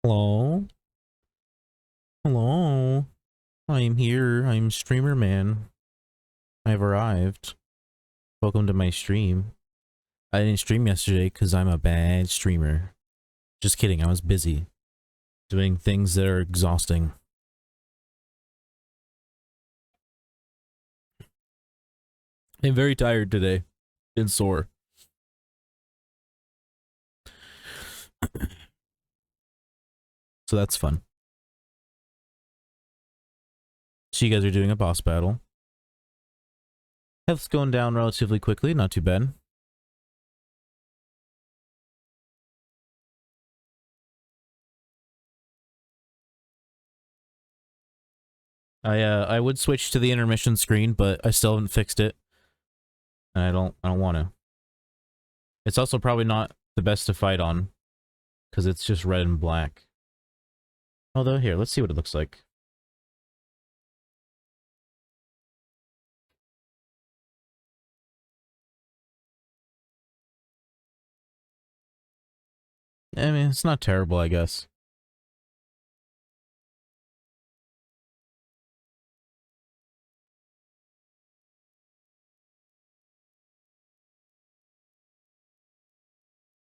Hello? Hello? I'm here. I'm Streamer Man. I've arrived. Welcome to my stream. I didn't stream yesterday because I'm a bad streamer. Just kidding, I was busy. Doing things that are exhausting. I'm very tired today. And sore. So that's fun. So you guys are doing a boss battle. Health's going down relatively quickly, not too bad. I would switch to the intermission screen, but I still haven't fixed it. And I don't want to. It's also probably not the best to fight on, because it's just red and black. Although, here, let's see what it looks like. I mean, it's not terrible, I guess.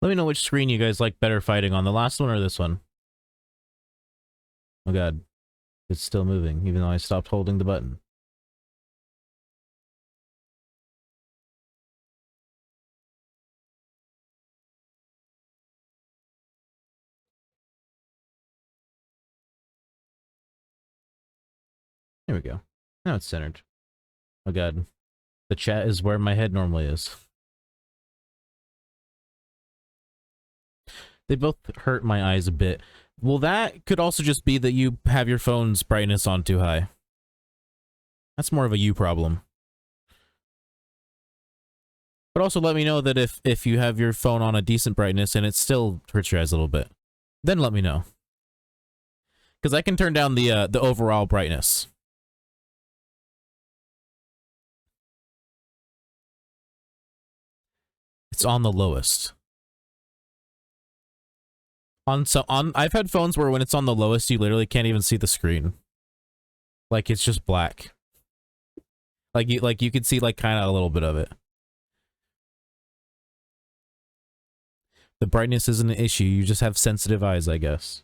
Let me know which screen you guys like better fighting on, the last one or this one. Oh god. It's still moving, even though I stopped holding the button. There we go. Now it's centered. Oh god. The chat is where my head normally is. They both hurt my eyes a bit. Well, that could also just be that you have your phone's brightness on too high. That's more of a you problem. But also let me know that if you have your phone on a decent brightness and it still hurts your eyes a little bit, then let me know. Because I can turn down the overall brightness. It's on the lowest. I've had phones where when it's on the lowest, you literally can't even see the screen. Like it's just black. Like you can see like kind of a little bit of it. The brightness isn't an issue. You just have sensitive eyes, I guess.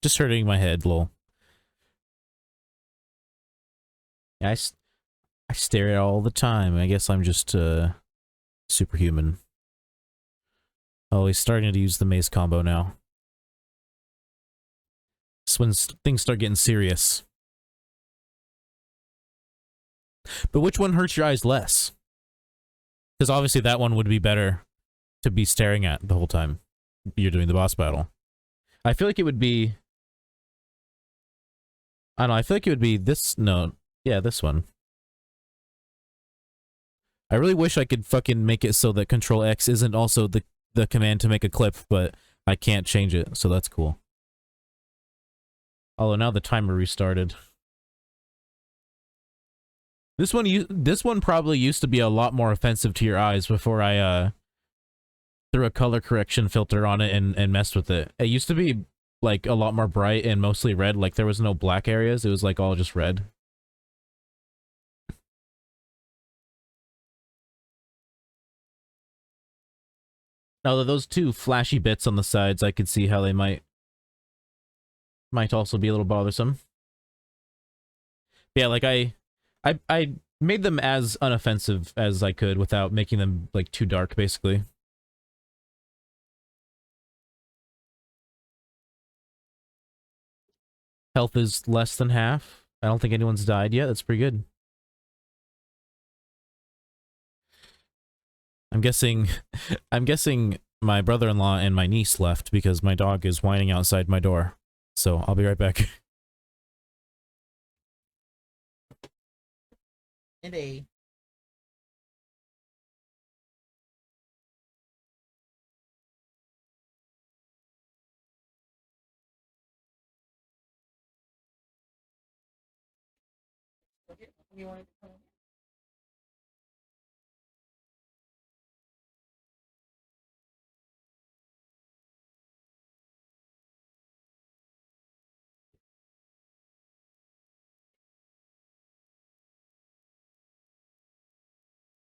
Just hurting my head, lol. Yeah, I stare at it all the time. I guess I'm just superhuman. Oh, he's starting to use the maze combo now. It's when things start getting serious. But which one hurts your eyes less? Because obviously that one would be better to be staring at the whole time you're doing the boss battle. I feel like it would be... I don't know, I feel like it would be this... No, yeah, this one. I really wish I could fucking make it so that Control X isn't also the command to make a clip, but I can't change it, so that's cool. Although now the timer restarted. This one probably used to be a lot more offensive to your eyes before I threw a color correction filter on it and messed with it. It used to be like a lot more bright and mostly red, like there was no black areas, it was like all just red. Now those two flashy bits on the sides, I could see how they might also be a little bothersome. Yeah, like I made them as unoffensive as I could without making them like too dark, basically. Health is less than half. I don't think anyone's died yet. That's pretty good. I'm guessing I'm guessing my brother-in-law and my niece left because my dog is whining outside my door. So I'll be right back. Today.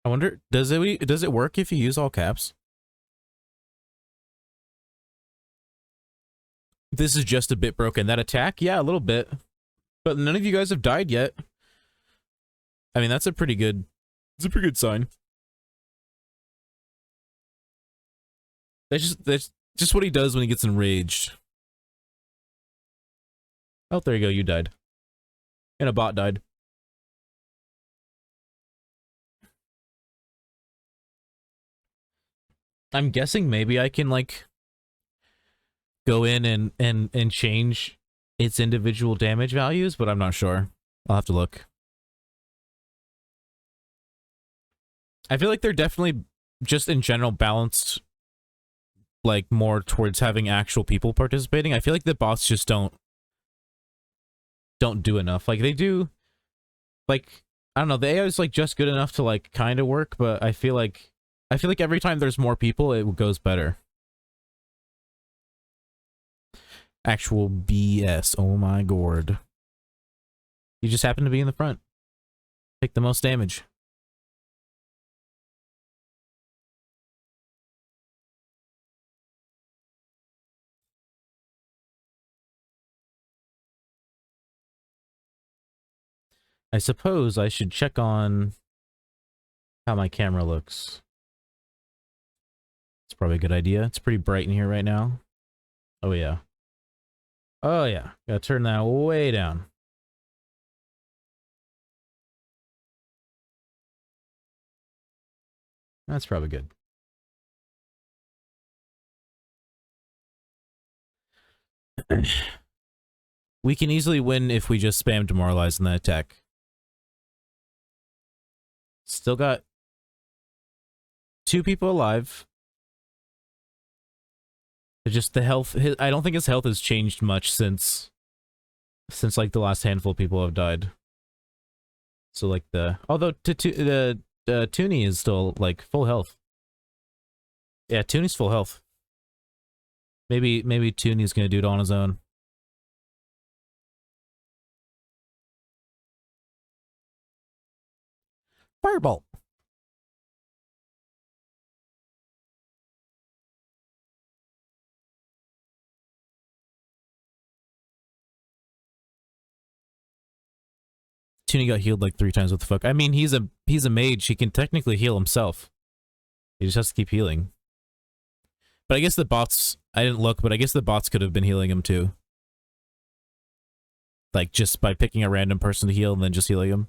I wonder, does it work if you use all caps? This is just a bit broken. That attack? Yeah, a little bit. But none of you guys have died yet. I mean, that's a pretty good sign. That's just what he does when he gets enraged. Oh, there you go, you died. And a bot died. I'm guessing maybe I can, like, go in and change its individual damage values, but I'm not sure. I'll have to look. I feel like they're definitely just in general balanced, like, more towards having actual people participating. I feel like the bots just don't do enough. Like, they do, like, I don't know, the AI is, like, just good enough to, like, kind of work, but I feel like every time there's more people, it goes better. Actual BS. Oh my god. You just happen to be in the front. Take the most damage. I suppose I should check on how my camera looks. It's probably a good idea. It's pretty bright in here right now. Oh yeah. Oh yeah. Gotta turn that way down. That's probably good. We can easily win if we just spam demoralize in that attack. Still got 2 people alive. Just the health. I don't think his health has changed much since like the last handful of people have died. So like although Toonie is still like full health. Yeah, Toonie's full health. Maybe Toonie's gonna do it on his own. Fireball. Toonie got healed like 3 times. What the fuck? I mean, he's a mage. He can technically heal himself. He just has to keep healing. But I guess the bots... I didn't look, but I guess the bots could have been healing him too. Like, just by picking a random person to heal and then just healing him.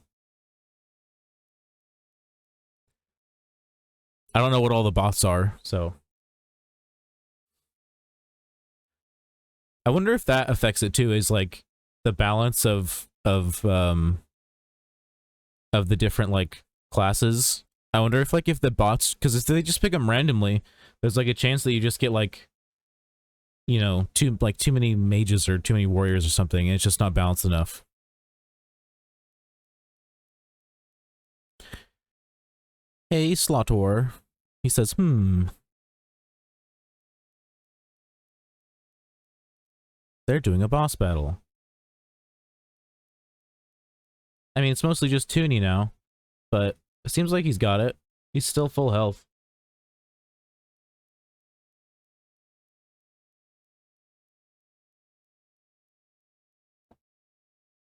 I don't know what all the bots are, so... I wonder if that affects it too, is like the balance of the different like classes. I wonder if like if the bots, because if they just pick them randomly, there's like a chance that you just get like, you know, too many mages or too many warriors or something, and it's just not balanced enough. Hey, Slotor. He says, they're doing a boss battle. I mean, it's mostly just Toonie now, but it seems like he's got it. He's still full health.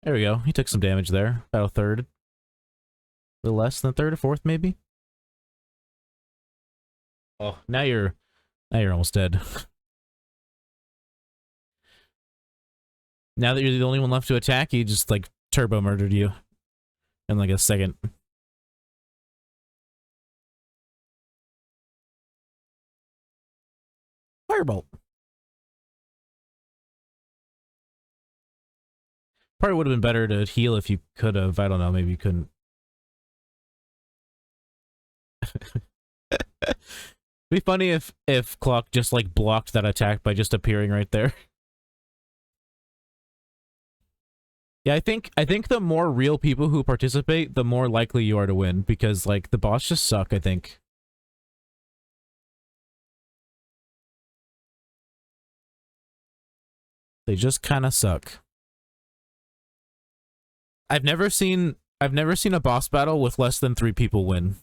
There we go. He took some damage there. About a third. A little less than a third, a fourth, maybe? Oh, now you're almost dead. Now that you're the only one left to attack, he just, like, turbo murdered you in, like, a second. Firebolt. Probably would have been better to heal if you could have. I don't know, maybe you couldn't. It'd be funny if Clock just, like, blocked that attack by just appearing right there. Yeah, I think the more real people who participate, the more likely you are to win, because like the bots just suck, I think. They just kind of suck. I've never seen a boss battle with less than 3 people win.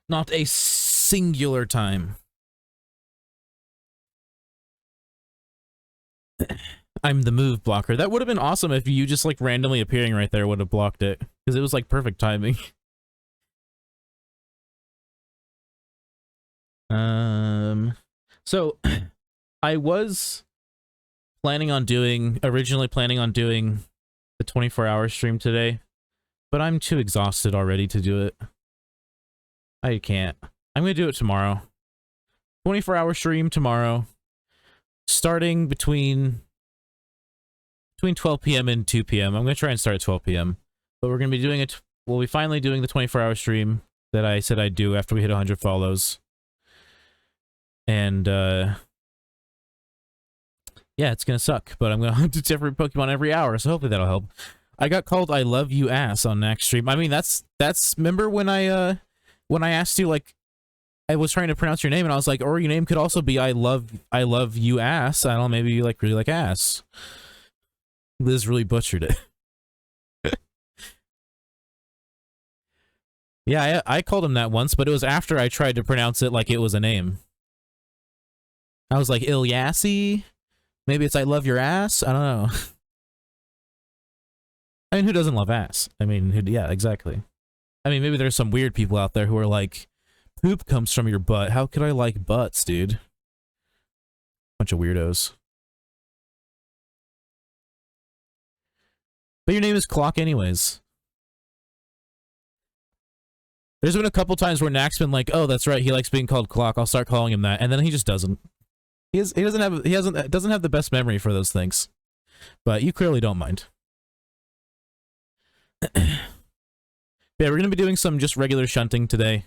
Not a singular time. I'm the move blocker. That would have been awesome if you just like randomly appearing right there would have blocked it, because it was like perfect timing. So I was originally planning on doing the 24-hour stream today, but I'm too exhausted already to do it. I can't. I'm gonna do it tomorrow. 24-hour stream tomorrow, starting between 12 p.m. and 2 p.m. I'm gonna try and start at 12 p.m. But we're gonna be doing it. We'll be finally doing the 24-hour stream that I said I'd do after we hit 100 follows. And yeah, it's gonna suck, but I'm gonna hunt a different Pokemon every hour, so hopefully that'll help. I got called "I love you ass" on Nax stream. I mean, that's remember when I asked you, like, I was trying to pronounce your name and I was like, or your name could also be I love you ass. I don't know, maybe you like really like ass. Liz really butchered it. Yeah, I called him that once, but it was after I tried to pronounce it like it was a name. I was like, Ilyassi? Maybe it's I love your ass? I don't know. I mean, who doesn't love ass? I mean, yeah, exactly. I mean, maybe there's some weird people out there who are like, poop comes from your butt. How could I like butts, dude? Bunch of weirdos. But your name is Clock anyways. There's been a couple times where Nack's been like, oh, that's right, he likes being called Clock, I'll start calling him that, and then he just doesn't. He doesn't have the best memory for those things. But you clearly don't mind. Yeah, we're gonna be doing some just regular shunting today.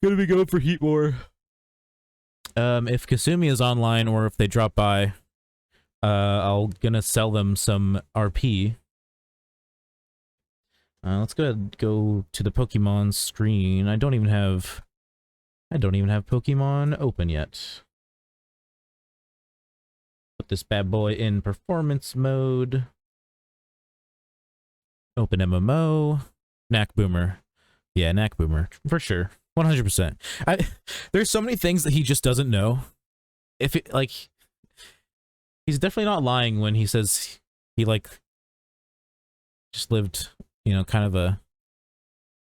Gonna be going for Heatmore. If Kasumi is online or if they drop by, I'll gonna sell them some RP. Let's go to the Pokemon screen. I don't even have Pokemon open yet. Put this bad boy in performance mode. Open MMO. Knack Boomer. Yeah, Knack Boomer. For sure. 100%. There's so many things that he just doesn't know. If it, like, he's definitely not lying when he says he, like, just lived, you know, kind of a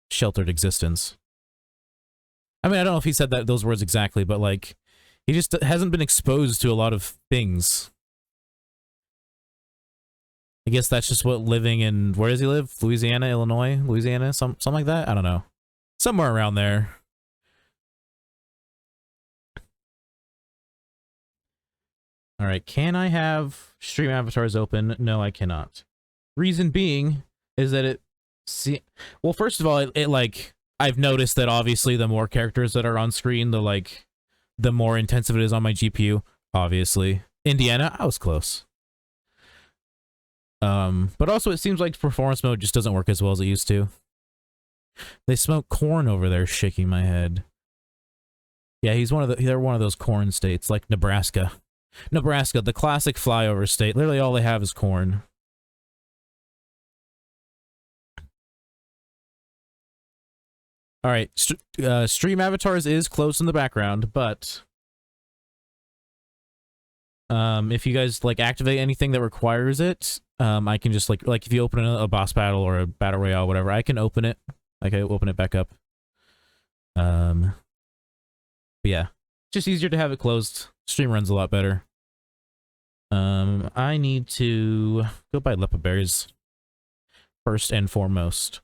sheltered existence. I mean, I don't know if he said those words exactly, but, like, he just hasn't been exposed to a lot of things. I guess that's just what living in, where does he live? Louisiana, Illinois? Louisiana? Something like that? I don't know. Somewhere around there. Alright, can I have stream avatars open? No, I cannot. Reason being is that well, first of all, it like, I've noticed that obviously the more characters that are on screen, the more intensive it is on my GPU, obviously. Indiana, I was close. But also it seems like performance mode just doesn't work as well as it used to. They smoke corn over there, shaking my head. Yeah, they're one of those corn states, like Nebraska. Nebraska, the classic flyover state. Literally all they have is corn. Alright, stream avatars is close in the background, but if you guys like activate anything that requires it, I can just like if you open a boss battle or a battle royale, whatever, I can open it. I can open it back up. But yeah, just easier to have it closed. Stream runs a lot better. I need to go buy Lepa Berries first and foremost.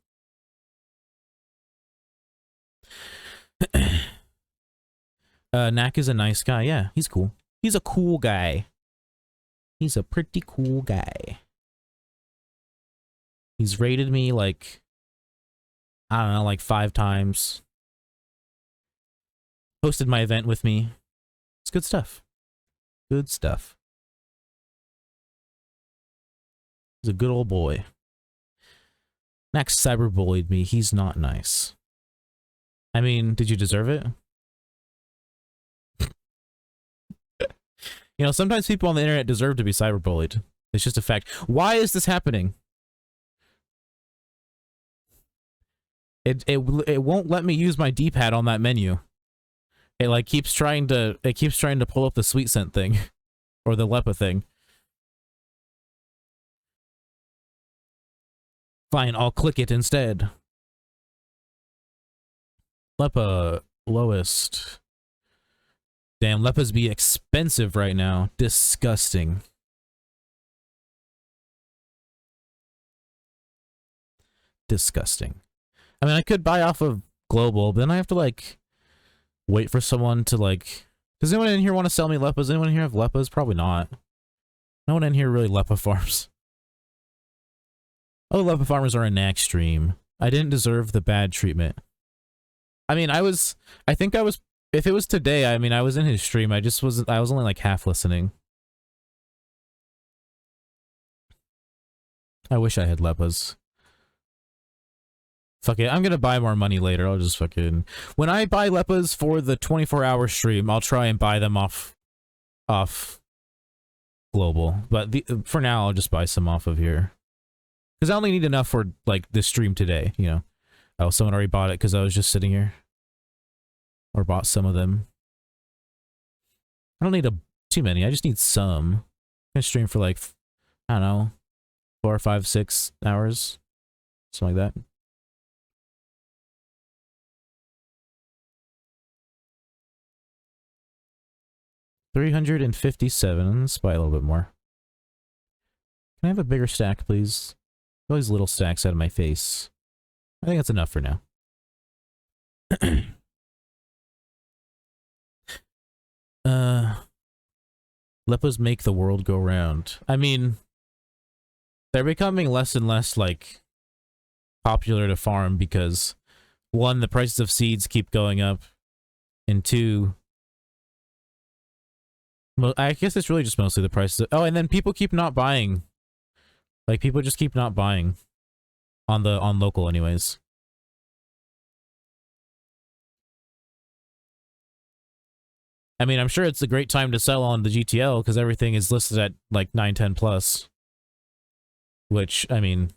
Knack is a nice guy. Yeah, he's cool. He's a cool guy. He's a pretty cool guy. He's rated me like, I don't know, like 5 times. Hosted my event with me. It's good stuff. Good stuff. He's a good old boy. Max cyberbullied me. He's not nice. I mean, did you deserve it? You know, sometimes people on the internet deserve to be cyberbullied. It's just a fact. Why is this happening? It won't let me use my D-pad on that menu. It like keeps trying to pull up the sweet scent thing or the Lepa thing. Fine, I'll click it instead. Lepa lowest. Damn, Lepas be expensive right now. Disgusting. Disgusting. I mean, I could buy off of Global, but then I have to, like, wait for someone to, like... Does anyone in here want to sell me Lepas? Anyone in here have Lepas? Probably not. No one in here really Lepa farms. Oh, Lepa farmers are a knack stream. I didn't deserve the bad treatment. I mean, I think I was... If it was today, I mean, I was in his stream. I was only, like, half listening. I wish I had Lepas. Fuck it, I'm gonna buy more money later. I'll just fucking... When I buy Lepas for the 24-hour stream, I'll try and buy them off Global. But for now, I'll just buy some off of here. Because I only need enough for, like, this stream today, you know? Oh, someone already bought it because I was just sitting here. Or bought some of them. I don't need too many, I just need some. I'm gonna stream for, like, I don't know, 4 or 5, 6 hours. Something like that. $357. Let's buy a little bit more. Can I have a bigger stack, please? All these little stacks out of my face. I think that's enough for now. Lepas make the world go round. I mean, they're becoming less and less, like, popular to farm because, one, the prices of seeds keep going up, and two, well, I guess it's really just mostly the prices of, oh, and then people keep not buying. Like, people just keep not buying on local anyways. I mean, I'm sure it's a great time to sell on the GTL because everything is listed at like 910 plus. Which, I mean,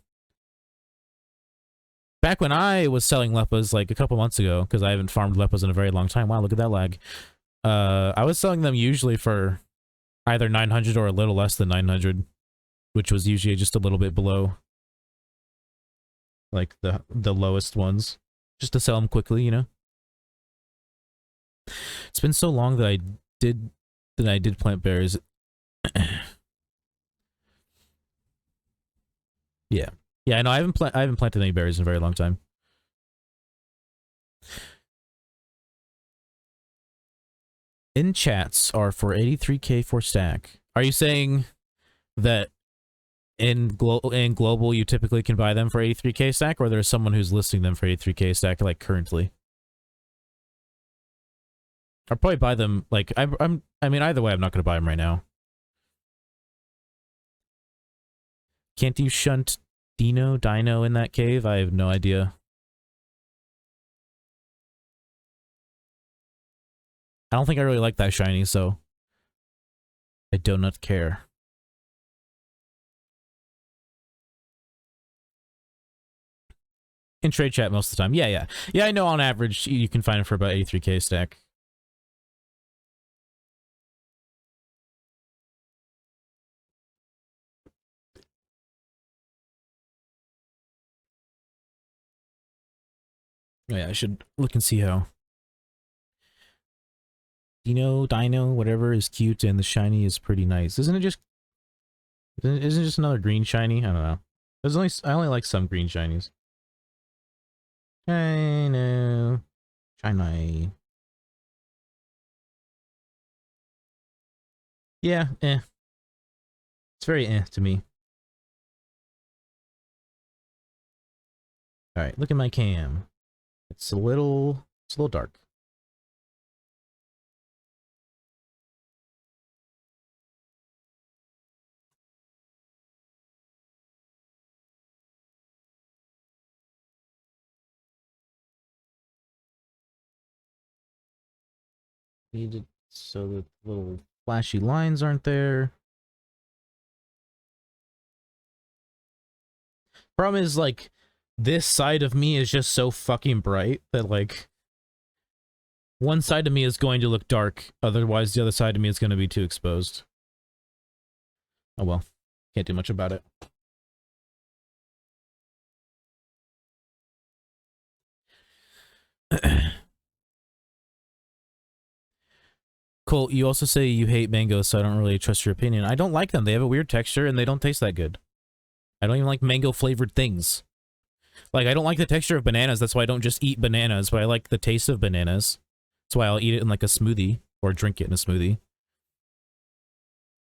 back when I was selling Lepas like a couple months ago, because I haven't farmed Lepas in a very long time. Wow, look at that lag. I was selling them usually for either 900 or a little less than 900, which was usually just a little bit below like the lowest ones, just to sell them quickly, you know. It's been so long that I did plant berries. Yeah. Yeah, no, I haven't planted any berries in a very long time. In chats are for 83k for stack. Are you saying that in global you typically can buy them for 83k stack, or there's someone who's listing them for 83k stack like currently? I'll probably buy them, like, I mean, either way, I'm not going to buy them right now. Can't you shunt Dino in that cave? I have no idea. I don't think I really like that shiny, so I do not care. In trade chat most of the time. Yeah, yeah. Yeah, I know on average you can find it for about 83k stack. Oh yeah, I should look and see how. Dino, whatever is cute, and the shiny is pretty nice. Isn't it just another green shiny? I don't know. I only like some green shinies. I know. Shiny. Yeah, eh. It's very eh to me. Alright, look at my cam. It's a little dark. Needed so the little flashy lines aren't there. Problem is, like, this side of me is just so fucking bright that, like, one side of me is going to look dark, otherwise the other side of me is going to be too exposed. Oh well, can't do much about it. Colt, you also say you hate mangoes, so I don't really trust your opinion. I don't like them. They have a weird texture, and they don't taste that good. I don't even like mango-flavored things. Like, I don't like the texture of bananas, that's why I don't just eat bananas, but I like the taste of bananas. That's why I'll eat it in, like, a smoothie, or drink it in a smoothie.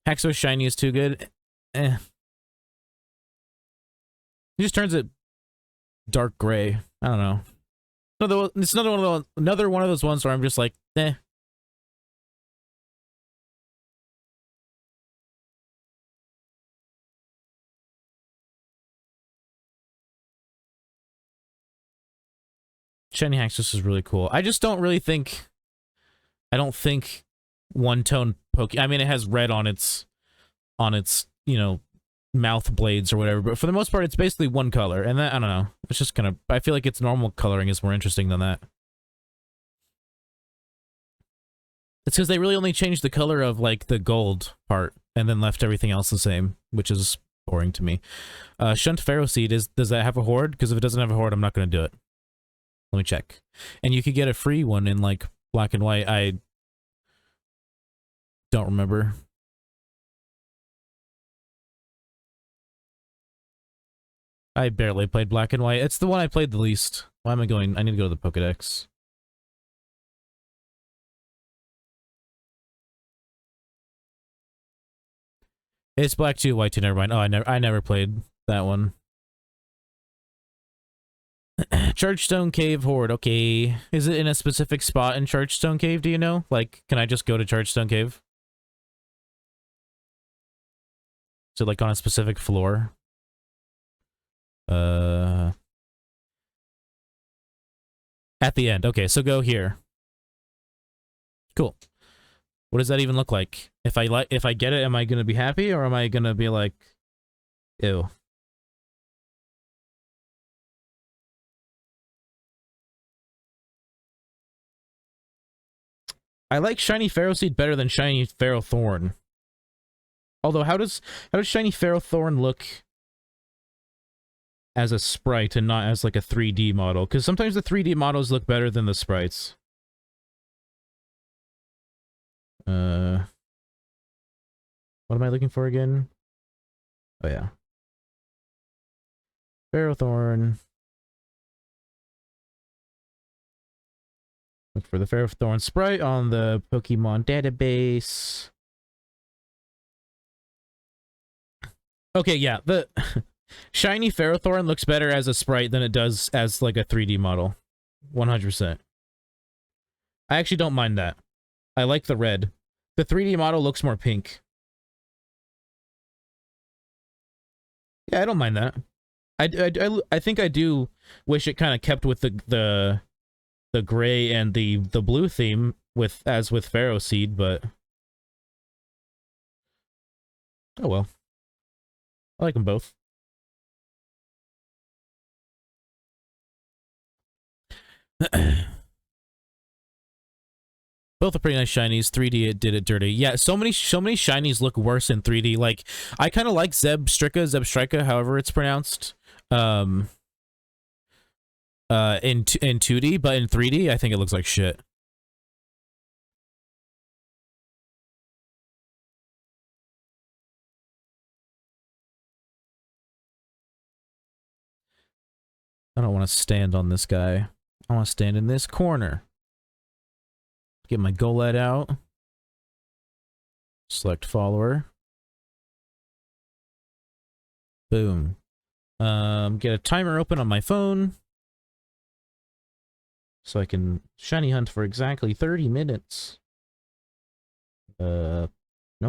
Haxo Shiny is too good. Eh. He just turns it dark gray. I don't know. It's another one of those ones where I'm just like, eh. Shiny Haxos is really cool. I just don't really think... I don't think one-tone Poke... I mean, it has red on its, you know, mouth blades or whatever, but for the most part, it's basically one color, and that, I don't know. It's just kind of... I feel like its normal coloring is more interesting than that. It's because they really only changed the color of, like, the gold part, and then left everything else the same, which is boring to me. Shunt Pharaoh Seed, does that have a horde? Because if it doesn't have a horde, I'm not going to do it. Let me check. And you could get a free one in, like, black and white. I don't remember. I barely played black and white. It's the one I played the least. Why am I going? I need to go to the Pokedex. It's black 2, white 2, never mind. Oh, I never played that one. Chargestone Cave Horde, okay. Is it in a specific spot in Chargestone Cave, do you know? Like, can I just go to Chargestone Cave? Is it, like, on a specific floor? At the end. Okay, so go here. Cool. What does that even look like? If I get it, am I gonna be happy, or am I gonna be like, ew? I like Shiny Pharaoh Seed better than Shiny Pharaoh Thorn. Although, how does Shiny Pharaoh Thorn look as a sprite and not as like a 3D model? Because sometimes the 3D models look better than the sprites. What am I looking for again? Oh yeah, Pharaoh Thorn. Look for the Pharaoh Thorn sprite on the Pokemon database. Okay, yeah, the Shiny Ferrothorn looks better as a sprite than it does as, like, a 3D model. 100%. I actually don't mind that. I like the red. The 3D model looks more pink. Yeah, I don't mind that. I think I do wish it kind of kept with the gray and the blue theme as with Pharaoh Seed, but oh well. I like them both. Both are pretty nice shinies. 3D it did it dirty. Yeah, so many shinies look worse in 3D. Like, I kind of like Zebstrika, however it's pronounced. In 2D, but in 3D, I think it looks like shit. I don't want to stand on this guy. I want to stand in this corner. Get my Golett out. Select follower. Boom. Get a timer open on my phone. So I can shiny hunt for exactly 30 minutes. Nope,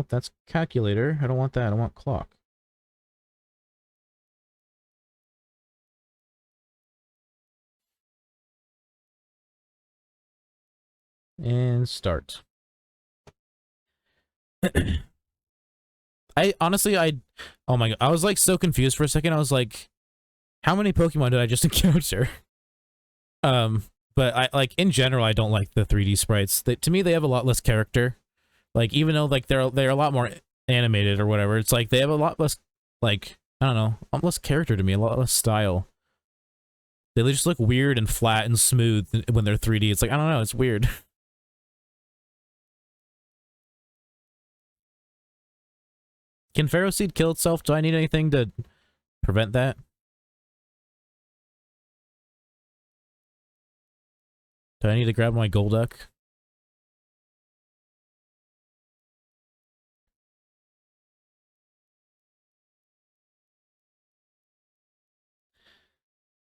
that's calculator. I don't want that. I want clock. And start. I honestly, oh my god, I was like so confused for a second. I was like, how many Pokemon did I just encounter? Um, but I like in general, I don't like the 3D sprites. To me, they have a lot less character. Like even though like they're a lot more animated or whatever, it's like they have a lot less like I don't know, less character to me, a lot less style. They just look weird and flat and smooth when they're 3D. It's like I don't know, it's weird. Can Pharaoh Seed kill itself? Do I need anything to prevent that? Do I need to grab my Golduck?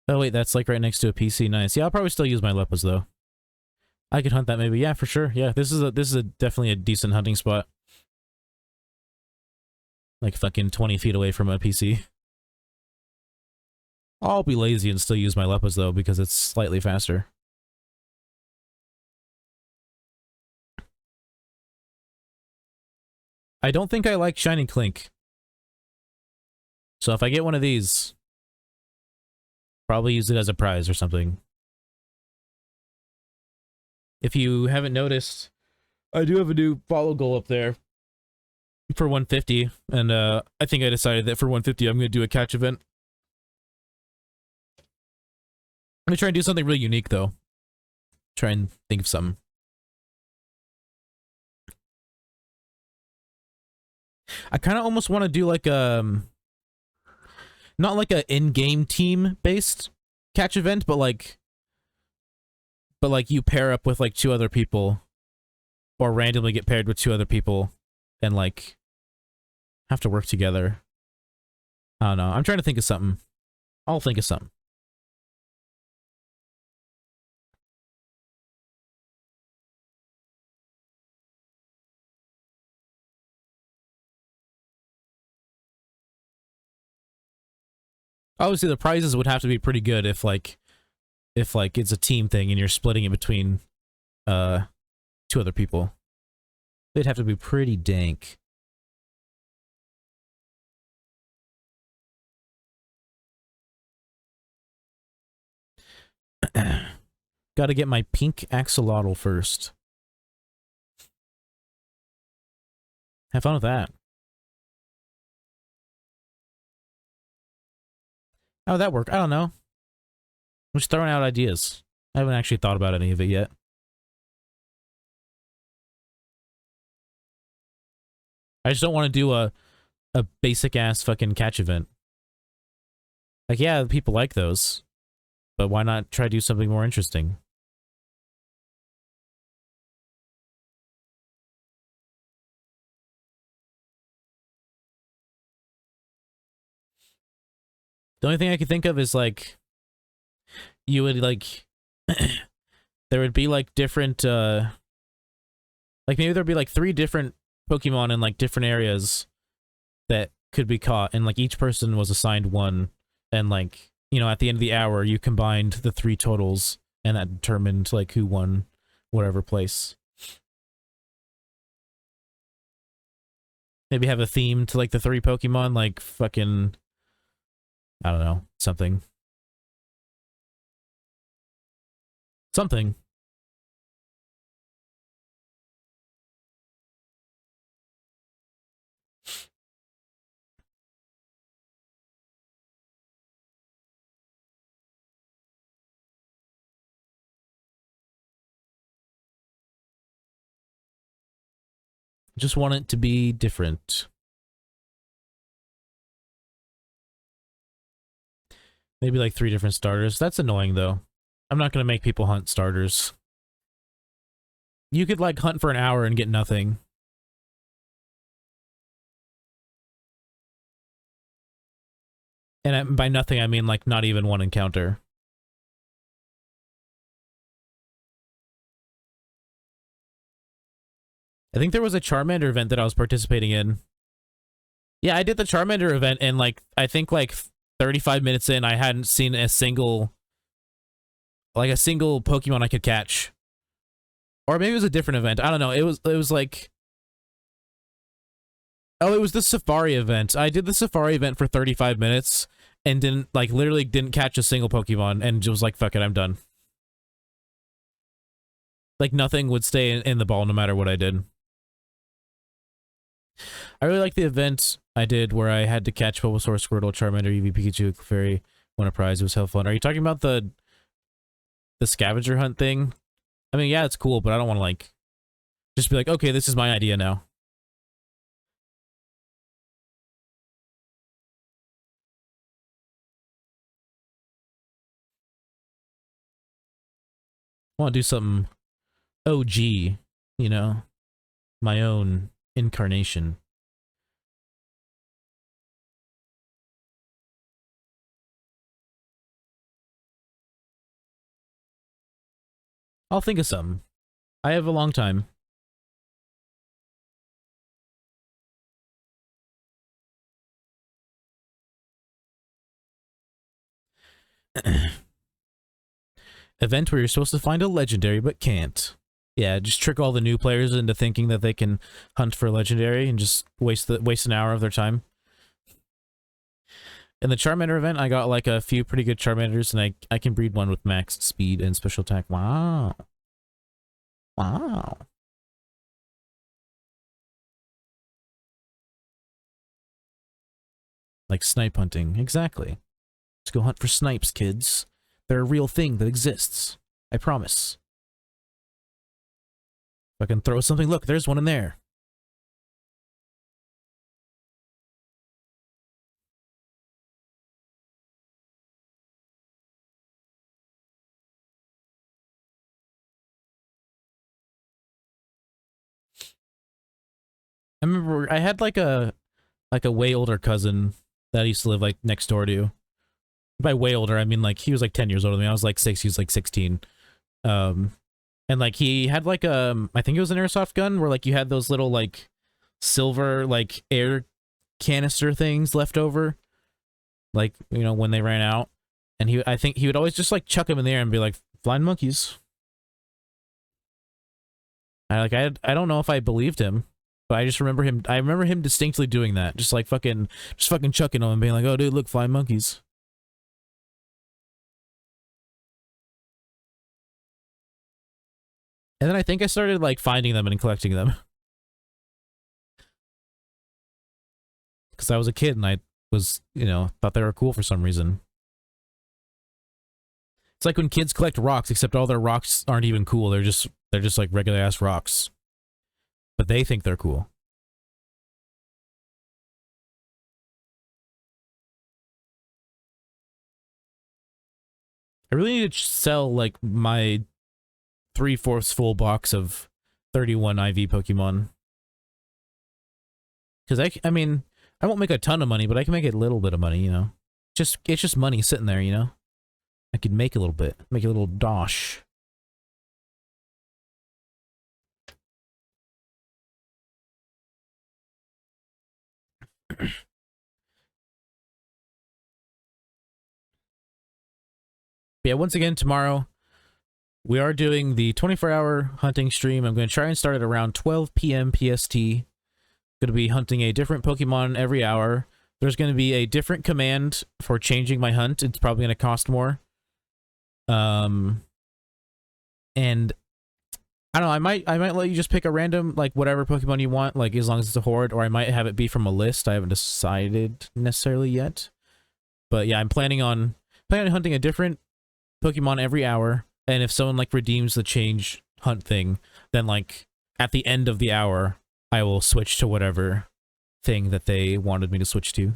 Oh wait, that's like right next to a PC. Nice. Yeah, I'll probably still use my Lepus though. I could hunt that maybe. Yeah, for sure. Yeah, this is a definitely a decent hunting spot. Like fucking 20 feet away from a PC. I'll be lazy and still use my Lepus though because it's slightly faster. I don't think I like Shining Clink. So if I get one of these, probably use it as a prize or something. If you haven't noticed, I do have a new follow goal up there for 150, and I think I decided that for 150 I'm going to do a catch event. I'm going to try and do something really unique though. Try and think of something. I kind of almost want to do like not like a in-game team based catch event, but like you pair up with like 2 other people or randomly get paired with 2 other people and like have to work together. I don't know. I'm trying to think of something. I'll think of something. Obviously the prizes would have to be pretty good if it's a team thing and you're splitting it between 2 other people. They'd have to be pretty dank. Gotta get my pink axolotl first. Have fun with that. How would that work? I don't know. I'm just throwing out ideas. I haven't actually thought about any of it yet. I just don't want to do a basic ass fucking catch event. Like, yeah, people like those, but why not try to do something more interesting? The only thing I could think of is like you would like there would be like different like maybe there'd be like 3 different Pokemon in like different areas that could be caught, and like each person was assigned one, and like, you know, at the end of the hour you combined the 3 totals and that determined like who won whatever place. Maybe have a theme to like the 3 Pokemon, like fucking I don't know, something. Something. Just want it to be different. Maybe like 3 different starters. That's annoying though. I'm not gonna make people hunt starters. You could like hunt for an hour and get nothing. And by nothing I mean like not even one encounter. I think there was a Charmander event that I was participating in. Yeah, I did the Charmander event, and like I think like 35 minutes in I hadn't seen a single Pokemon I could catch. Or maybe it was a different event. I don't know. It was like Oh, it was the Safari event. I did the Safari event for 35 minutes and didn't, like, literally didn't catch a single Pokemon and was like, fuck it, I'm done. Like, nothing would stay in the ball no matter what I did. I really like the event I did where I had to catch Bulbasaur, Squirtle, Charmander, Eevee, Pikachu, Clefairy, won a prize. It was hell fun. Are you talking about the scavenger hunt thing? I mean, yeah, it's cool, but I don't want to, like, just be like, okay, this is my idea now. I want to do something OG, you know? My own incarnation. I'll think of something. I have a long time. Event where you're supposed to find a legendary but can't. Yeah, just trick all the new players into thinking that they can hunt for a legendary and just waste an hour of their time. In the Charmander event, I got like a few pretty good Charmanders, and I can breed one with max speed and special attack. Wow. Wow. Like snipe hunting. Exactly. Let's go hunt for snipes, kids. They're a real thing that exists. I promise. If I can throw something, look, there's one in there. I remember I had like a way older cousin that I used to live like next door to. By way older, I mean like he was like 10 years older than me. I was like 6, he was like 16. And like he had like I think it was an airsoft gun where like you had those little like silver like air canister things left over, like, you know, when they ran out. And I think he would always just like chuck them in the air and be like, flying monkeys. I don't know if I believed him, but I just remember him. I remember him distinctly doing that, just fucking chucking them and being like, "Oh, dude, look, flying monkeys." And then I think I started like finding them and collecting them because I was a kid and I was, you know, thought they were cool for some reason. It's like when kids collect rocks, except all their rocks aren't even cool. They're just like regular ass rocks, but they think they're cool. I really need to sell like my 3/4 full box of 31 IV Pokemon. Because I mean, I won't make a ton of money, but I can make a little bit of money, you know? It's just money sitting there, you know? I could make a little bit. Make a little dosh. Yeah, once again, tomorrow, we are doing the 24-hour hunting stream. I'm going to try and start at around 12 p.m. PST. Going to be hunting a different Pokemon every hour. There's going to be a different command for changing my hunt. It's probably going to cost more. And I don't know, I might let you just pick a random, like, whatever Pokemon you want, like, as long as it's a horde, or I might have it be from a list. I haven't decided necessarily yet. But yeah, I'm planning on hunting a different Pokemon every hour, and if someone, like, redeems the change hunt thing, then, like, at the end of the hour, I will switch to whatever thing that they wanted me to switch to.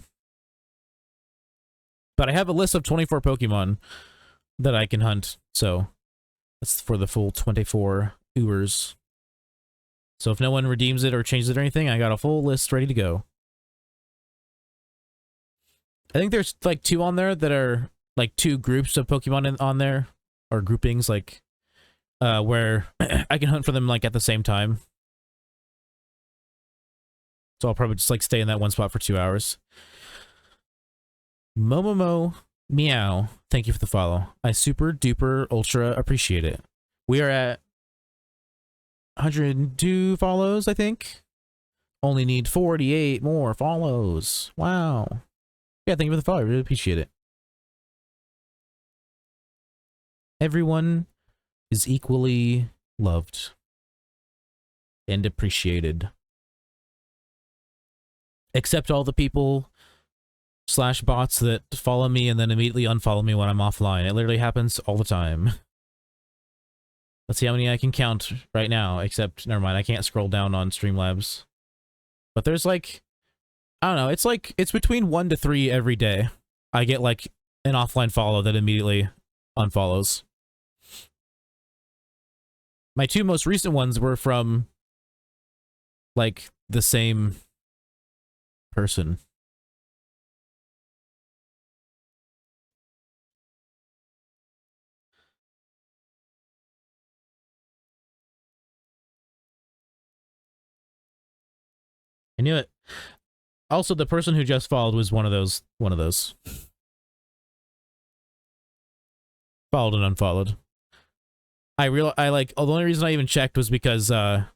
But I have a list of 24 Pokemon that I can hunt, so that's for the full 24 Ubers. So if no one redeems it or changes it or anything, I got a full list ready to go. I think there's like 2 on there that are like 2 groups of Pokemon on there, or groupings, like where I can hunt for them like at the same time. So I'll probably just like stay in that one spot for 2 hours. Momomo Meow, thank you for the follow. I super duper ultra appreciate it. We are at 102 follows, I think. Only need 48 more follows. Wow. Yeah, thank you for the follow. I really appreciate it. Everyone is equally loved and appreciated. Except all the people / bots that follow me and then immediately unfollow me when I'm offline. It literally happens all the time. Let's see how many I can count right now, except, never mind, I can't scroll down on Streamlabs. But there's like, I don't know, it's between 1 to 3 every day. I get like an offline follow that immediately unfollows. My 2 most recent ones were from like the same person. I knew it. Also, the person who just followed was one of those. Followed and unfollowed. The only reason I even checked was because the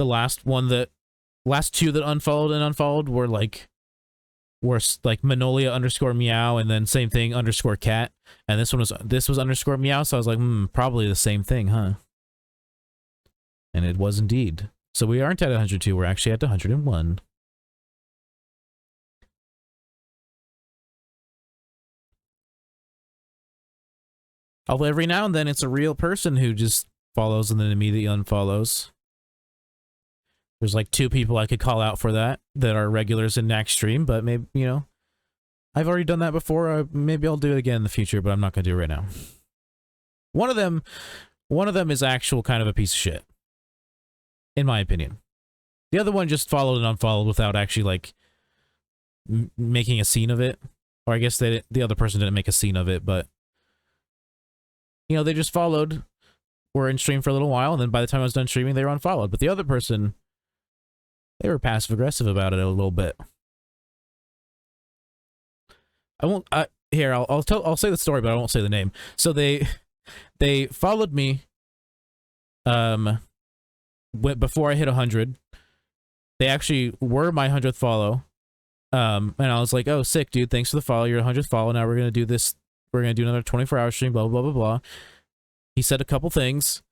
last 2 that unfollowed and unfollowed were like Manolia _meow and then same thing _cat, and this was _meow, so I was like, probably the same thing, huh? And it was indeed. So we aren't at 102, we're actually at 101. Although every now and then it's a real person who just follows and then immediately unfollows. There's like 2 people I could call out for that are regulars in Nax stream, but maybe, you know, I've already done that before. Maybe I'll do it again in the future, but I'm not going to do it right now. One of them is actual kind of a piece of shit, in my opinion. The other one just followed and unfollowed without actually like making a scene of it. Or I guess the other person didn't make a scene of it, but you know, they just followed, were in stream for a little while, and then by the time I was done streaming, they were unfollowed. But the other person, they were passive-aggressive about it a little bit. I won't, here, I'll say the story, but I won't say the name. So they followed me, before I hit 100. They actually were my 100th follow. And I was like, oh, sick, dude, thanks for the follow, your 100th follow, now we're gonna do this, we're gonna do another 24-hour stream, blah, blah, blah, blah. He said a couple things,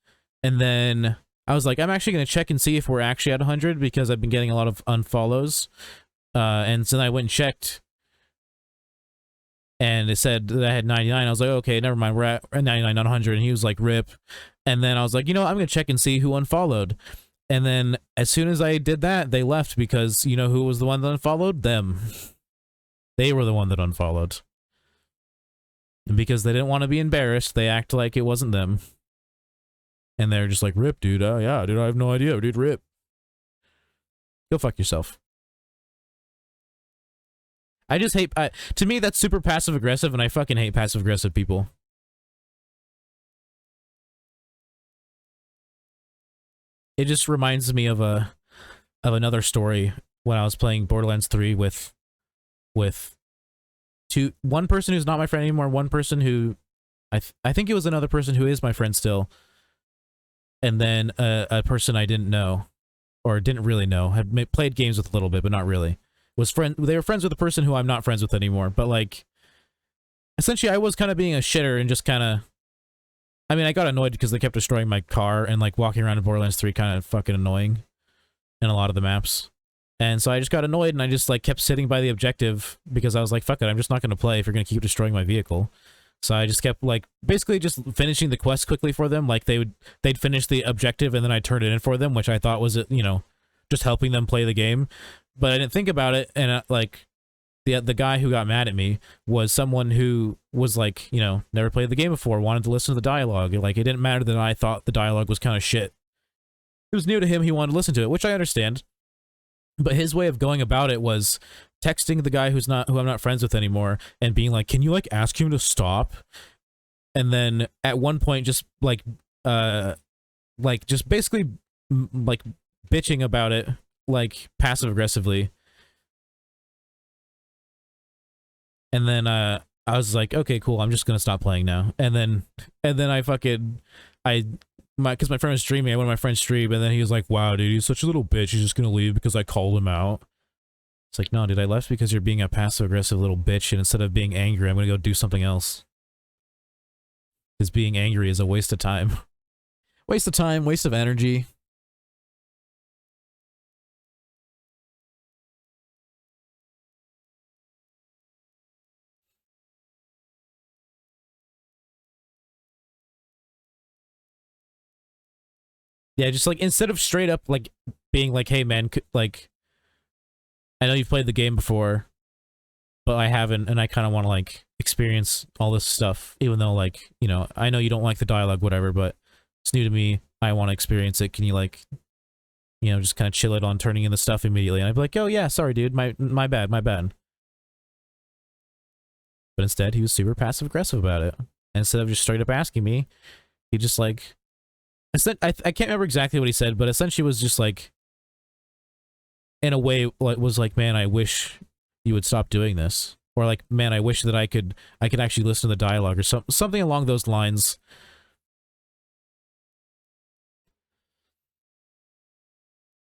and then I was like, I'm actually gonna check and see if we're actually at 100, because I've been getting a lot of unfollows. And so then I went and checked, and it said that I had 99. I was like, okay, never mind, we're at 99, not 100, and he was like, rip. And then I was like, you know, I'm gonna check and see who unfollowed. And then as soon as I did that, they left, because you know who was the one that unfollowed? Them. They were the one that unfollowed. And because they didn't want to be embarrassed, they act like it wasn't them. And they're just like, rip, dude. Oh, yeah, dude, I have no idea, dude, rip. Go fuck yourself. I just hate... to me, that's super passive-aggressive, and I fucking hate passive-aggressive people. It just reminds me of another story when I was playing Borderlands 3 with one person who's not my friend anymore, one person who I think it was another person who is my friend still, and then a person I didn't know, or didn't really know, had played games with a little bit, but not really. They were friends with a person who I'm not friends with anymore, but like, essentially I was kind of being a shitter and just kind of, I mean, I got annoyed because they kept destroying my car, and like walking around in Borderlands 3 kind of fucking annoying in a lot of the maps. And so I just got annoyed, and I just like kept sitting by the objective, because I was like, fuck it, I'm just not going to play if you're going to keep destroying my vehicle. So I just kept like basically just finishing the quest quickly for them. Like they'd finish the objective, and then I'd turn it in for them, which I thought was, you know, just helping them play the game. But I didn't think about it, and like the guy who got mad at me was someone who was like, you know, never played the game before, wanted to listen to the dialogue. Like, it didn't matter that I thought the dialogue was kind of shit. It was new to him, he wanted to listen to it, which I understand. But his way of going about it was texting the guy who I'm not friends with anymore, and being like, can you like ask him to stop? And then at one point just like just basically like bitching about it, like passive aggressively. And then I was like, okay, cool, I'm just gonna stop playing now. And then I because my friend was streaming, I went to my friend's stream, and then he was like, wow, dude, he's such a little bitch, he's just gonna leave because I called him out. It's like, no, dude, I left because you're being a passive-aggressive little bitch, and instead of being angry, I'm gonna go do something else. Because being angry is a waste of time. Waste of time, waste of energy. Yeah, just like, instead of straight up, like, being like, hey, man, like, I know you've played the game before, but I haven't, and I kind of want to, like, experience all this stuff, even though, like, you know, I know you don't like the dialogue, whatever, but it's new to me, I want to experience it, can you, like, you know, just kind of chill it on turning in the stuff immediately, and I'd be like, oh, yeah, sorry, dude, my bad, my bad. But instead, he was super passive-aggressive about it. And instead of just straight up asking me, he just, like, I can't remember exactly what he said, but essentially was just like, in a way, like, was like, man, I wish you would stop doing this, or like, man, I wish that I could actually listen to the dialogue, or something along those lines.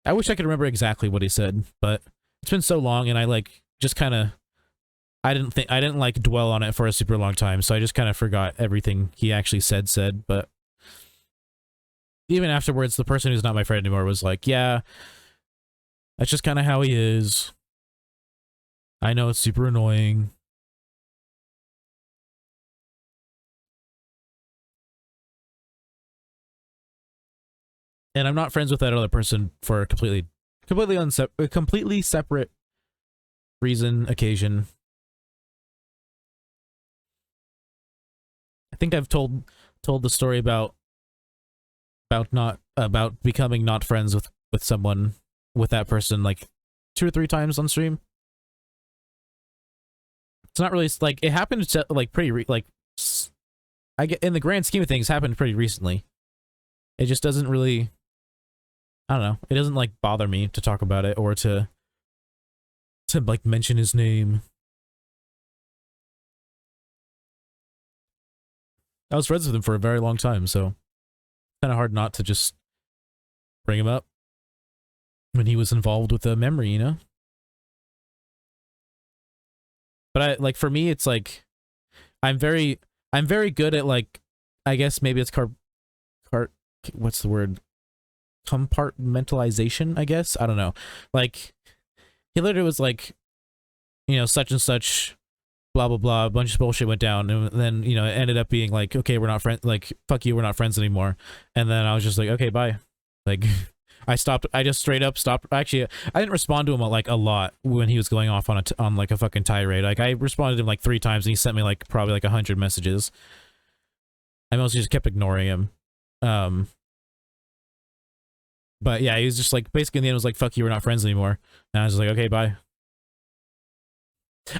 I wish I could remember exactly what he said, but it's been so long, and I like just kind of, I didn't like dwell on it for a super long time, so I just kind of forgot everything he actually said, but even afterwards, the person who's not my friend anymore was like, yeah, that's just kind of how he is. I know it's super annoying. And I'm not friends with that other person for a completely separate reason, occasion. I think I've told the story about becoming not friends with someone, with that person, like 2 or 3 times on stream. It's not really, like, it happened to, like, I get, in the grand scheme of things, happened pretty recently. It just doesn't really, I don't know, it doesn't, like, bother me to talk about it, or to like, mention his name. I was friends with him for a very long time, so it's kind of hard not to just bring him up when he was involved with the memory, you know? But like, for me, it's like, I'm very good at, like, I guess maybe it's what's the word? Compartmentalization, I guess? I don't know. Like, he literally was like, you know, such and such, blah, blah, blah, a bunch of bullshit went down, and then, you know, it ended up being like, okay, we're not friends, like, fuck you, we're not friends anymore. And then I was just like, okay, bye. Like, I just straight up stopped. Actually, I didn't respond to him, like, a lot when he was going off on like a fucking tirade. Like, I responded to him like 3 times, and he sent me like probably like 100 messages. I mostly just kept ignoring him. But yeah, he was just like, basically in the end was like, fuck you, we're not friends anymore. And I was like, okay, bye.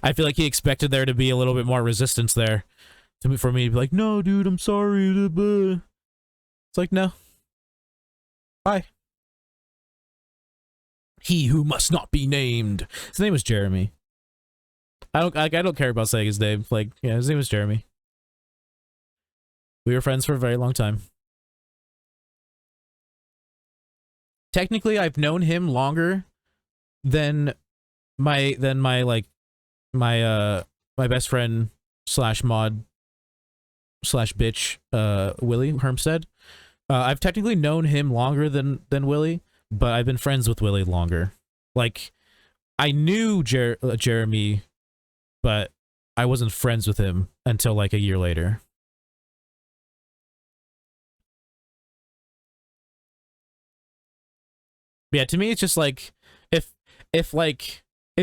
I feel like he expected there to be a little bit more resistance there for me to be like, no, dude, I'm sorry. It's like, no. Bye. He who must not be named. His name was Jeremy. I don't care about saying his name. Like, yeah, his name was Jeremy. We were friends for a very long time. Technically, I've known him longer than my best friend / mod / bitch, Willie Hermstead. I've technically known him longer than Willie, but I've been friends with Willie longer. Like, I knew Jeremy, but I wasn't friends with him until like a year later. But yeah, to me, it's just like, if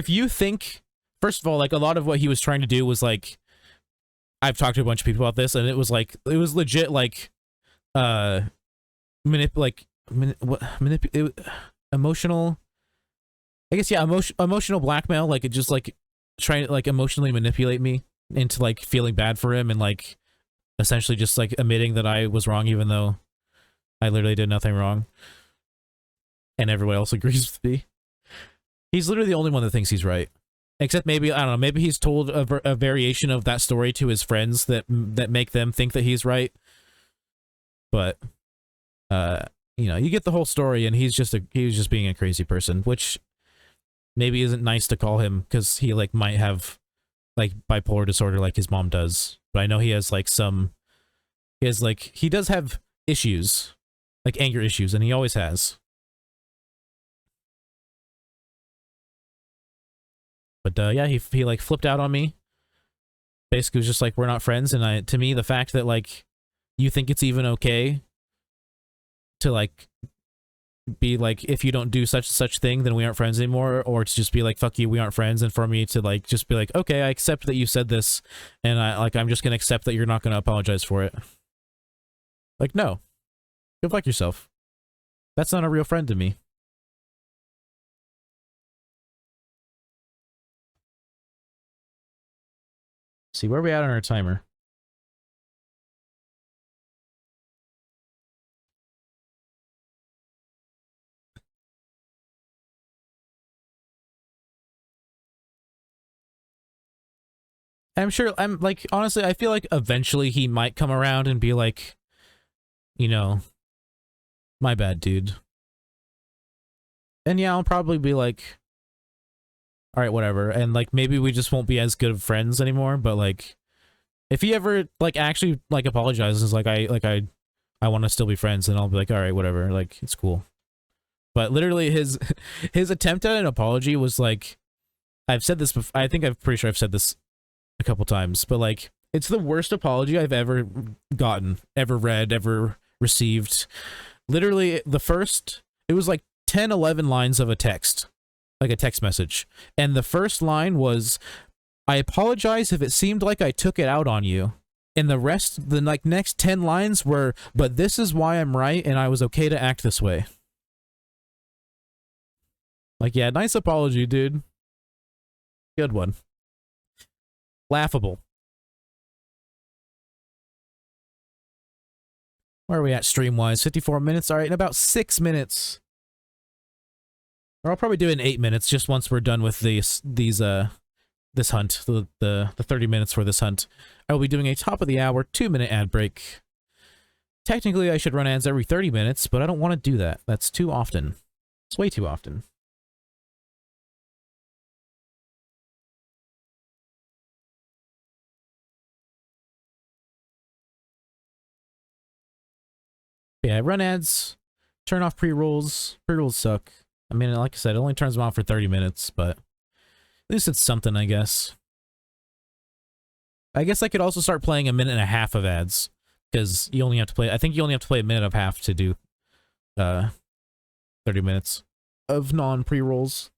you think, first of all, like, a lot of what he was trying to do was like, I've talked to a bunch of people about this, and it was like, it was legit like, emotional, I guess, yeah, emotional blackmail. Like, it just like trying to like emotionally manipulate me into like feeling bad for him, and like essentially just like admitting that I was wrong, even though I literally did nothing wrong, and everyone else agrees with me. He's literally the only one that thinks he's right. Except maybe, I don't know, maybe he's told a variation of that story to his friends that make them think that he's right. but you know, you get the whole story, and he was just being a crazy person, which maybe isn't nice to call him because he like might have like bipolar disorder like his mom does. But I know he has like he does have issues, like anger issues, and he always has. But yeah, he like flipped out on me. Basically was just like, we're not friends. And to me, the fact that like you think it's even okay to like be like, if you don't do such thing, then we aren't friends anymore, or to just be like, fuck you, we aren't friends, and for me to like just be like, okay, I accept that you said this, and I'm just gonna accept that you're not gonna apologize for it. Like, no, go fuck yourself. That's not a real friend to me. See, where are we at on our timer? I'm sure, I'm like, honestly, I feel like eventually he might come around and be like, you know, my bad, dude. And yeah, I'll probably be like, all right, whatever. And like, maybe we just won't be as good of friends anymore, but like, if he ever like actually like apologizes, like I want to still be friends, then I'll be like, all right, whatever, like it's cool. But literally his attempt at an apology was like, I've said this before, I think I'm pretty sure I've said this a couple times, but like, it's the worst apology I've ever gotten, ever read, ever received. Literally it was like 10, 11 lines of a text, like a text message. And the first line was, I apologize if it seemed like I took it out on you. And the rest, the like next 10 lines were, but this is why I'm right and I was okay to act this way. Like, yeah, nice apology, dude. Good one. Laughable. Where are we at stream-wise? 54 minutes? All right, in about 6 minutes. Or I'll probably do it in 8 minutes, just once we're done with this hunt, the 30 minutes for this hunt. I will be doing a top of the hour 2-minute ad break. Technically, I should run ads every 30 minutes, but I don't want to do that. That's too often. It's way too often. Yeah, run ads, turn off pre-rolls. Pre-rolls suck. I mean, like I said, it only turns them off for 30 minutes, but at least it's something, I guess. I guess I could also start playing a minute and a half of ads, because you only have to play, I think you only have to play a minute and a half to do 30 minutes of non-pre-rolls.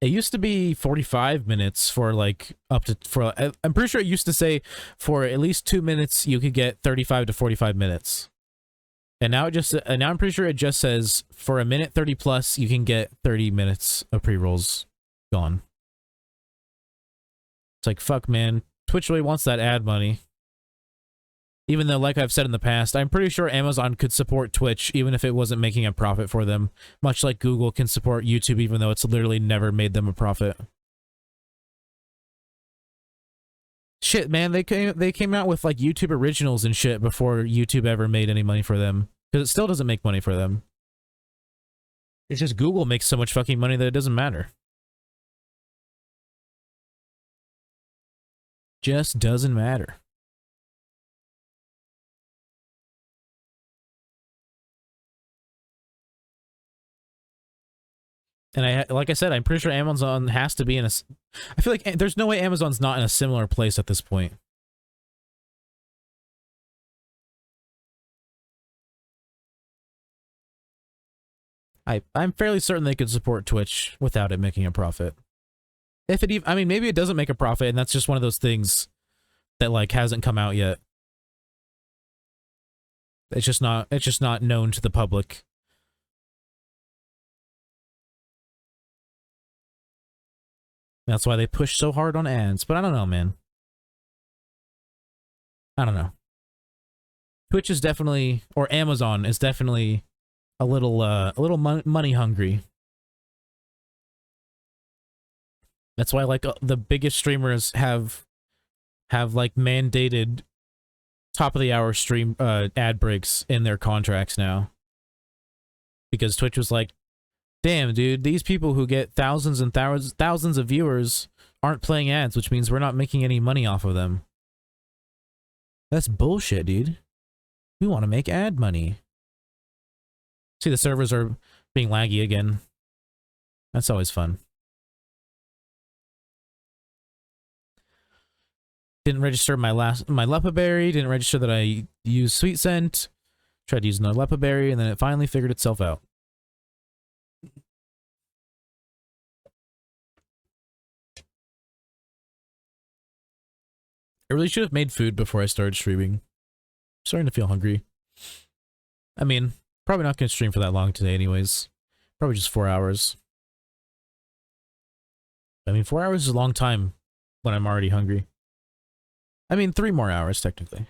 It used to be 45 minutes for like I'm pretty sure it used to say for at least 2 minutes you could get 35 to 45 minutes. And now now I'm pretty sure it just says for a minute 30 plus you can get 30 minutes of pre-rolls gone. It's like, fuck, man. Twitch really wants that ad money. Even though, like I've said in the past, I'm pretty sure Amazon could support Twitch even if it wasn't making a profit for them. Much like Google can support YouTube even though it's literally never made them a profit. Shit, man, they came out with like YouTube originals and shit before YouTube ever made any money for them. Because it still doesn't make money for them. It's just Google makes so much fucking money that it doesn't matter. Just doesn't matter. And like I said, I'm pretty sure Amazon has to be in a... I feel like there's no way Amazon's not in a similar place at this point. I'm fairly certain they could support Twitch without it making a profit. If it even... I mean, maybe it doesn't make a profit, and that's just one of those things that, like, hasn't come out yet. It's just not known to the public. That's why they push so hard on ads. But I don't know, man. I don't know. Twitch is definitely, or Amazon is definitely a little money hungry. That's why like the biggest streamers have have like mandated top of the hour stream ad breaks in their contracts now. Because Twitch was like, damn, dude, these people who get thousands and thousands of viewers aren't playing ads, which means we're not making any money off of them. That's bullshit, dude. We want to make ad money. See, the servers are being laggy again. That's always fun. Didn't register my Lepa berry. Didn't register that I used Sweet Scent. Tried using the Lepa berry, and then it finally figured itself out. I really should have made food before I started streaming. I'm starting to feel hungry. I mean, probably not going to stream for that long today anyways. Probably just 4 hours. I mean, 4 hours is a long time when I'm already hungry. I mean, 3 more hours, technically.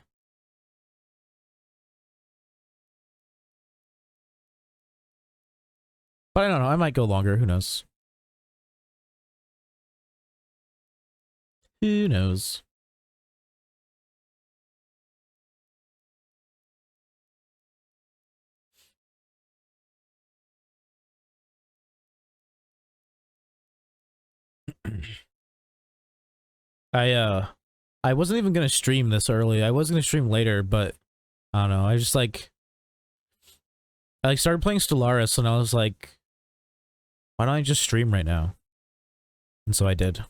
But I don't know, I might go longer, who knows? Who knows? I wasn't even gonna stream this early. I was gonna stream later, but I don't know. I just like I started playing Stellaris and I was like, why don't I just stream right now? And so I did.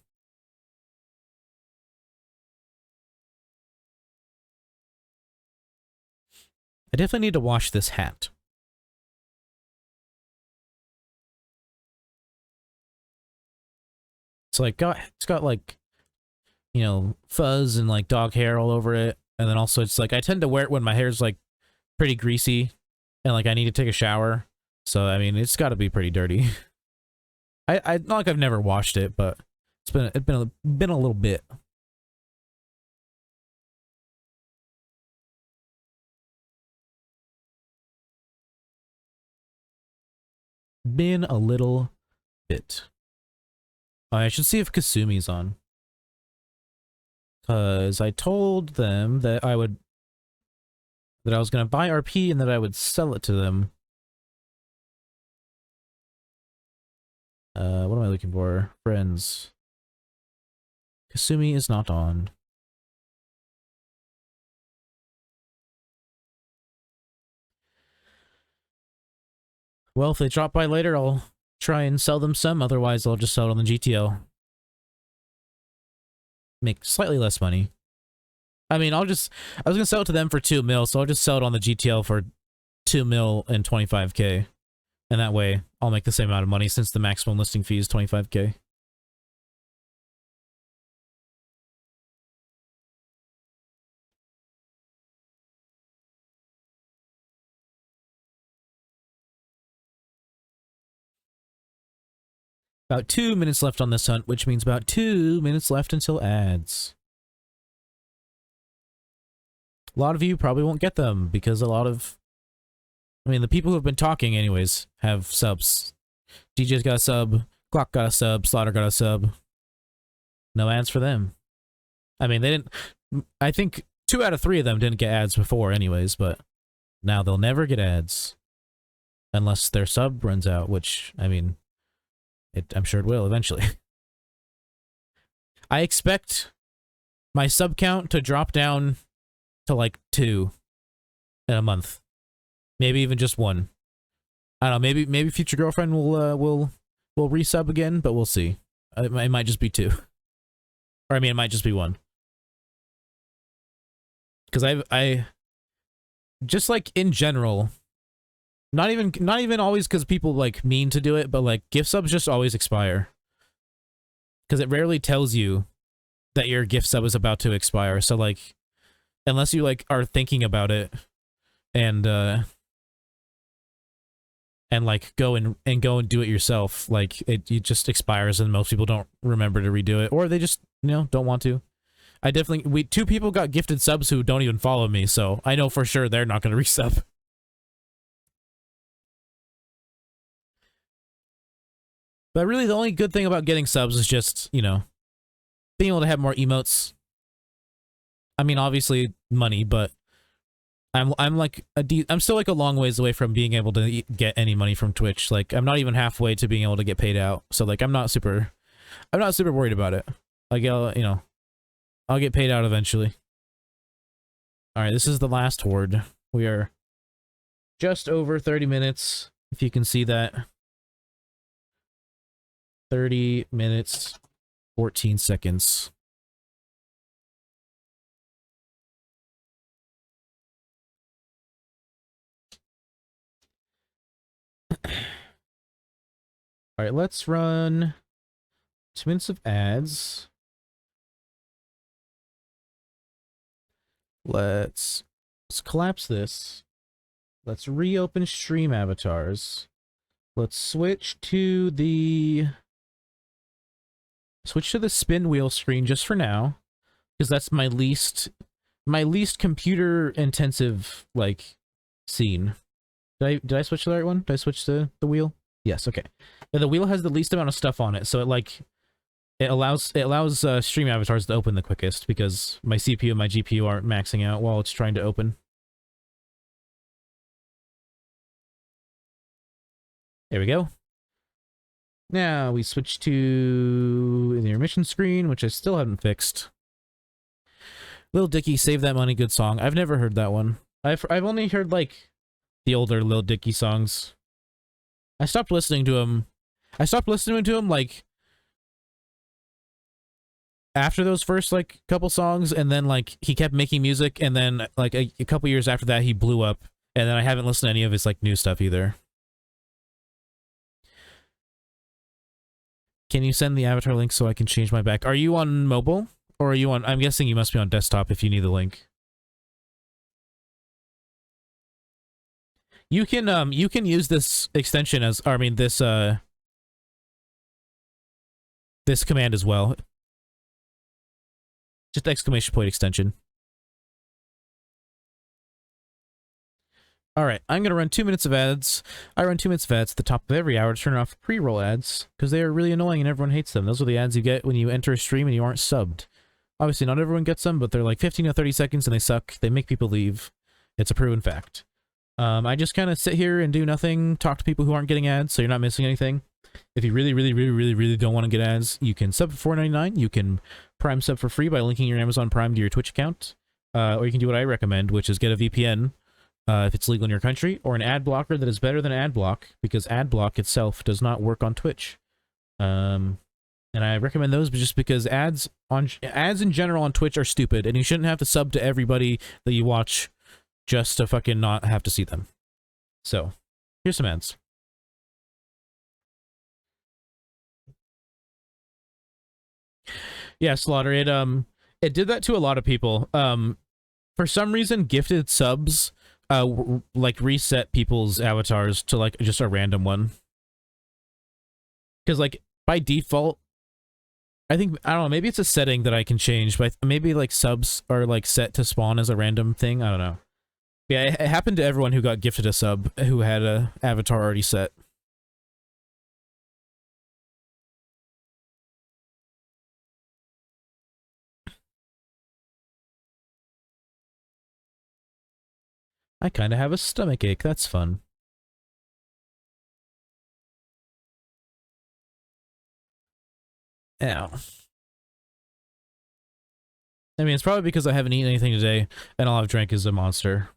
I definitely need to wash this hat. It's got like, you know, fuzz and like dog hair all over it. And then also it's like I tend to wear it when my hair's like pretty greasy and like I need to take a shower. So I mean it's gotta be pretty dirty. I not like I've never washed it, but it's been a little bit. Been a little bit. I should see if Kasumi's on. Cause I told them that I was gonna buy RP and that I would sell it to them. What am I looking for? Friends. Kasumi is not on. Well, if they drop by later, I'll try and sell them some. Otherwise, I'll just sell it on the GTO. Make slightly less money. I mean, I was gonna sell it to them for 2 mil, so I'll just sell it on the GTL for 2 mil and 25k. And that way, I'll make the same amount of money since the maximum listing fee is 25k. About 2 minutes left on this hunt, which means about 2 minutes left until ads. A lot of you probably won't get them because a lot of... I mean, the people who have been talking anyways have subs. DJ's got a sub, Glock got a sub, Slaughter got a sub. No ads for them. I mean, they didn't... I think 2 out of 3 of them didn't get ads before anyways, but now they'll never get ads. Unless their sub runs out, which, I mean... I'm sure it will eventually. I expect my sub count to drop down to like 2 in a month. Maybe even just 1. I don't know, maybe future girlfriend will resub again, but we'll see. It might just be 2. Or I mean it might just be 1. Cuz I just like in general, not even always because people like mean to do it, but like gift subs just always expire. Because it rarely tells you that your gift sub is about to expire. So like, unless you like are thinking about it and like go and do it yourself, like it just expires and most people don't remember to redo it, or they just, you know, don't want to. I definitely 2 people got gifted subs who don't even follow me, so I know for sure they're not going to resub. But really, the only good thing about getting subs is just, you know, being able to have more emotes. I mean, obviously money, but I'm like I'm still like a long ways away from being able to get any money from Twitch. Like I'm not even halfway to being able to get paid out. So like I'm not super worried about it. Like I'll get paid out eventually. All right, this is the last horde. We are just over 30 minutes, if you can see that. 30 minutes, 14 seconds. All right, let's run 2 minutes of ads. Let's collapse this. Let's reopen stream avatars. Let's switch to the spin wheel screen just for now, because that's my least computer intensive like scene. Did I switch to the right one? Did I switch to the wheel? Yes, okay. Yeah, the wheel has the least amount of stuff on it, so it allows stream avatars to open the quickest because my CPU and my GPU aren't maxing out while it's trying to open. There we go. Now we switch to the intermission screen, which I still haven't fixed. Lil Dicky, Save That Money, good song. I've never heard that one. I've only heard like the older Lil Dicky songs. I stopped listening to him. Like after those first like couple songs, and then like he kept making music, and then like a couple years after that he blew up, and then I haven't listened to any of his like new stuff either. Can you send the avatar link so I can change my back? Are you on mobile? Or are you on... I'm guessing you must be on desktop if you need the link. You can use this extension as... Or, I mean, this command as well. Just exclamation point extension. Alright, I'm going to run 2 minutes of ads. I run 2 minutes of ads at the top of every hour to turn off pre-roll ads, because they are really annoying and everyone hates them. Those are the ads you get when you enter a stream and you aren't subbed. Obviously, not everyone gets them, but they're like 15 to 30 seconds and they suck. They make people leave. It's a proven fact. I just kind of sit here and do nothing, talk to people who aren't getting ads, so you're not missing anything. If you really don't want to get ads, you can sub for $4.99. You can Prime sub for free by linking your Amazon Prime to your Twitch account. Or you can do what I recommend, which is get a VPN if it's legal in your country, or an ad blocker that is better than AdBlock, because AdBlock itself does not work on Twitch. And I recommend those just because ads in general on Twitch are stupid, and you shouldn't have to sub to everybody that you watch just to fucking not have to see them. So, here's some ads. Yeah, Slaughter, it did that to a lot of people. For some reason, gifted subs like reset people's avatars to like just a random one. Because like by default, I don't know, maybe it's a setting that I can change, but maybe like subs are like set to spawn as a random thing. I don't know. Yeah, it happened to everyone who got gifted a sub who had a avatar already set. I kind of have a stomach ache. That's fun. Ow. I mean, it's probably because I haven't eaten anything today, and all I've drank is a Monster.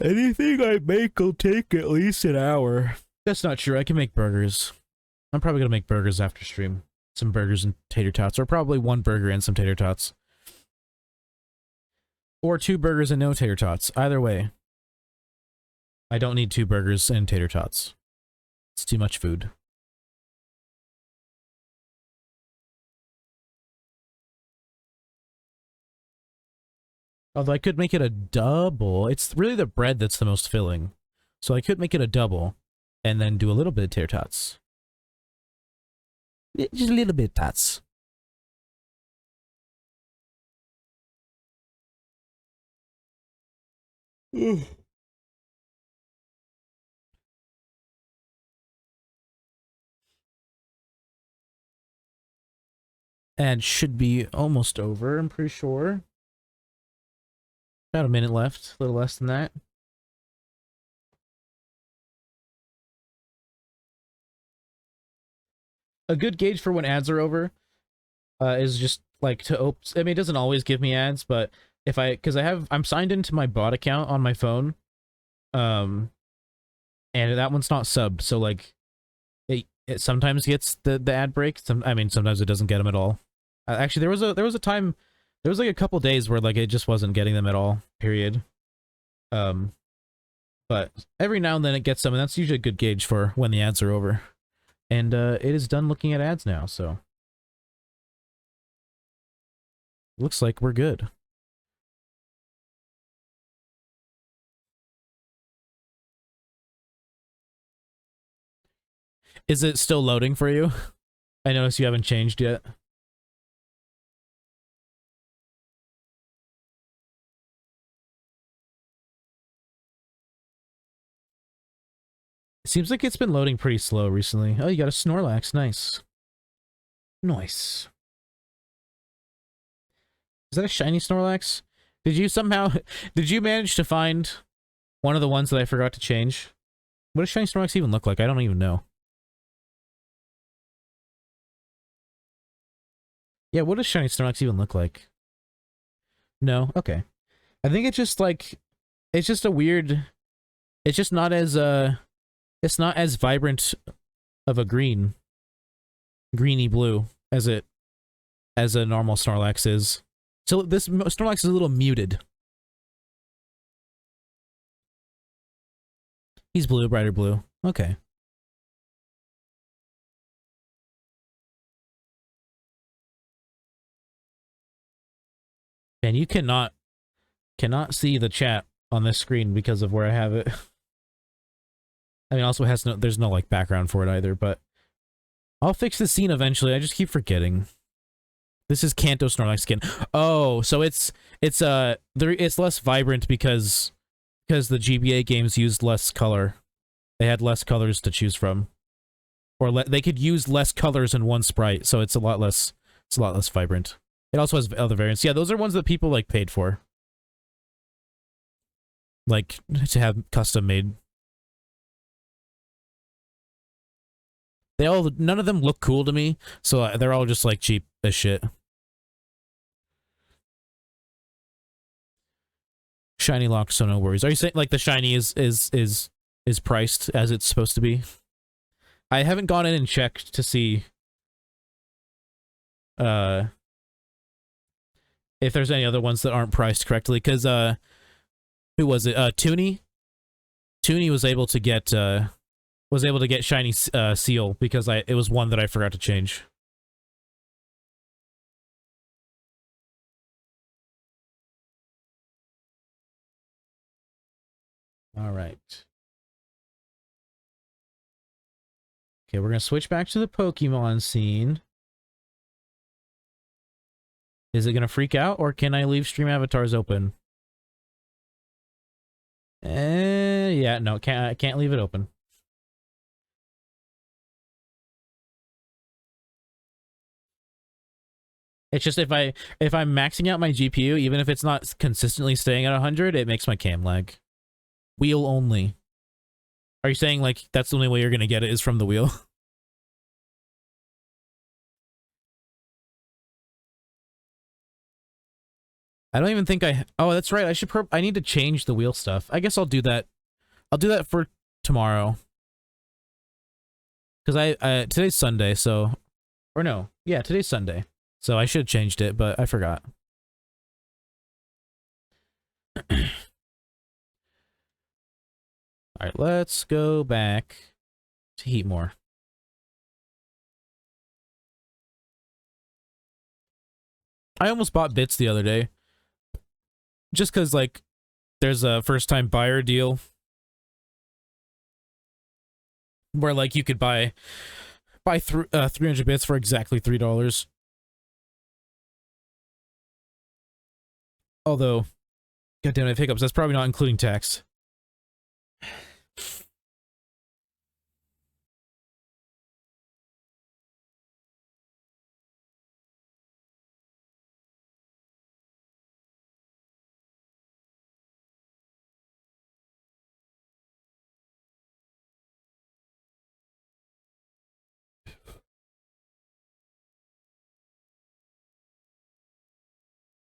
Anything I make will take at least an hour. That's not true. I can make burgers. I'm probably gonna make burgers after stream. Some burgers and tater tots, or probably one burger and some tater tots. Or 2 burgers and no tater tots. Either way. I don't need 2 burgers and tater tots. It's too much food. Although I could make it a double. It's really the bread that's the most filling. So I could make it a double, and then do a little bit of tater tots. Just a little bit of tots. Ad should be almost over, I'm pretty sure. About a minute left, a little less than that. A good gauge for when ads are over is just like to open. I mean, it doesn't always give me ads, but if because I'm signed into my bot account on my phone, um, and that one's not subbed, so like it sometimes gets the ad break. I mean, sometimes it doesn't get them at all. Actually, there was a time, there was like a couple days where like it just wasn't getting them at all. Period. Um, but every now and then it gets some, and that's usually a good gauge for when the ads are over. And it is done looking at ads now, so looks like we're good. Is it still loading for you? I notice you haven't changed yet. It seems like it's been loading pretty slow recently. Oh, you got a Snorlax. Nice. Nice. Is that a shiny Snorlax? Did you somehow... Did you manage to find one of the ones that I forgot to change? What does shiny Snorlax even look like? I don't even know. Yeah, what does shiny Snorlax even look like? No? Okay. I think it's just like... It's just a weird... It's just not as, it's not as vibrant of a green. Greeny blue as a normal Snorlax is. So this Snorlax is a little muted. He's blue, brighter blue. Okay. And you cannot see the chat on this screen because of where I have it. I mean, also has there's no like background for it either, but I'll fix the scene eventually. I just keep forgetting. This is Kanto Snorlax skin. Oh, so it's less vibrant because the GBA games used less color. They had less colors to choose from, or they could use less colors in one sprite, so it's a lot less vibrant. It also has other variants. Yeah, those are ones that people like paid for, like to have custom made. None of them look cool to me, so they're all just like cheap as shit. Shiny locked, so no worries. Are you saying like the shiny is priced as it's supposed to be? I haven't gone in and checked to see if there's any other ones that aren't priced correctly, because who was it? Toonie was able to get shiny seal because it was one that I forgot to change. All right. Okay, we're gonna switch back to the Pokemon scene. Is it gonna freak out, or can I leave stream avatars open? Yeah, no, I can't leave it open. It's just if I'm maxing out my GPU, even if it's not consistently staying at 100, it makes my cam lag. Wheel only. Are you saying like that's the only way you're gonna get it is from the wheel? I don't even think oh, that's right. I need to change the wheel stuff. I guess I'll do that. I'll do that for tomorrow. Because today's Sunday, so... Or no. Yeah, today's Sunday. So I should have changed it, but I forgot. Alright, let's go back to Heatmore. I almost bought bits the other day. Just because, like, there's a first-time buyer deal. Where, like, you could buy 300 bits for exactly $3. Although, goddamn, I have hiccups. That's probably not including tax.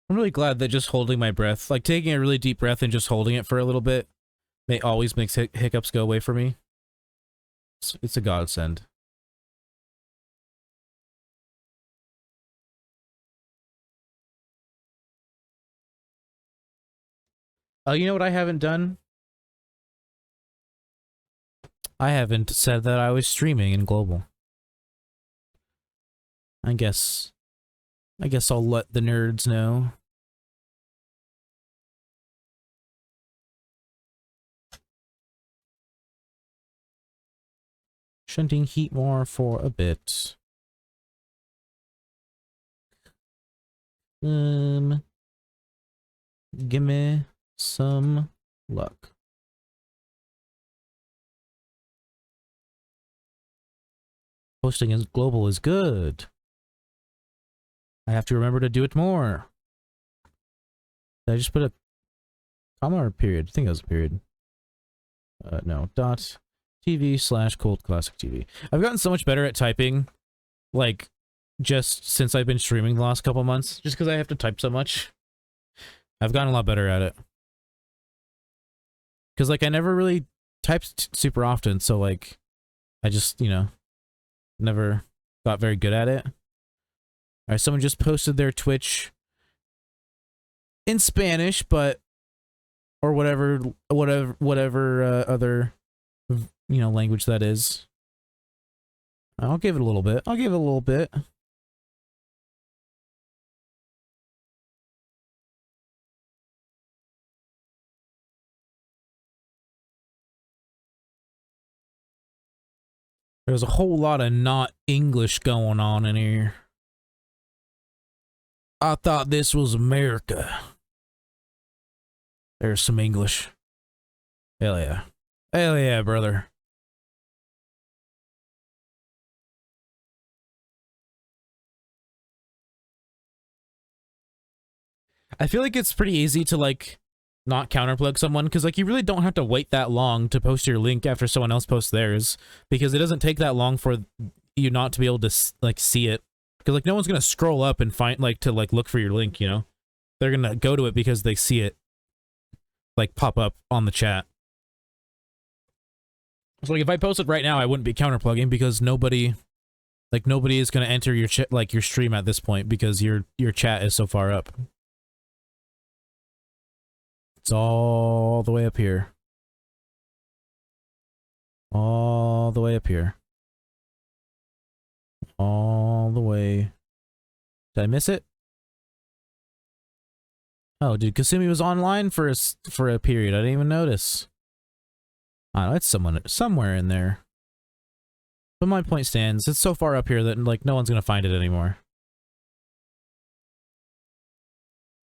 I'm really glad that just holding my breath, like taking a really deep breath and just holding it for a little bit, always makes hiccups go away for me. It's a godsend. Oh, you know what I haven't done? I haven't said that I was streaming in global. I guess I'll let the nerds know. Shunting heat more for a bit. Gimme some luck. Posting in global is good. I have to remember to do it more. Did I just put a comma or a period? I think it was a period. No. .tv/cold classic TV. I've gotten so much better at typing, like, just since I've been streaming the last couple months, just because I have to type so much. I've gotten a lot better at it. Because, like, I never really typed super often, so, like, I just, you know, never got very good at it. Alright, someone just posted their Twitch in Spanish, but or whatever other, you know, language that is. I'll give it a little bit. There's a whole lot of not English going on in here. I thought this was America. There's some English. Hell yeah. Hell yeah, brother. I feel like it's pretty easy to, like, not counterplug someone, because, like, you really don't have to wait that long to post your link after someone else posts theirs, because it doesn't take that long for you not to be able to, like, see it. Because, like, no one's gonna scroll up and find, like, to, like, look for your link, you know? They're gonna go to it because they see it, like, pop up on the chat. So, like, if I post it right now, I wouldn't be counterplugging, because nobody is gonna enter your like, your stream at this point, because your chat is so far up. It's all the way up here. All the way up here. All the way. Did I miss it? Oh, dude, Kasumi was online for a period. I didn't even notice. I don't know, it's somewhere in there. But my point stands. It's so far up here that, like, no one's gonna find it anymore.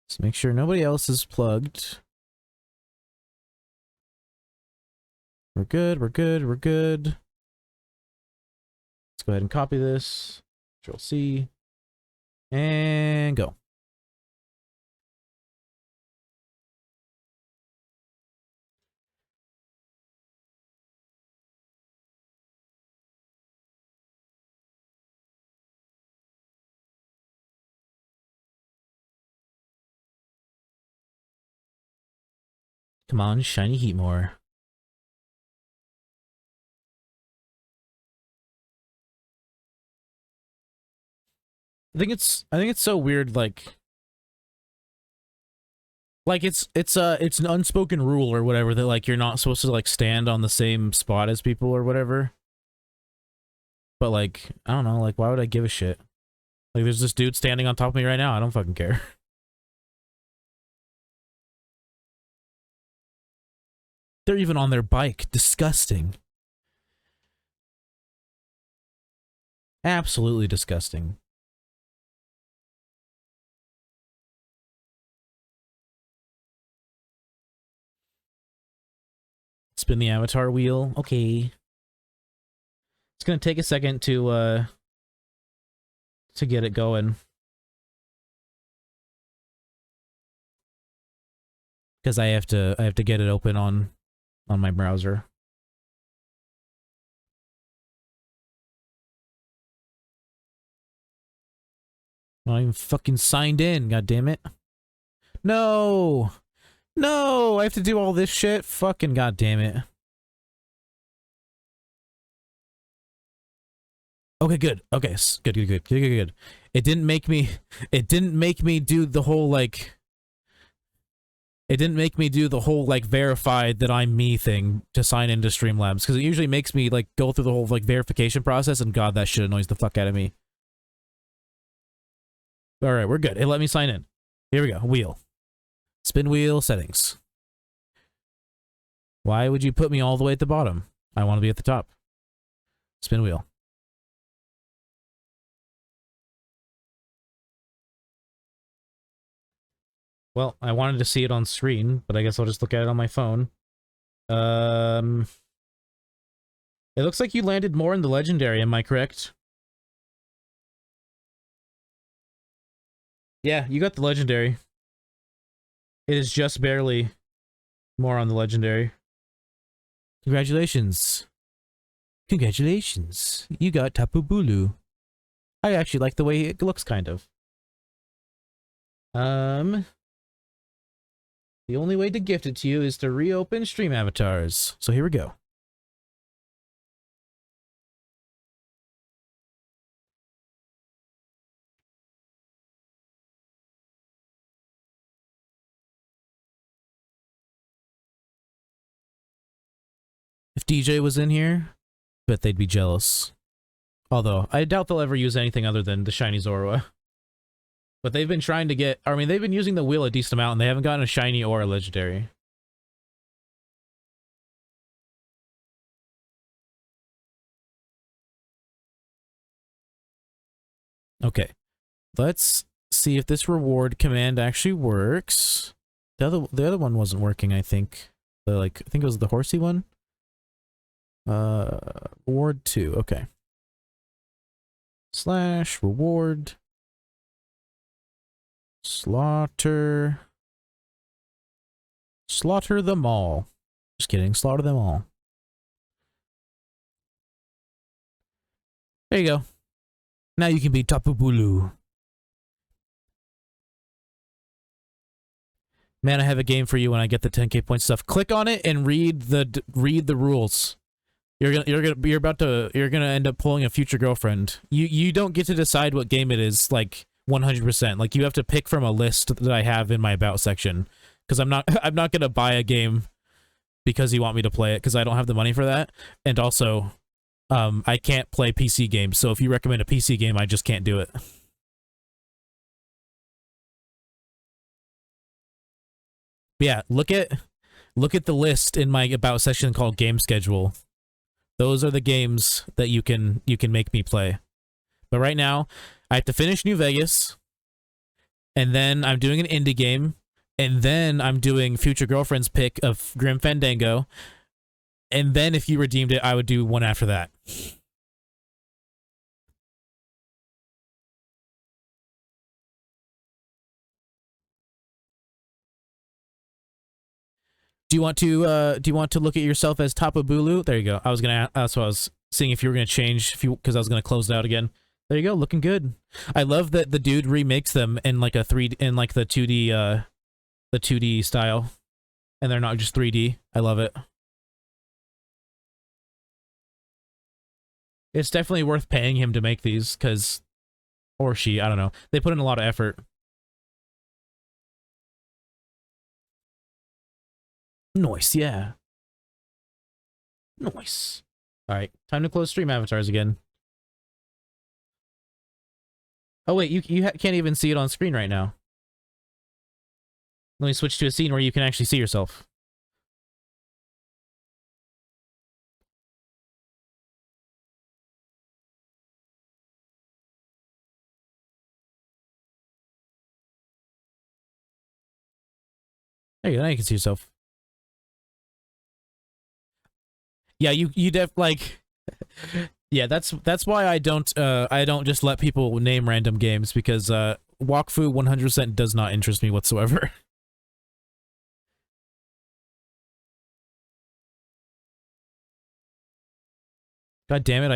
Let's make sure nobody else is plugged. We're good, we're good, we're good. Let's go ahead and copy this. Control C. And go. Come on, shiny heat more. I think it's so weird, like it's an unspoken rule or whatever that, like, you're not supposed to, like, stand on the same spot as people or whatever. But, like, I don't know, like, why would I give a shit? Like, there's this dude standing on top of me right now. I don't fucking care. They're even on their bike. Disgusting. Absolutely disgusting. Spin the avatar wheel. Okay. It's gonna take a second to get it going. Because I have to get it open on my browser. I'm not even fucking signed in, god damn it. No! No! I have to do all this shit? Fucking goddamn it. Okay, good. Okay, good. It didn't make me do the whole, like... It didn't make me do the whole, like, verified that I'm me thing to sign into Streamlabs, because it usually makes me, like, go through the whole, like, verification process, and god, that shit annoys the fuck out of me. Alright, we're good. It let me sign in. Here we go. Wheel. Spin wheel settings. Why would you put me all the way at the bottom? I want to be at the top. Spin wheel. Well, I wanted to see it on screen, but I guess I'll just look at it on my phone. It looks like you landed more in the legendary, am I correct? Yeah, you got the legendary. It is just barely more on the legendary. Congratulations. Congratulations. You got Tapu Bulu. I actually like the way it looks, kind of. The only way to gift it to you is to reopen stream avatars. So here we go. If DJ was in here, bet they'd be jealous. Although, I doubt they'll ever use anything other than the shiny Zorua. But they've been trying to get... I mean, they've been using the wheel a decent amount, and they haven't gotten a shiny or a legendary. Okay. Let's see if this reward command actually works. The other one wasn't working, I think. I think it was the horsey one. Reward 2, okay. / reward. Slaughter them all. Just kidding, slaughter them all. There you go. Now you can be Tapu Bulu. Man, I have a game for you when I get the 10k point stuff. Click on it and read the rules. You're gonna end up pulling a future girlfriend. You don't get to decide what game it is, like 100%. Like, you have to pick from a list that I have in my about section. Because I'm not gonna buy a game because you want me to play it, because I don't have the money for that. And also, I can't play PC games, so if you recommend a PC game, I just can't do it. Yeah, look at the list in my about section called game schedule. Those are the games that you can make me play. But right now, I have to finish New Vegas, and then I'm doing an indie game, and then I'm doing Future Girlfriend's pick of Grim Fandango, and then if you redeemed it, I would do one after that. Do you want to look at yourself as Tapu Bulu? There you go. That's what I was seeing if you were gonna change, because I was gonna close it out again. There you go, looking good. I love that the dude remakes them in like the 2D style, and they're not just 3D. I love it. It's definitely worth paying him to make these, because, or she, I don't know. They put in a lot of effort. Nice, yeah. Nice. Alright, time to close stream avatars again. Oh wait, you can't even see it on screen right now. Let me switch to a scene where you can actually see yourself. There you go, now you can see yourself. Yeah, you like... Yeah, that's why I don't just let people name random games, because Wakfu 100% does not interest me whatsoever. God damn it,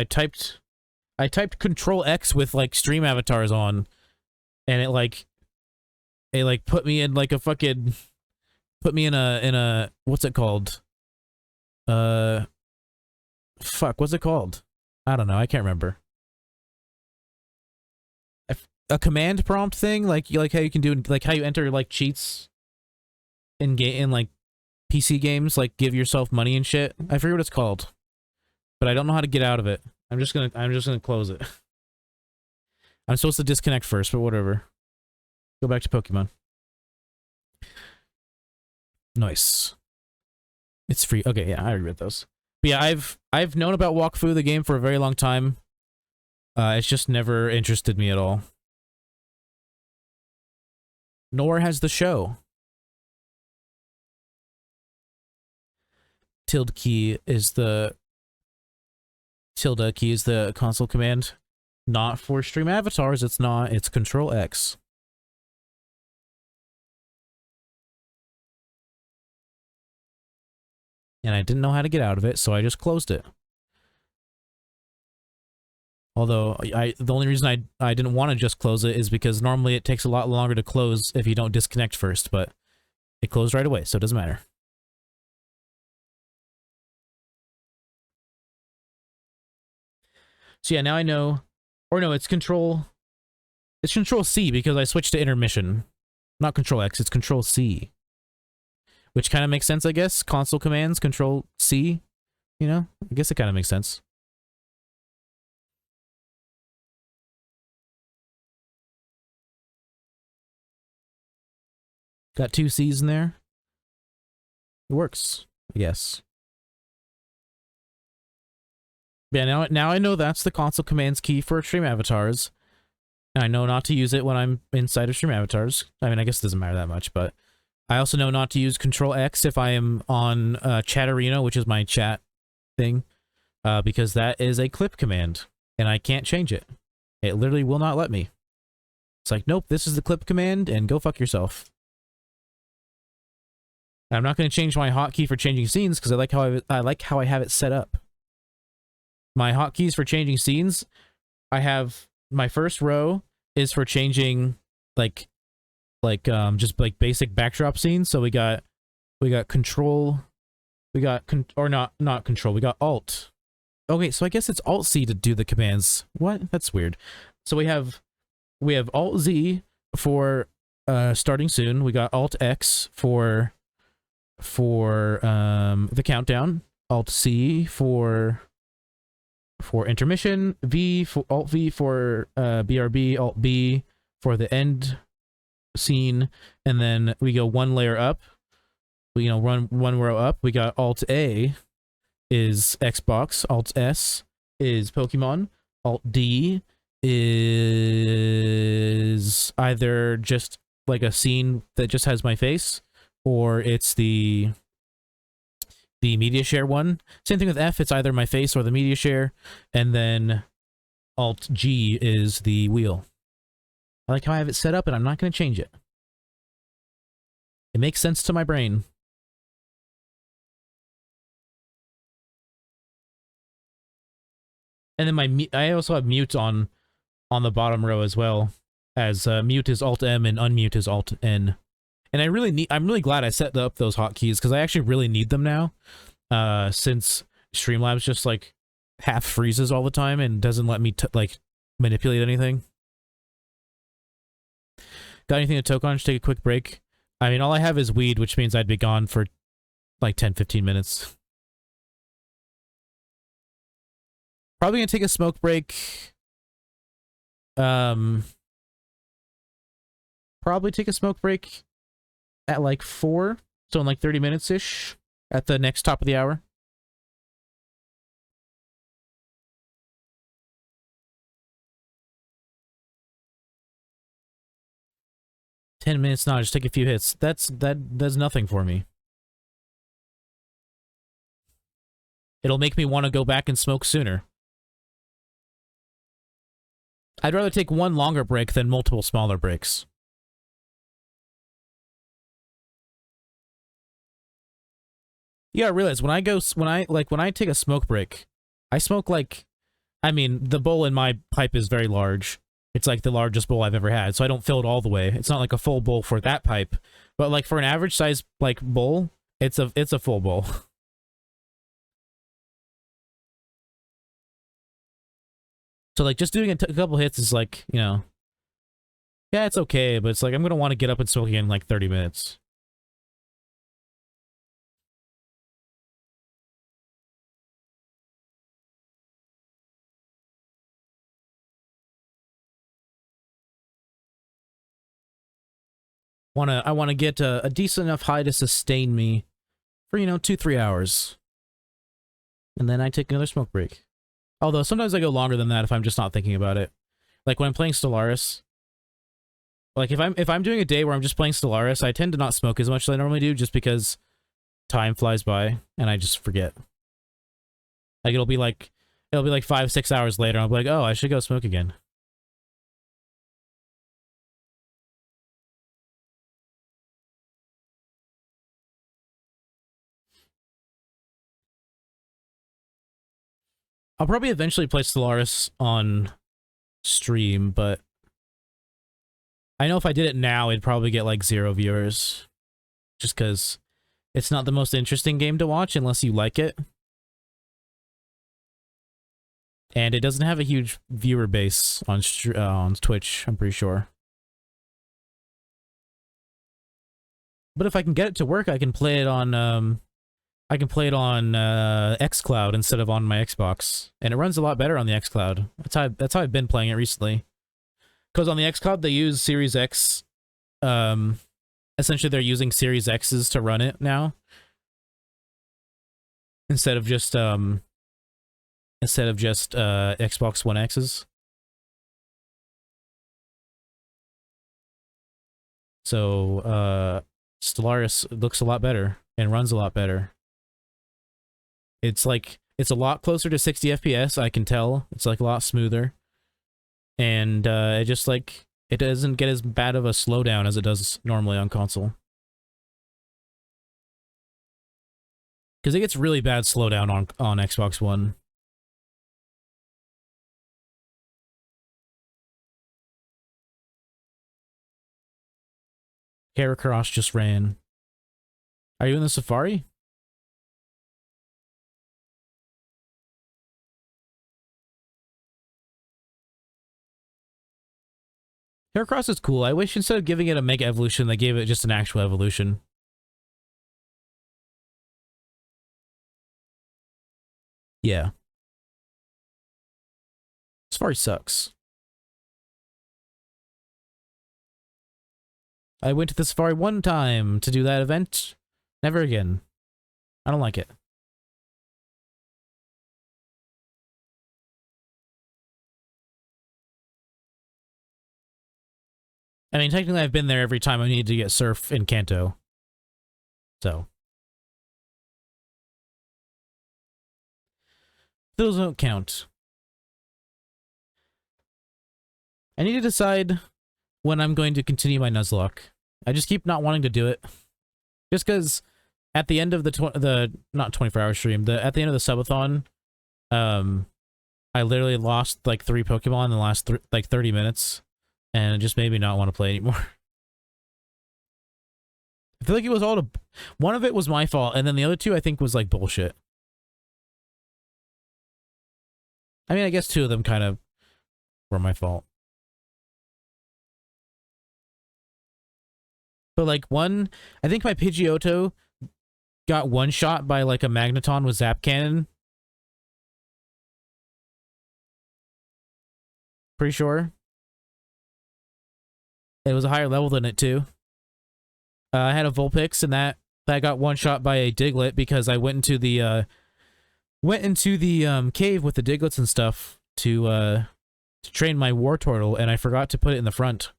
I typed Control X with like stream avatars on, and it like It like put me in like a fucking put me in a what's it called? Fuck, what's it called? I don't know. I can't remember. A command prompt thing, like how you can do, like how you enter like cheats in like PC games, like give yourself money and shit. I forget what it's called, but I don't know how to get out of it. I'm just gonna close it. I'm supposed to disconnect first, but whatever. Go back to Pokemon. Nice. It's free. Okay, yeah, I already read those. But yeah, I've known about Wakfu the game for a very long time. It's just never interested me at all. Nor has the show. Tilde key is the console command. Not for stream avatars, it's not. It's Control X. And I didn't know how to get out of it, so I just closed it. Although, the only reason I didn't want to just close it is because normally it takes a lot longer to close if you don't disconnect first, but it closed right away, so it doesn't matter. So yeah, now I know, or no, it's Control C because I switched to intermission. Not Control X, it's Control C. Which kind of makes sense, I guess. Console commands, Control C, you know? I guess it kind of makes sense. Got 2 C's in there. It works, I guess. Yeah, now I know that's the console commands key for stream avatars. And I know not to use it when I'm inside of stream avatars. I mean, I guess it doesn't matter that much, but I also know not to use Control X if I am on Chat Arena, which is my chat thing, because that is a clip command, and I can't change it. It literally will not let me. It's like, nope, this is the clip command, and go fuck yourself. And I'm not going to change my hotkey for changing scenes because I like how I have it set up. My hotkeys for changing scenes, I have my first row is for changing just like basic backdrop scenes. So we got control, we got not control, we got alt. Okay, so I guess it's alt C to do the commands. What? That's weird. So we have alt Z for starting soon. We got alt X for the countdown. Alt C for intermission. Alt V for BRB. Alt B for the end scene, and then we go one layer up. We run one row up. We got Alt A is Xbox. Alt S is Pokemon. Alt D is either just like a scene that just has my face, or it's the media share one. Same thing with F, it's either my face or the media share, and then Alt G is the wheel. I like how I have it set up, and I'm not going to change it. It makes sense to my brain. And then I also have mute on the bottom row as well, as mute is Alt M and unmute is Alt N. And I'm really glad I set up those hotkeys because I actually really need them now, since Streamlabs just like half freezes all the time and doesn't let me like manipulate anything. Got anything to toke on? Just take a quick break. I mean, all I have is weed, which means I'd be gone for like 10-15 minutes. Probably gonna take a smoke break. Probably take a smoke break at like 4, so in like 30 minutes-ish at the next top of the hour. Ten minutes, no, just take a few hits. That does nothing for me. It'll make me want to go back and smoke sooner. I'd rather take one longer break than multiple smaller breaks. You gotta realize when I take a smoke break, I smoke like, I mean, the bowl in my pipe is very large, It's like the largest bowl I've ever had, so I don't fill it all the way. It's not like a full bowl for that pipe, but like for an average size like bowl, it's a full bowl. So like just doing a couple hits is like, you know, yeah, it's okay, but it's like I'm gonna want to get up and smoke again in like 30 minutes. I wanna get a decent enough high to sustain me for, you know, 2-3 hours, and then I take another smoke break. Although sometimes I go longer than that if I'm just not thinking about it. Like when I'm playing Stellaris, like if I'm doing a day where I'm just playing Stellaris, I tend to not smoke as much as I normally do, just because time flies by and I just forget. Like it'll be like 5-6 hours later, I'll be like, oh, I should go smoke again. I'll probably eventually play Stellaris on stream, but I know if I did it now, it'd probably get like 0 viewers. Just because it's not the most interesting game to watch unless you like it. And it doesn't have a huge viewer base on Twitch, I'm pretty sure. But if I can get it to work, I can play it on xCloud instead of on my Xbox, and it runs a lot better on the xCloud. That's how I've been playing it recently. Because on the xCloud they use Series X. Essentially, they're using Series X's to run it now, instead of just Xbox One X's. So Stellaris looks a lot better and runs a lot better. It's a lot closer to 60 FPS, I can tell. It's like a lot smoother. And it just like, it doesn't get as bad of a slowdown as it does normally on console. Because it gets really bad slowdown on Xbox One. Heracross just ran. Are you in the Safari? Heracross is cool. I wish instead of giving it a Mega Evolution, they gave it just an actual evolution. Yeah. Safari sucks. I went to the Safari one time to do that event. Never again. I don't like it. I mean, technically I've been there every time I needed to get Surf in Kanto. So. Those don't count. I need to decide when I'm going to continue my Nuzlocke. I just keep not wanting to do it. Just because at the end of the not 24-hour stream, at the end of the subathon, I literally lost like 3 Pokemon in the last like 30 minutes, and it just made me not want to play anymore. I feel like it was one of it was my fault, and then the other 2 I think was like bullshit. I mean, I guess 2 of them kind of were my fault. But like I think my Pidgeotto got one-shot by like a Magneton with Zap Cannon. Pretty sure. It was a higher level than it too. I had a Vulpix, and that got one-shot by a Diglett because I went into the cave with the Diglets and stuff to train my Wartortle, and I forgot to put it in the front.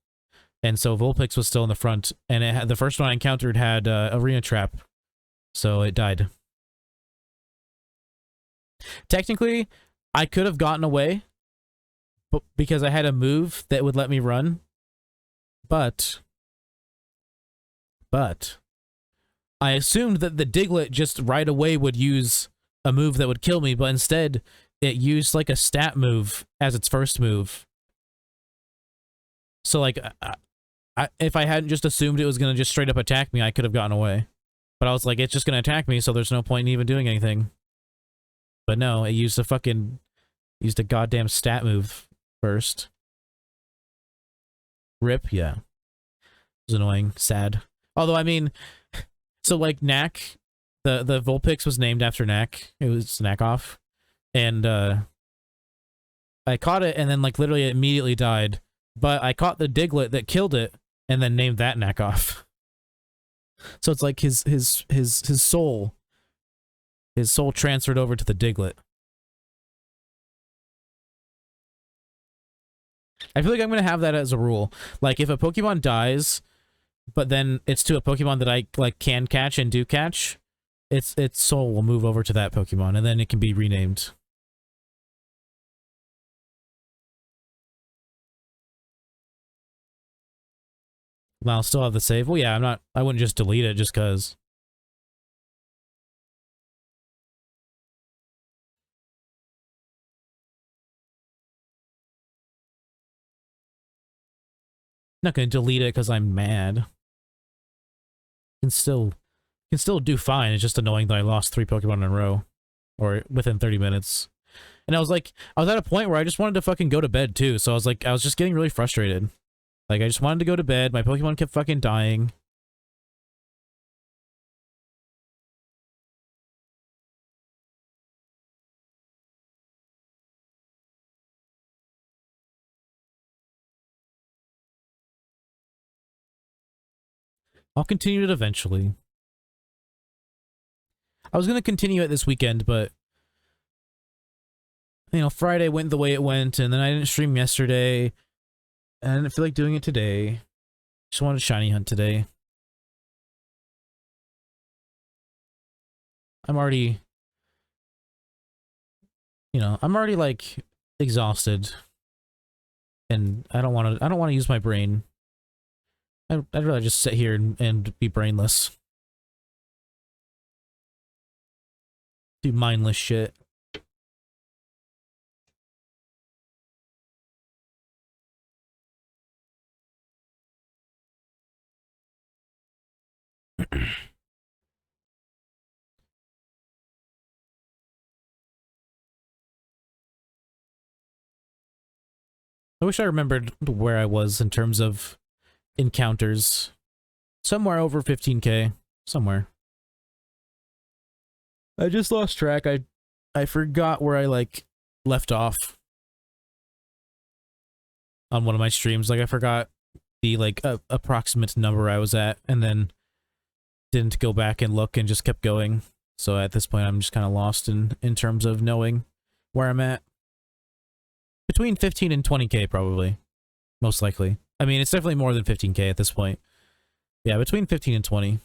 And so Vulpix was still in the front, and the first one I encountered had Arena Trap, so it died. Technically, I could have gotten away, but because I had a move that would let me run, but I assumed that the Diglett just right away would use a move that would kill me, but instead it used like a stat move as its first move. So like, if I hadn't just assumed it was gonna just straight up attack me, I could have gotten away. But I was like, it's just gonna attack me, so there's no point in even doing anything. But no, it used a goddamn stat move first. Rip, yeah. It was annoying, sad. Although I mean, so like Knack, the Vulpix was named after Knack. It was Knackoff, and I caught it, and then like literally it immediately died. But I caught the Diglett that killed it, and then named that Knackoff. So it's like his soul transferred over to the Diglett. I feel like I'm gonna have that as a rule. Like if a Pokemon dies, but then it's to a Pokemon that I like can catch and do catch, its soul will move over to that Pokemon, and then it can be renamed. Well, I'll still have the save. Well, yeah, I wouldn't just delete it just because. Not gonna delete it because I'm mad. Can still do fine. It's just annoying that I lost 3 Pokemon in a row, or within 30 minutes. And I was at a point where I just wanted to fucking go to bed too. So I was just getting really frustrated. Like I just wanted to go to bed. My Pokemon kept fucking dying. I'll continue it eventually. I was gonna continue it this weekend, but you know, Friday went the way it went, and then I didn't stream yesterday, and I didn't feel like doing it today. Just wanted to shiny hunt today. I'm already, I'm already like exhausted, and I don't want to use my brain. I'd rather just sit here and be brainless. Do mindless shit. I wish I remembered where I was in terms of encounters. Somewhere over 15k. Somewhere. I just lost track. I forgot where I like left off on one of my streams. Like I forgot the like approximate number I was at, and then didn't go back and look and just kept going. So at this point I'm just kind of lost in terms of knowing where I'm at. Between 15 and 20k probably. Most likely. I mean, it's definitely more than 15k at this point. Yeah, between 15 and 20.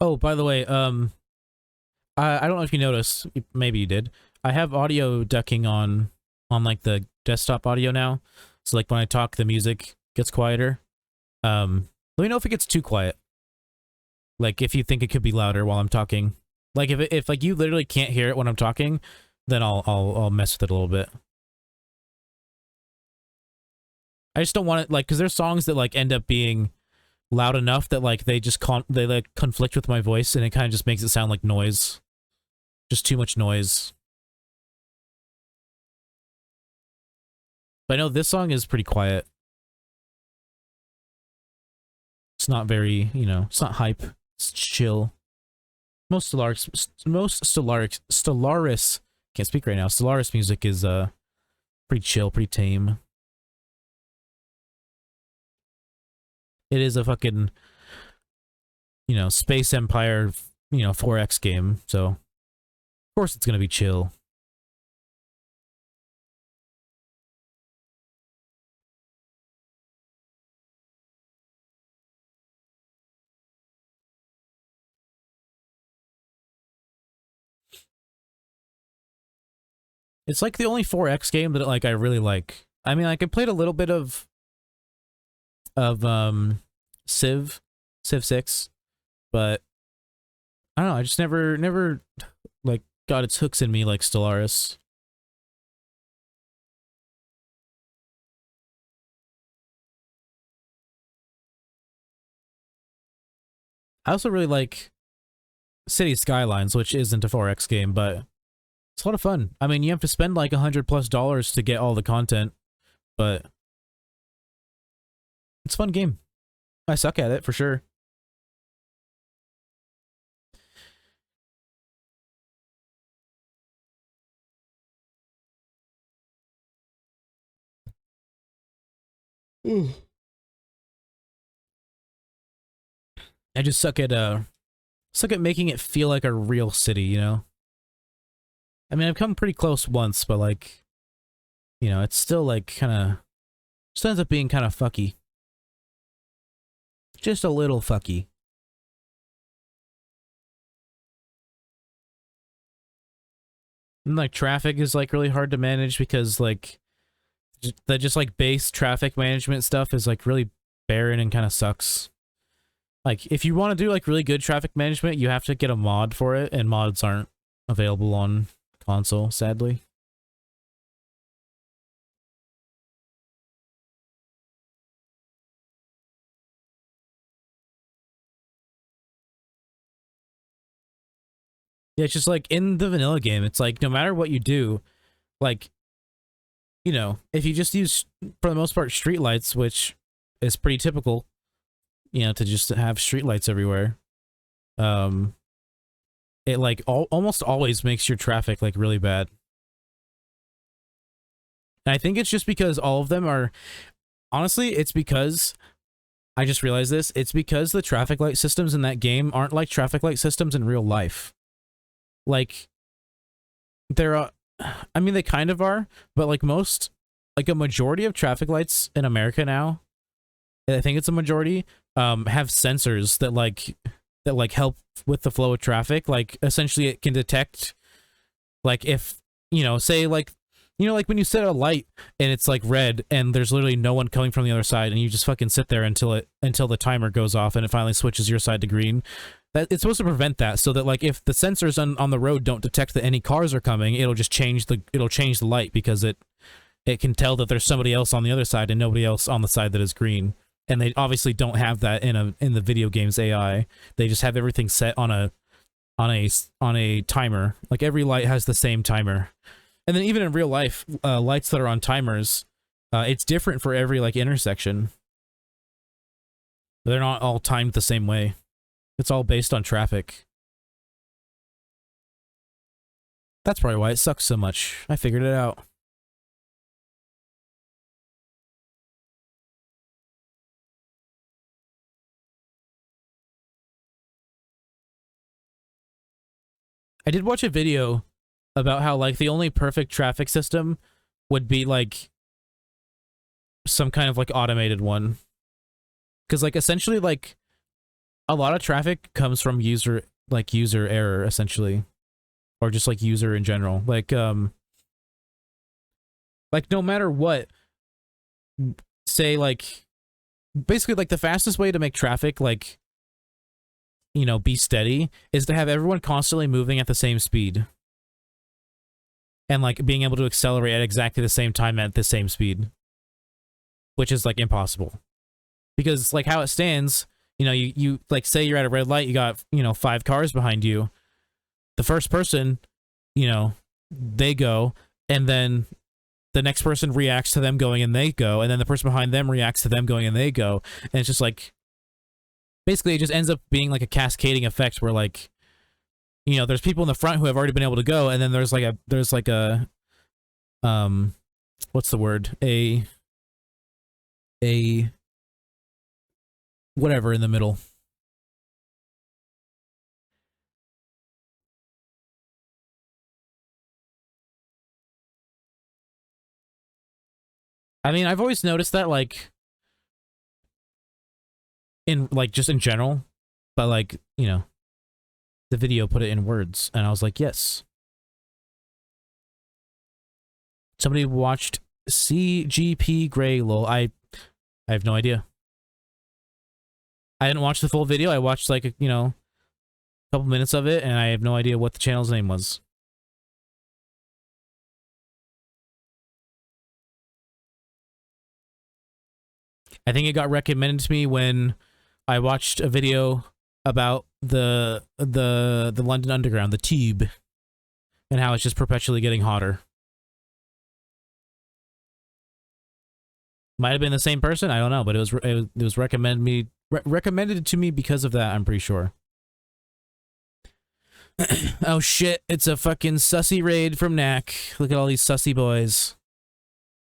Oh, by the way, I don't know if you noticed, maybe you did. I have audio ducking on like the desktop audio now. So like when I talk, the music gets quieter. Let me know if it gets too quiet. Like if you think it could be louder while I'm talking. Like if like you literally can't hear it when I'm talking, then I'll mess with it a little bit. I just don't want it like because there's songs that like end up being loud enough that like they like conflict with my voice, and it kind of just makes it sound like noise. Just too much noise. But I know this song is pretty quiet. It's not very, it's not hype. It's chill. Stellaris, can't speak right now. Stellaris music is pretty chill, pretty tame. It is a fucking, Space Empire, 4X game, so of course it's gonna be chill. It's like the only 4X game that like I really like. I mean, like I played a little bit of Civ 6, but I don't know, I just never like got its hooks in me like Stellaris. I also really like City Skylines, which isn't a 4X game, but it's a lot of fun. I mean, you have to spend like $100+ to get all the content, but it's a fun game. I suck at it for sure. Mm. I just suck at making it feel like a real city, you know? I mean, I've come pretty close once, but like, you know, it's still like kind of, just ends up being kind of fucky. Just a little fucky. And like traffic is like really hard to manage because like the just like base traffic management stuff is like really barren and kind of sucks. Like if you want to do like really good traffic management, you have to get a mod for it, and mods aren't available on console, sadly. Yeah, it's just like in the vanilla game, it's like no matter what you do, like, you know, if you just use, for the most part, streetlights, which is pretty typical, you know, to just have streetlights everywhere, um, it like almost always makes your traffic like really bad. And I think it's just because all of them are, honestly, it's because, I just realized this, it's because the traffic light systems in that game aren't like traffic light systems in real life. Like, there are, I mean, they kind of are, but like most, like a majority of traffic lights in America now, I think it's a majority, have sensors that like help with the flow of traffic. Like essentially it can detect, like if, you know, say like, you know, like when you set a light and it's like red and there's literally no one coming from the other side and you just fucking sit there until the timer goes off and it finally switches your side to green. That it's supposed to prevent that, so that like if the sensors on the road don't detect that any cars are coming, it'll just change the light because it can tell that there's somebody else on the other side and nobody else on the side that is green. And they obviously don't have that in the video game's AI. They just have everything set on a timer. Like every light has the same timer. And then even in real life, lights that are on timers, it's different for every like intersection. They're not all timed the same way. It's all based on traffic. That's probably why it sucks so much. I figured it out. I did watch a video about how like the only perfect traffic system would be like some kind of like automated one. Because like essentially like a lot of traffic comes from user error essentially. Or just like user in general. Like no matter what, say like basically like the fastest way to make traffic like, you know, be steady is to have everyone constantly moving at the same speed. And like being able to accelerate at exactly the same time at the same speed. Which is like impossible. Because like how it stands, you know, you like say you're at a red light, you got, you know, 5 cars behind you. The first person, you know, they go, and then the next person reacts to them going and they go, and then the person behind them reacts to them going and they go. And it's just like, basically it just ends up being like a cascading effect where like, you know, there's people in the front who have already been able to go, and then there's like a what's the word? A whatever in the middle. I mean, I've always noticed that like in like just in general, but like, you know, the video put it in words and I was like, yes. Somebody watched CGP Grey lol. I have no idea. I didn't watch the full video. I watched like a, couple minutes of it, and I have no idea what the channel's name was. I think it got recommended to me when I watched a video about the London Underground, the tube, and how it's just perpetually getting hotter. Might have been the same person, I don't know, but it was recommended to me because of that, I'm pretty sure. Oh shit, it's a fucking sussy raid from Knack. Look at all these sussy boys.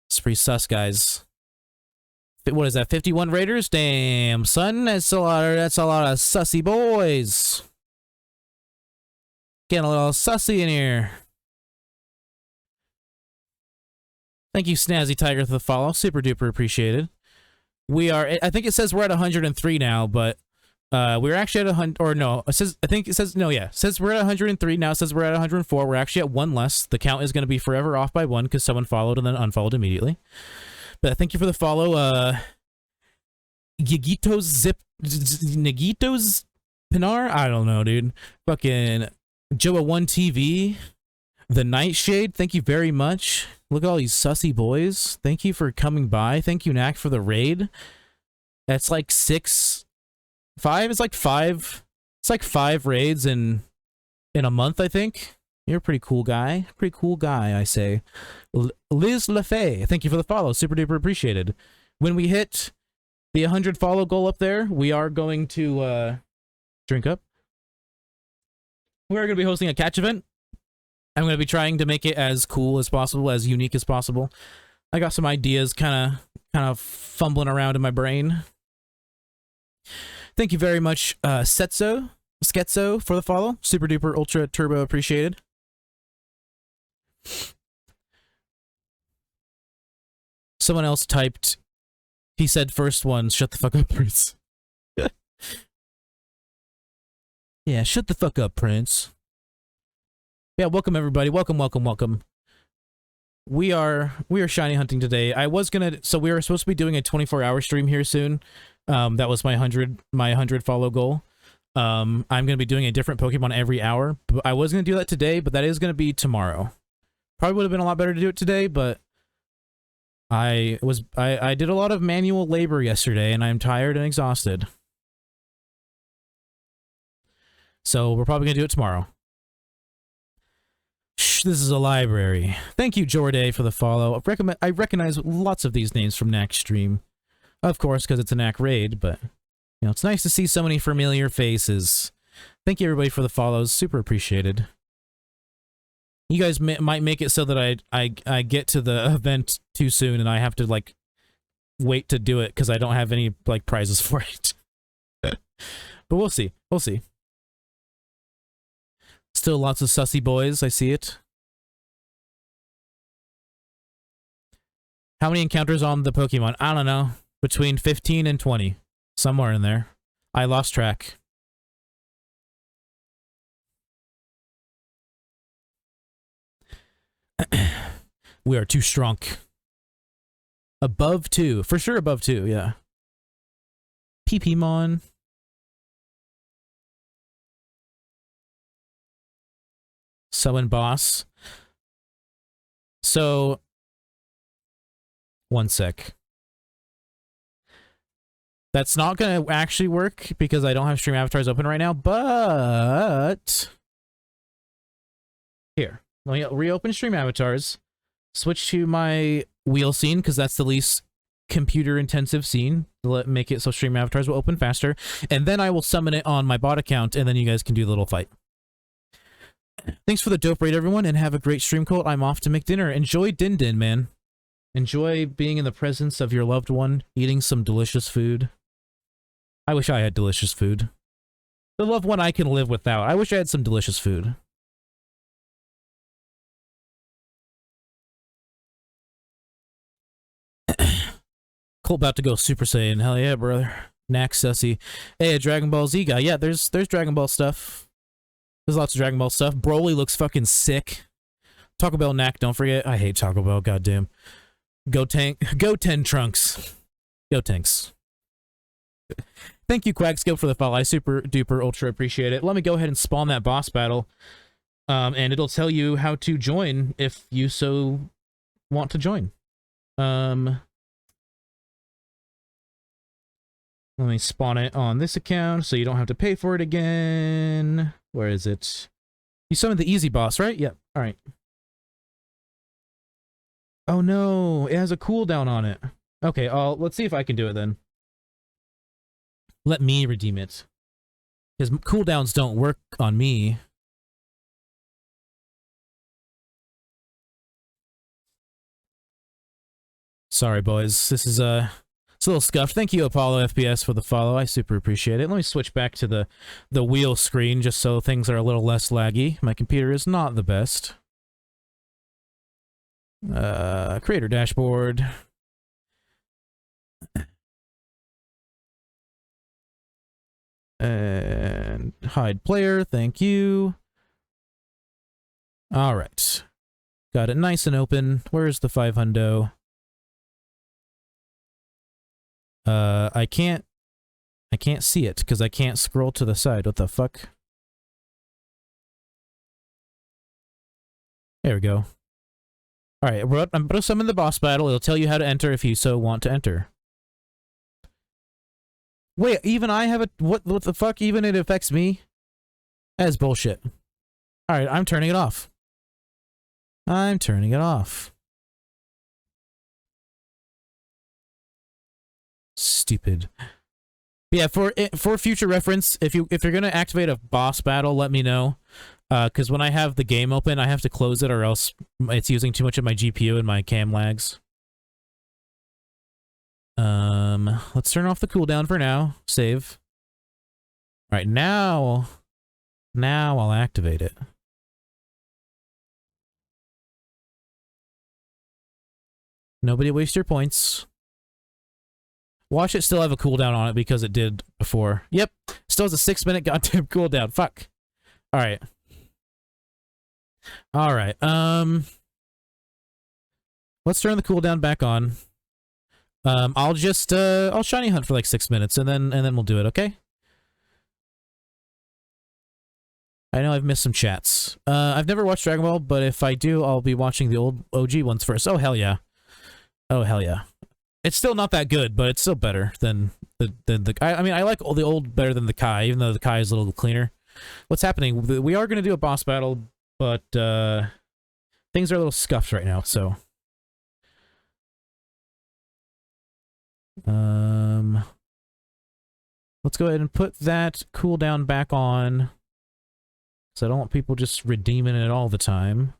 It's pretty sus, guys. What is that, 51 raiders? Damn, son, that's a lot of sussy boys. Getting a little sussy in here. Thank you, Snazzy Tiger, for the follow. Super duper appreciated. We are, I think it says we're at 103 now, but we're actually at 100, or no, it says, I think it says, no, yeah, it says we're at 103, now it says we're at 104, we're actually at one less. The count is going to be forever off by one, because someone followed and then unfollowed immediately. But thank you for the follow, Nagitos Pinar? I don't know, dude. Fucking Joa1TV, The Nightshade, thank you very much. Look at all these sussy boys. Thank you for coming by. Thank you, Knack, for the raid. That's like 5? It's like 5. It's like 5 raids in a month, I think. You're a pretty cool guy. Pretty cool guy, I say. Liz LaFay, thank you for the follow. Super duper appreciated. When we hit the 100 follow goal up there, we are going to drink up. We're going to be hosting a catch event. I'm going to be trying to make it as cool as possible, as unique as possible. I got some ideas kind of fumbling around in my brain. Thank you very Sketzo, for the follow. Super duper ultra turbo appreciated. Someone else typed, he said first one, shut the fuck up, Prince. Yeah, shut the fuck up, Prince. Yeah, welcome everybody. Welcome, welcome, welcome. We are shiny hunting today. So we were supposed to be doing a 24-hour stream here soon. That was my 100 follow goal. I'm going to be doing a different Pokemon every hour. I was going to do that today, but that is going to be tomorrow. Probably would have been a lot better to do it today, but I did a lot of manual labor yesterday, and I'm tired and exhausted. So we're probably going to do it tomorrow. Shh, this is a library. Thank you, Jorday, for the follow. I recognize lots of these names from Knack's stream. Of course, because it's a Knack raid, but it's nice to see so many familiar faces. Thank you, everybody, for the follows. Super appreciated. You guys might make it so that I get to the event too soon, and I have to like wait to do it because I don't have any like prizes for it. But we'll see. We'll see. Still lots of sussy boys, I see it. How many encounters on the Pokemon? I don't know. Between 15 and 20. Somewhere in there. I lost track. We are too strong. Above 2. For sure above 2, yeah. PP-mon. Summon boss. So, one sec. That's not going to actually work because I don't have stream avatars open right now, but here, let me reopen stream avatars, switch to my wheel scene because that's the least computer intensive scene. Make it so stream avatars will open faster, and then I will summon it on my bot account, and then you guys can do the little fight. Thanks for the dope raid, everyone, and have a great stream, Colt. I'm off to make dinner. Enjoy Din Din, man. Enjoy being in the presence of your loved one, eating some delicious food. I wish I had delicious food. The loved one I can live without. I wish I had some delicious food. Colt about to go Super Saiyan. Hell yeah, brother. Knack sussy. Hey, a Dragon Ball Z guy. Yeah, there's Dragon Ball stuff. There's lots of Dragon Ball stuff. Broly looks fucking sick. Taco Bell knack, don't forget. I hate Taco Bell, goddamn. Go tank. Go 10 trunks. Go tanks. Thank you, Quagskill, for the follow. I super duper ultra appreciate it. Let me go ahead and spawn that boss battle. And it'll tell you how to join if you so want to join. Let me spawn it on this account so you don't have to pay for it again. Where is it? You summoned the easy boss, right? Yep. All right. Oh no, it has a cooldown on it. Okay, let's see if I can do it then. Let me redeem it. His cooldowns don't work on me. Sorry, boys. This is it's a little scuffed. Thank you, Apollo FPS, for the follow. I super appreciate it. Let me switch back to the wheel screen just so things are a little less laggy. My computer is not the best. Creator dashboard. And hide player, thank you. Alright. Got it nice and open. Where's the 500? I can't see it because I can't scroll to the side. What the fuck? There we go. Alright, I'm gonna summon the boss battle. It'll tell you how to enter if you so want to enter. Wait, even I have a... What the fuck? Even it affects me? That is bullshit. Alright, I'm turning it off. I'm turning it off. Stupid. Yeah, for future reference, if you're gonna activate a boss battle, let me know. Because when I have the game open, I have to close it or else it's using too much of my GPU and my cam lags. Let's turn off the cooldown for now. Save. Alright, now I'll activate it. Nobody waste your points. Watch it still have a cooldown on it because it did before. Yep. Still has a 6-minute goddamn cooldown. Fuck. Alright. Alright. Let's turn the cooldown back on. I'll just I'll shiny hunt for like 6 minutes and then we'll do it, okay? I know I've missed some chats. I've never watched Dragon Ball, but if I do, I'll be watching the old OG ones first. Oh hell yeah. Oh hell yeah. It's still not that good, but it's still better than the I mean, I like all the old better than the Kai, even though the Kai is a little cleaner. What's happening? We are going to do a boss battle, but things are a little scuffed right now, so let's go ahead and put that cooldown back on. So I don't want people just redeeming it all the time.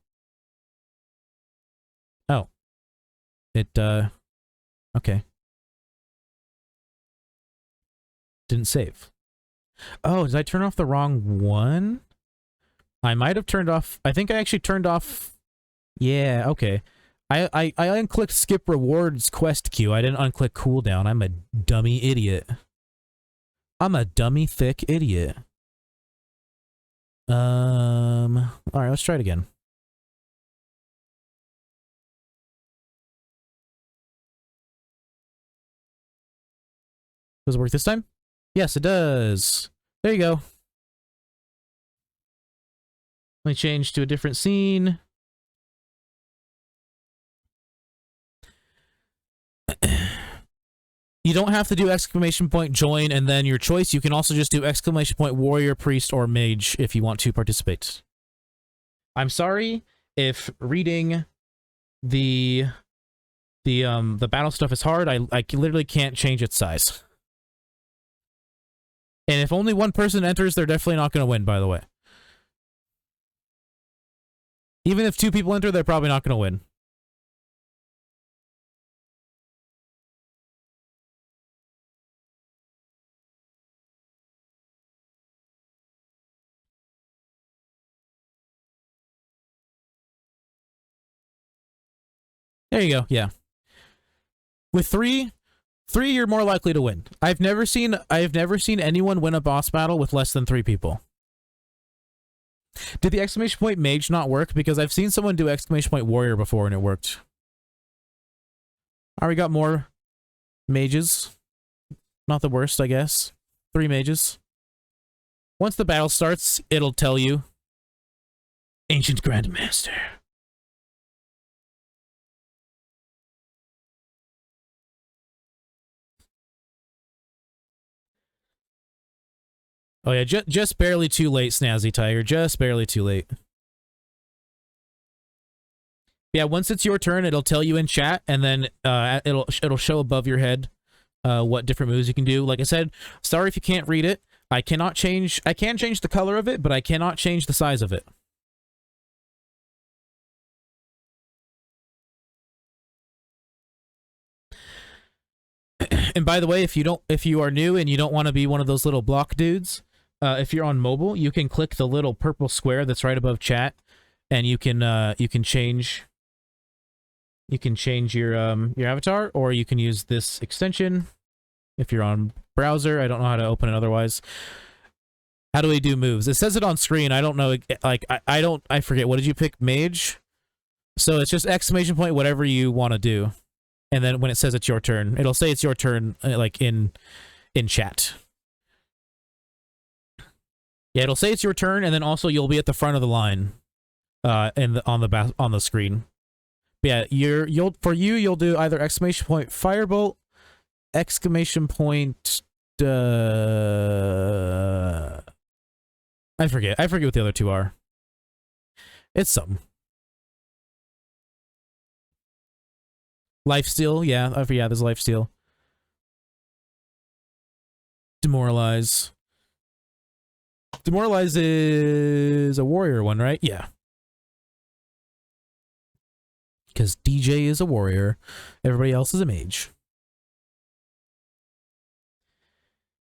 Oh. It okay. Didn't save. Oh, did I turn off the wrong one? I might have turned off... I think I actually turned off... Yeah, okay. I unclicked skip rewards quest queue. I didn't unclick cooldown. I'm a dummy idiot. I'm a dummy thick idiot. Alright, let's try it again. Does it work this time? Yes, it does. There you go. Let me change to a different scene. You don't have to do exclamation point join and then your choice. You can also just do exclamation point warrior, priest, or mage if you want to participate. I'm sorry if reading the battle stuff is hard. I literally can't change its size. And if only one person enters, they're definitely not going to win, by the way. Even if 2 people enter, they're probably not going to win. There you go, yeah. With 3, you're more likely to win. I've never seen anyone win a boss battle with less than 3 people. Did the exclamation point mage not work? Because I've seen someone do exclamation point warrior before and it worked. Alright, we got more mages. Not the worst, I guess. 3 mages. Once the battle starts, it'll tell you. Ancient Grandmaster. Oh yeah, just barely too late, Snazzy Tiger. Just barely too late. Yeah, once it's your turn, it'll tell you in chat, and then it'll show above your head what different moves you can do. Like I said, sorry if you can't read it. I can change the color of it, but I cannot change the size of it. And by the way, if you are new and you don't want to be one of those little block dudes, if you're on mobile, you can click the little purple square that's right above chat, and you can change your avatar, or you can use this extension if you're on browser. I don't know how to open it otherwise. How do we do moves? It says it on screen. I don't know. Like I forget. What did you pick? Mage. So it's just exclamation point whatever you want to do, and then when it says it's your turn, it'll say it's your turn like in chat. Yeah, it'll say it's your turn, and then also you'll be at the front of the line, on the screen. But yeah, you'll do either exclamation point firebolt, exclamation point. I forget what the other two are. It's something. Lifesteal, yeah, there's lifesteal. Demoralize. Demoralize is a warrior one, right? Yeah. Because DJ is a warrior, everybody else is a mage.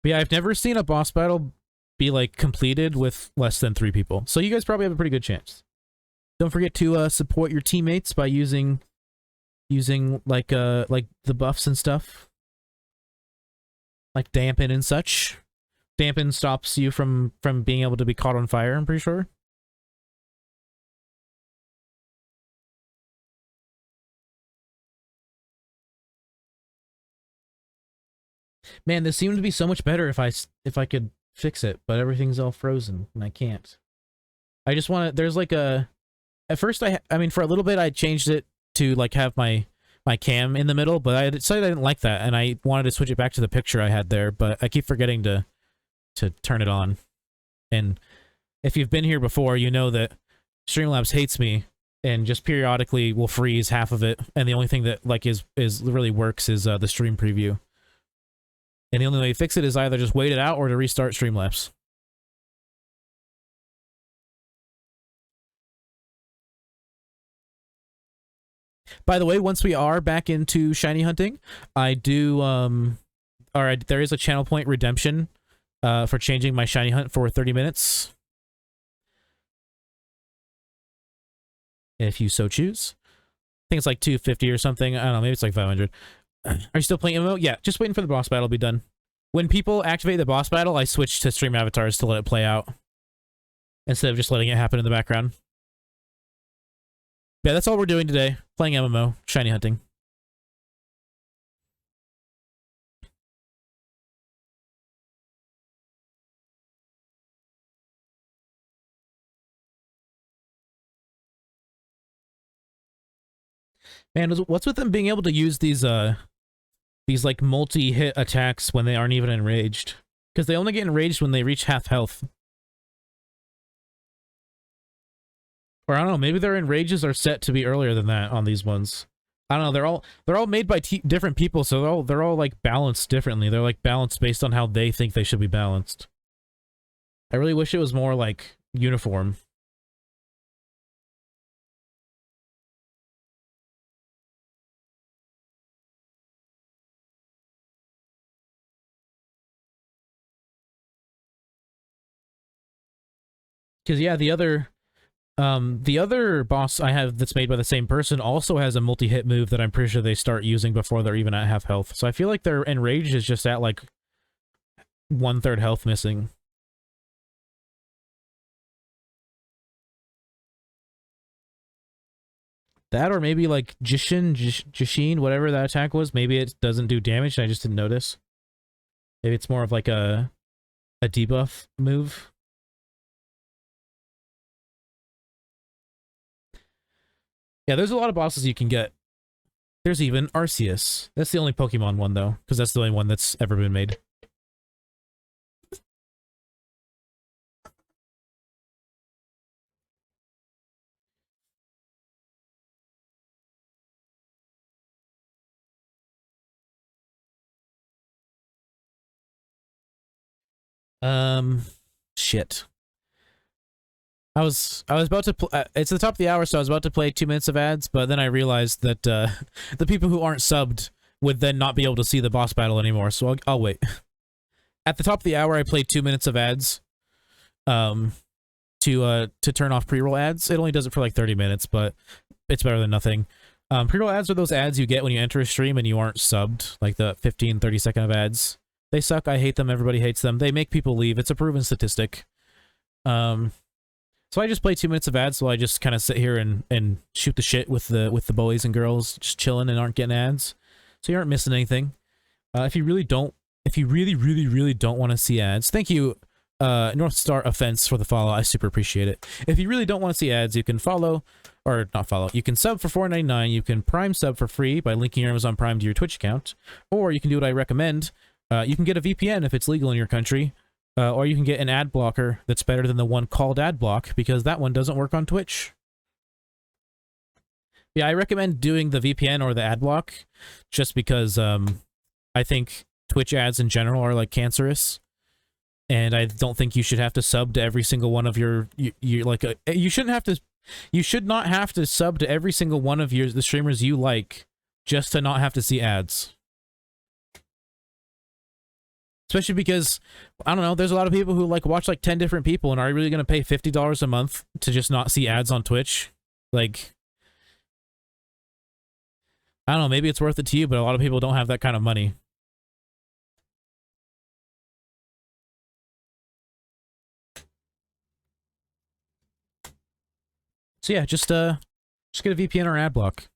But yeah, I've never seen a boss battle be like completed with less than 3 people. So you guys probably have a pretty good chance. Don't forget to support your teammates by using like the buffs and stuff, like dampen and such. Dampen stops you from being able to be caught on fire, I'm pretty sure. Man, this seemed to be so much better if I could fix it, but everything's all frozen and I can't. I just want to. There's like a. At first, I mean, for a little bit, I changed it to like have my cam in the middle, but I decided I didn't like that, and I wanted to switch it back to the picture I had there, but I keep forgetting to turn it on. And if you've been here before, you know that Streamlabs hates me and just periodically will freeze half of it, and the only thing that like is really works is the stream preview. And the only way to fix it is either just wait it out or to restart Streamlabs. By the way, once we are back into shiny hunting, I do there is a channel point redemption for changing my shiny hunt for 30 minutes. If you so choose. I think it's like 250 or something. I don't know, maybe it's like 500. Are you still playing MMO? Yeah, just waiting for the boss battle to be done. When people activate the boss battle, I switch to stream avatars to let it play out, instead of just letting it happen in the background. Yeah, that's all we're doing today. Playing MMO, shiny hunting. Man, what's with them being able to use these like multi-hit attacks when they aren't even enraged? Because they only get enraged when they reach half health. Or I don't know, maybe their enrages are set to be earlier than that on these ones. I don't know, they're all made by different people, so they're all like balanced differently. They're like balanced based on how they think they should be balanced. I really wish it was more like uniform. Because yeah, the other boss I have that's made by the same person also has a multi-hit move that I'm pretty sure they start using before they're even at half health. So I feel like their enraged is just at like 1/3 health missing. That or maybe like Jishin, whatever that attack was. Maybe it doesn't do damage and I just didn't notice. Maybe it's more of like a debuff move. Yeah, there's a lot of bosses you can get. There's even Arceus. That's the only Pokemon one though, because that's the only one that's ever been made. Shit. I was about to it's the top of the hour, so I was about to play 2 minutes of ads, but then I realized that the people who aren't subbed would then not be able to see the boss battle anymore, so I'll wait. At the top of the hour, I played 2 minutes of ads to turn off pre-roll ads. It only does it for like 30 minutes, but it's better than nothing. Pre-roll ads are those ads you get when you enter a stream and you aren't subbed, like the 15-30 second of ads. They suck. I hate them. Everybody hates them. They make people leave. It's a proven statistic. So I just play 2 minutes of ads, so I just kind of sit here and shoot the shit with the boys and girls just chilling and aren't getting ads. So you aren't missing anything. If you really really don't want to see ads, thank you, North Star Offense, for the follow. I super appreciate it. If you really don't want to see ads, you can follow, or not follow. You can sub for $4.99. You can Prime sub for free by linking your Amazon Prime to your Twitch account, or you can do what I recommend. You can get a VPN if it's legal in your country. Or you can get an ad blocker that's better than the one called AdBlock, because that one doesn't work on Twitch. Yeah, I recommend doing the VPN or the AdBlock, just because I think Twitch ads in general are like cancerous, and I don't think you should have to sub to every single one of you should not have to sub to every single one of the streamers you like just to not have to see ads. Especially because, I don't know, there's a lot of people who like watch like 10 different people, and are you really going to pay $50 a month to just not see ads on Twitch? Like, I don't know, maybe it's worth it to you, but a lot of people don't have that kind of money. So yeah, just get a VPN or an ad block.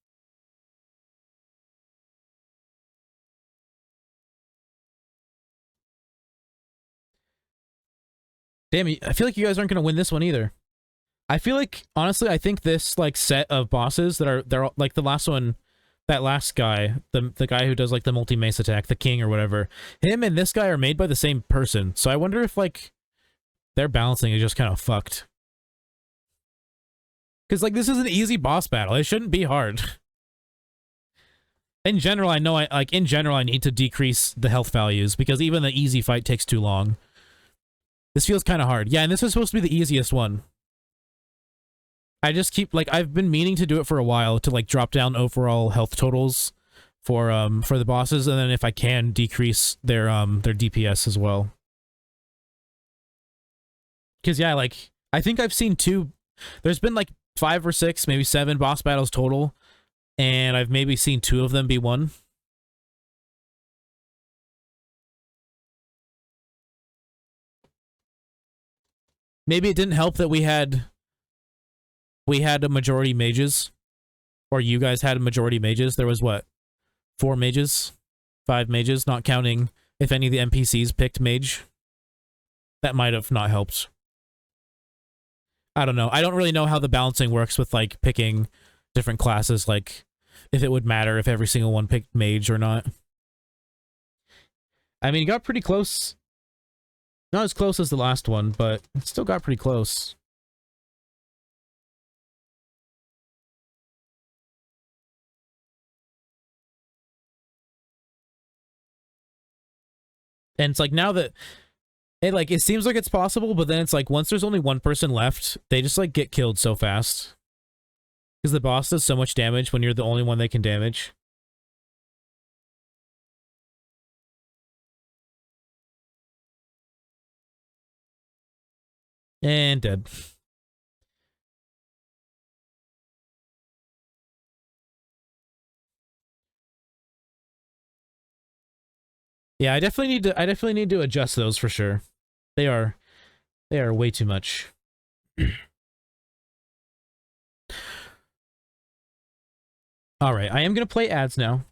Damn, I feel like you guys aren't going to win this one either. I feel like, honestly, I think this like set of bosses they're like the last one, that last guy, the guy who does like the multi-mace attack, the king or whatever, him and this guy are made by the same person. So I wonder if like their balancing is just kind of fucked. Because like this is an easy boss battle. It shouldn't be hard. In general, I know I need to decrease the health values because even the easy fight takes too long. This feels kind of hard. Yeah, and this is supposed to be the easiest one. I just keep, like, I've been meaning to do it for a while to, like, drop down overall health totals for the bosses, and then if I can, decrease their DPS as well. Because, yeah, like, I think I've seen there's been, like, 5 or 6, maybe 7 boss battles total, and I've maybe seen 2 of them be won. Maybe it didn't help that we had a majority mages, or you guys had a majority mages. There was what, 4 mages, 5 mages, not counting if any of the NPCs picked mage. That might have not helped. I don't know. I don't really know how the balancing works with like picking different classes, like if it would matter if every single one picked mage or not. I mean, it got pretty close. Not as close as the last one, but it still got pretty close. And it's like now that it seems like it's possible, but then it's like once there's only one person left, they just like get killed so fast. Because the boss does so much damage when you're the only one they can damage. And dead. Yeah, I definitely need to adjust those for sure. They are way too much. All right, I am gonna play ads now.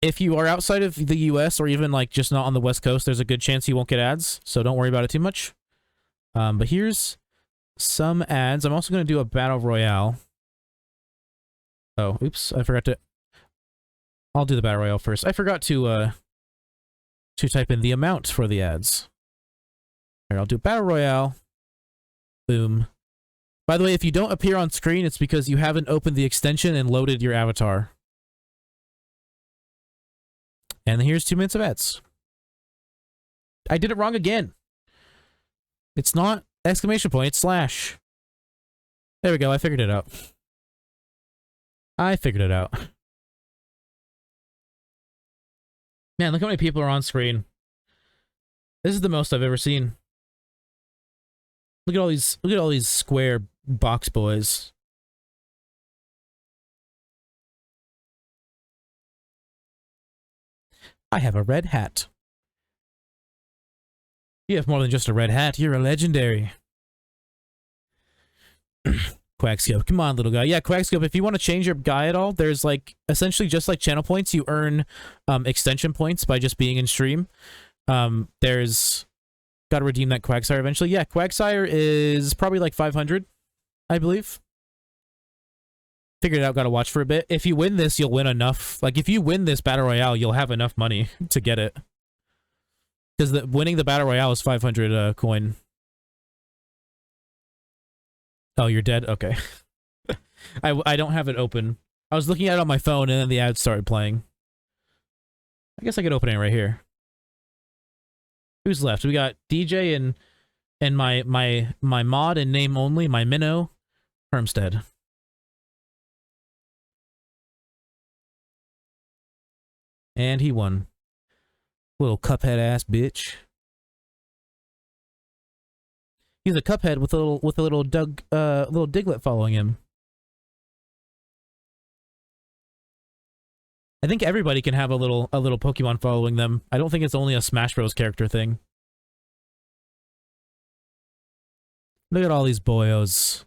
If you are outside of the U.S. or even like just not on the West Coast, there's a good chance you won't get ads, so don't worry about it too much. But here's some ads. I'm also gonna do a battle royale. Oh, oops, I forgot to. I'll do the battle royale first. I forgot to type in the amount for the ads. Here, I'll do battle royale. Boom. By the way, if you don't appear on screen, it's because you haven't opened the extension and loaded your avatar. And here's 2 minutes of ads. I did it wrong again. It's not exclamation point, it's slash. There we go, I figured it out. I figured it out. Man, look how many people are on screen. This is the most I've ever seen. Look at all these square box boys. I have a red hat. You have more than just a red hat. You're a legendary. Quackscope. Come on, little guy. Yeah, Quackscope, if you want to change your guy at all, there's like essentially just like channel points. You earn extension points by just being in stream. There's got to redeem that Quagsire eventually. Yeah, Quagsire is probably like 500, I believe. Figured it out, gotta watch for a bit. If you win this, you'll win enough. Like, if you win this Battle Royale, you'll have enough money to get it. Because winning the Battle Royale is 500 coin. Oh, you're dead? Okay. I don't have it open. I was looking at it on my phone, and then the ads started playing. I guess I could open it right here. Who's left? We got DJ and my mod and name only, my minnow, Hermstead. And he won. Little Cuphead ass bitch. He's a Cuphead with a little Diglett following him. I think everybody can have a little Pokemon following them. I don't think it's only a Smash Bros. Character thing. Look at all these boyos.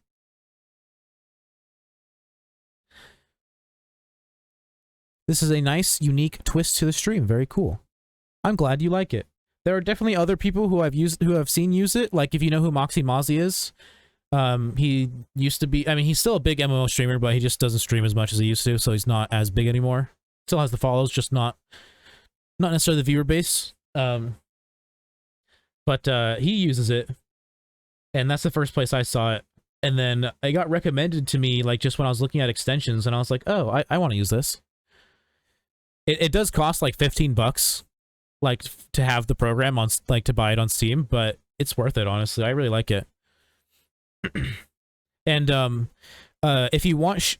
This is a nice, unique twist to the stream. Very cool. I'm glad you like it. There are definitely other people who I've seen use it. Like, if you know who Moxie Mozzie is, he used to be. I mean, he's still a big MMO streamer, but he just doesn't stream as much as he used to, so he's not as big anymore. Still has the follows, just not necessarily the viewer base. But he uses it, and that's the first place I saw it. And then it got recommended to me, like, just when I was looking at extensions, and I was like, oh, I want to use this. It does cost like $15, like, to have the program on, like, to buy it on Steam, but it's worth it, honestly. I really like it. And if you want,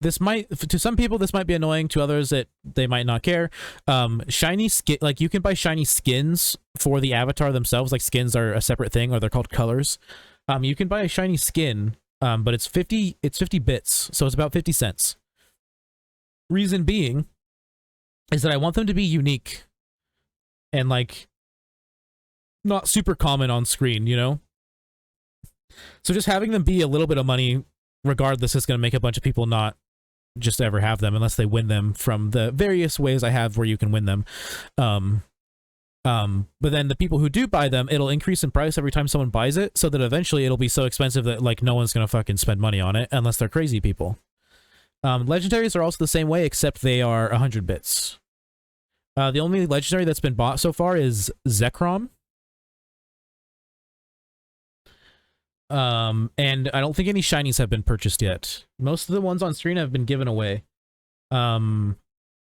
this might, to some people this might be annoying, to others that they might not care. Shiny skin, like, you can buy shiny skins for the avatar themselves. Like, skins are a separate thing, or they're called colors. You can buy a shiny skin, but it's 50 bits, so it's about 50 cents. Reason being is that I want them to be unique and, like, not super common on screen, you know? So just having them be a little bit of money regardless is going to make a bunch of people not just ever have them unless they win them from the various ways I have where you can win them. But then the people who do buy them, it'll increase in price every time someone buys it, so that eventually it'll be so expensive that, like, no one's going to fucking spend money on it unless they're crazy people. Legendaries are also the same way, except they are 100 bits. The only legendary that's been bought so far is Zekrom. And I don't think any shinies have been purchased yet. Most of the ones on screen have been given away. I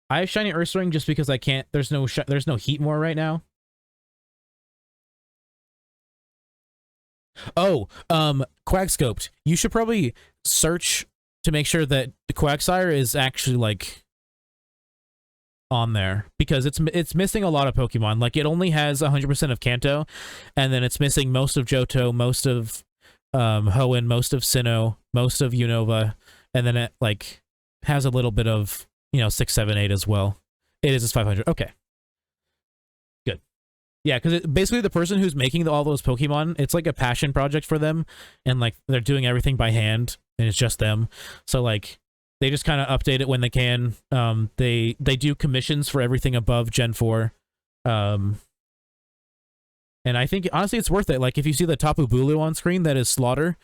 have shiny Ursaring just because I can't. There's no Heatmore right now. Oh, Quagscoped. You should probably search to make sure that the Quagsire is actually, like, on there, because it's missing a lot of Pokemon. Like, it only has 100% of Kanto, and then it's missing most of Johto, most of Hoenn, most of Sinnoh, most of Unova, and then it, like, has a little bit of, you know, 6, 7, 8 as well. It is 500. Okay. Good. Yeah, because basically the person who's making all those Pokemon, it's like a passion project for them, and, like, they're doing everything by hand. and it's just them. So like they just kind of update it when they can. They do commissions for everything above Gen 4. And I think honestly it's worth it. Like if you see the Tapu Bulu on screen, that is Slaughter.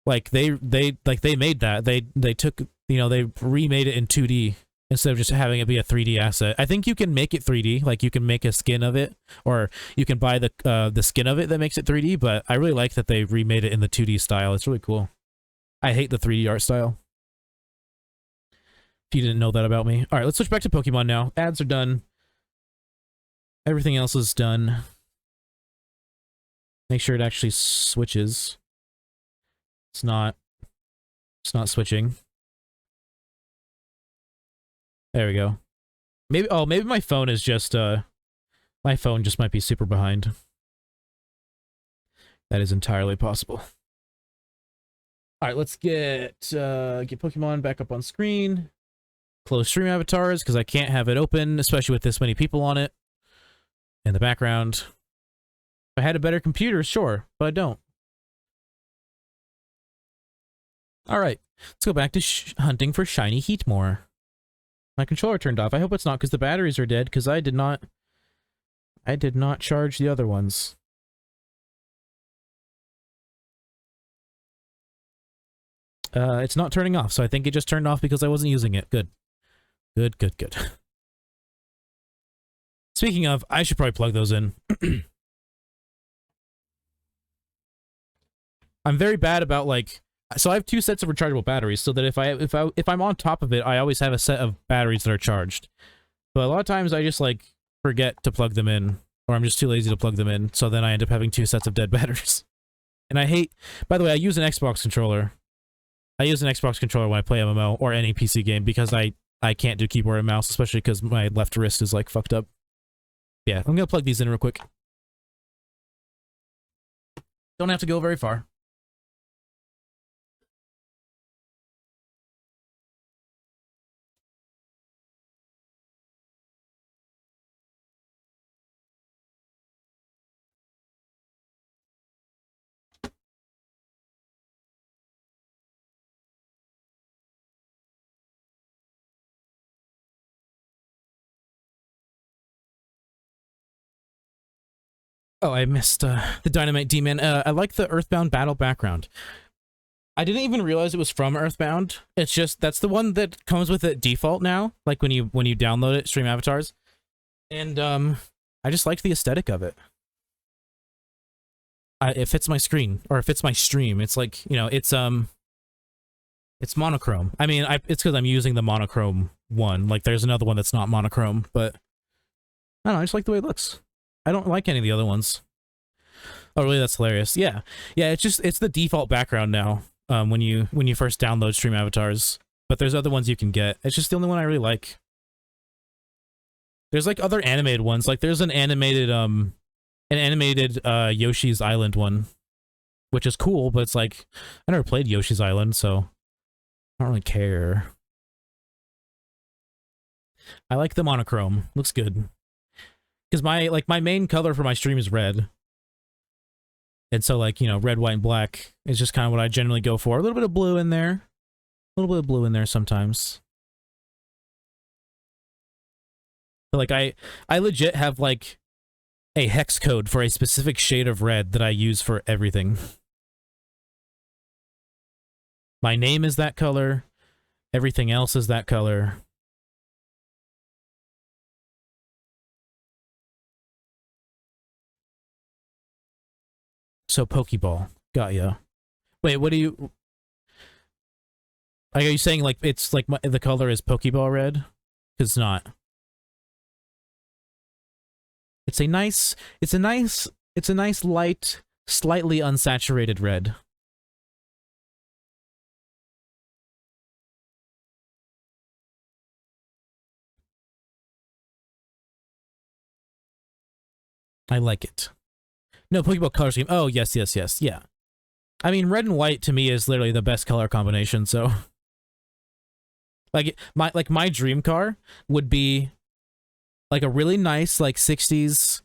Like they made that. They took, they remade it in 2D instead of just having it be a 3D asset. I think you can make it 3D, like you can make a skin of it, or you can buy the skin of it that makes it 3D, but I really like that they remade it in the 2D style. It's really cool. I hate the 3D art style. If you didn't know that about me. All right, let's switch back to Pokemon now. Ads are done. Everything else is done. Make sure it actually switches. It's not switching. There we go. Maybe my phone is just my phone just might be super behind. That is entirely possible. All right, let's get Pokemon back up on screen. Close stream avatars because I can't have it open, especially with this many people on it in the background. If I had a better computer, sure, but I don't. All right, let's go back to hunting for shiny Heatmore. My controller turned off. I hope it's not because the batteries are dead, because I did not charge the other ones. It's not turning off, so I think it just turned off because I wasn't using it. Good. Good. Speaking of, I should probably plug those in. I'm very bad about like, so I have 2 sets of rechargeable batteries, so that if I'm on top of it, I always have a set of batteries that are charged. But a lot of times I just like forget to plug them in, or I'm just too lazy to plug them in, so then I end up having 2 sets of dead batteries. And I hate, by the way, I use an Xbox controller. I use an Xbox controller when I play MMO or any PC game because I can't do keyboard and mouse, especially because my left wrist is like fucked up. Yeah, I'm gonna plug these in real quick. Don't have to go very far. Oh, I missed the Dynamite Demon. I like the Earthbound battle background. I didn't even realize it was from Earthbound. It's just, that's the one that comes with it default now, like when you download it, Stream Avatars. And I just liked the aesthetic of it. It fits my screen, or it fits my stream. It's like, it's monochrome. I mean, it's because I'm using the monochrome one. Like, there's another one that's not monochrome, but I don't know, I just like the way it looks. I don't like any of the other ones. Oh, really? That's hilarious. Yeah. Yeah, it's the default background now, when you first download Stream Avatars. But there's other ones you can get. It's just the only one I really like. There's like other animated ones. Like there's an animated Yoshi's Island one, which is cool, but it's like, I never played Yoshi's Island, so I don't really care. I like the monochrome. Looks good. Because my main color for my stream is red. And so like, red, white, and black is just kind of what I generally go for. A little bit of blue in there. A little bit of blue in there sometimes. But like I legit have like a hex code for a specific shade of red that I use for everything. My name is that color. Everything else is that color. So Pokeball. Got ya. Wait, what do you... Are you saying like it's like the color is Pokeball red? Because it's not. It's a nice light, slightly unsaturated red. I like it. No, Pokeball color scheme. Oh, yes, yeah. I mean, red and white to me is literally the best color combination, so... Like, my dream car would be like a really nice, like, 60s,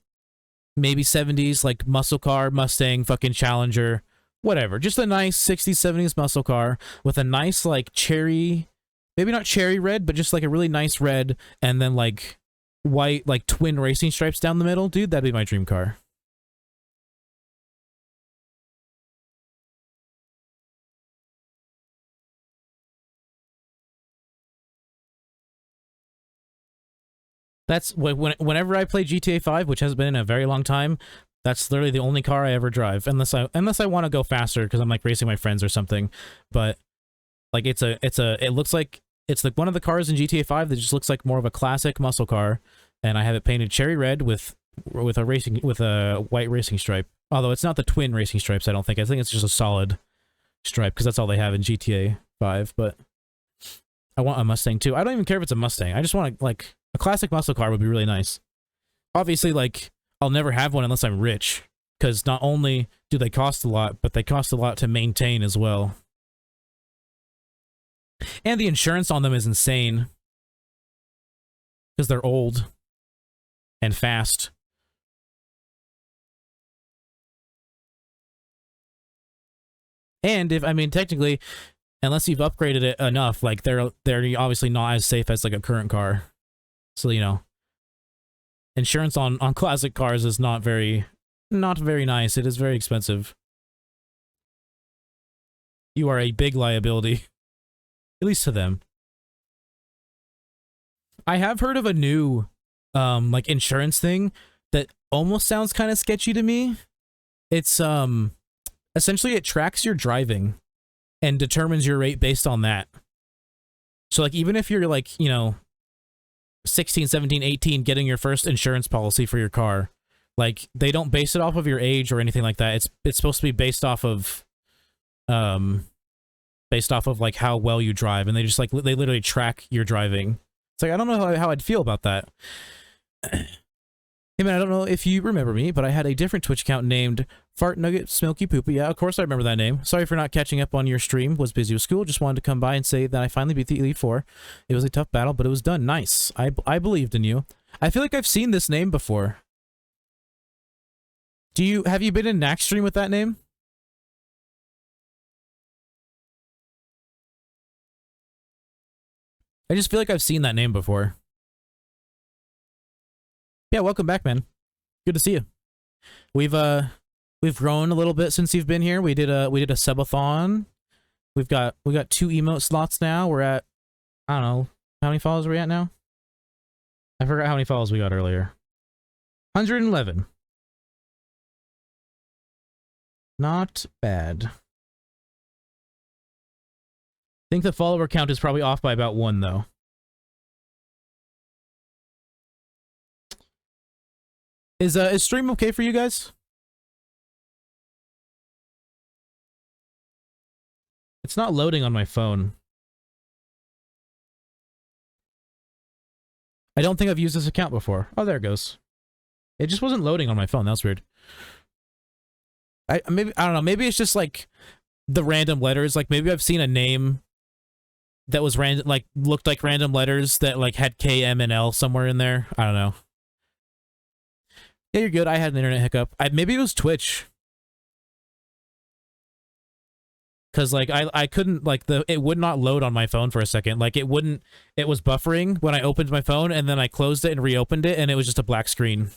maybe 70s, like, muscle car, Mustang, fucking Challenger, whatever. Just a nice 60s, 70s muscle car with a nice, like, cherry, maybe not cherry red, but just like a really nice red, and then like white, like twin racing stripes down the middle. Dude, that'd be my dream car. That's whenever I play GTA 5, which has been in a very long time, that's literally the only car I ever drive, unless I want to go faster because I'm like racing my friends or something. But like it looks like it's like one of the cars in GTA 5 that just looks like more of a classic muscle car, and I have it painted cherry red with a white racing stripe. Although it's not the twin racing stripes, I don't think. I think it's just a solid stripe because that's all they have in GTA 5. But I want a Mustang too. I don't even care if it's a Mustang. I just want like a classic muscle car would be really nice. Obviously, like, I'll never have one unless I'm rich, because not only do they cost a lot, but they cost a lot to maintain as well. And the insurance on them is insane, because they're old and fast. And if, I mean, technically, unless you've upgraded it enough, like, they're obviously not as safe as, like, a current car. So, you know, insurance on classic cars is not very nice. It is very expensive. You are a big liability. At least to them. I have heard of a new, like, insurance thing that almost sounds kind of sketchy to me. It's, essentially it tracks your driving and determines your rate based on that. So, like, even if you're, like, you know, 16, 17, 18 getting your first insurance policy for your car, like, they don't base it off of your age or anything like that. It's supposed to be based off of like how well you drive, and they just like they literally track your driving. It's like, I don't know how I'd feel about that. Hey man, I don't know if you remember me, but I had a different Twitch account named Fart Nugget Smilky Poopy. Yeah, of course I remember that name. Sorry for not catching up on your stream. Was busy with school. Just wanted to come by and say that I finally beat the Elite Four. It was a tough battle, but it was done. Nice. I believed in you. I feel like I've seen this name before. Have you been in Knack stream with that name? I just feel like I've seen that name before. Yeah, welcome back, man. Good to see you. We've grown a little bit since you've been here. We did a subathon. We got 2 emote slots now. We're at, I don't know, how many follows are we at now? I forgot how many follows we got earlier. 111. Not bad. I think the follower count is probably off by about 1 though. Is stream okay for you guys? It's not loading on my phone. I don't think I've used this account before. Oh, there it goes. It just wasn't loading on my phone. That was weird. I don't know. Maybe it's just like the random letters. Like maybe I've seen a name that was random, like looked like random letters that like had K, M, and L somewhere in there. I don't know. Yeah, you're good. I had an internet hiccup. Maybe it was Twitch. Cause like I couldn't like it would not load on my phone for a second. Like it was buffering when I opened my phone, and then I closed it and reopened it, and it was just a black screen.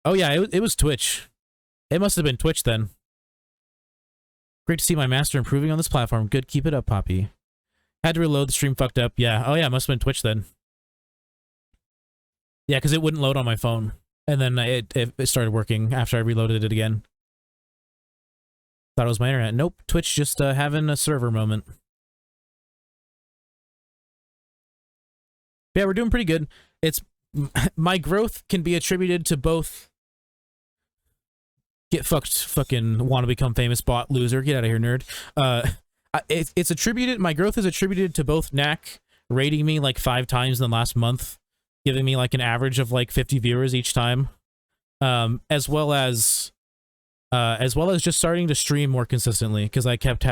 Oh yeah, it was Twitch. It must have been Twitch then. Great to see my master improving on this platform. Good, keep it up, Poppy. Had to reload, the stream fucked up. Yeah, oh yeah, it must have been Twitch then. Yeah, because it wouldn't load on my phone. And then it started working after I reloaded it again. Thought it was my internet. Nope, Twitch just having a server moment. Yeah, we're doing pretty good. My growth can be attributed to both... Get fucked, fucking wanna become famous bot loser. Get out of here, nerd. It's attributed... My growth is attributed to both Knack rating me like 5 times in the last month, giving me like an average of like 50 viewers each time, as well as just starting to stream more consistently, because I kept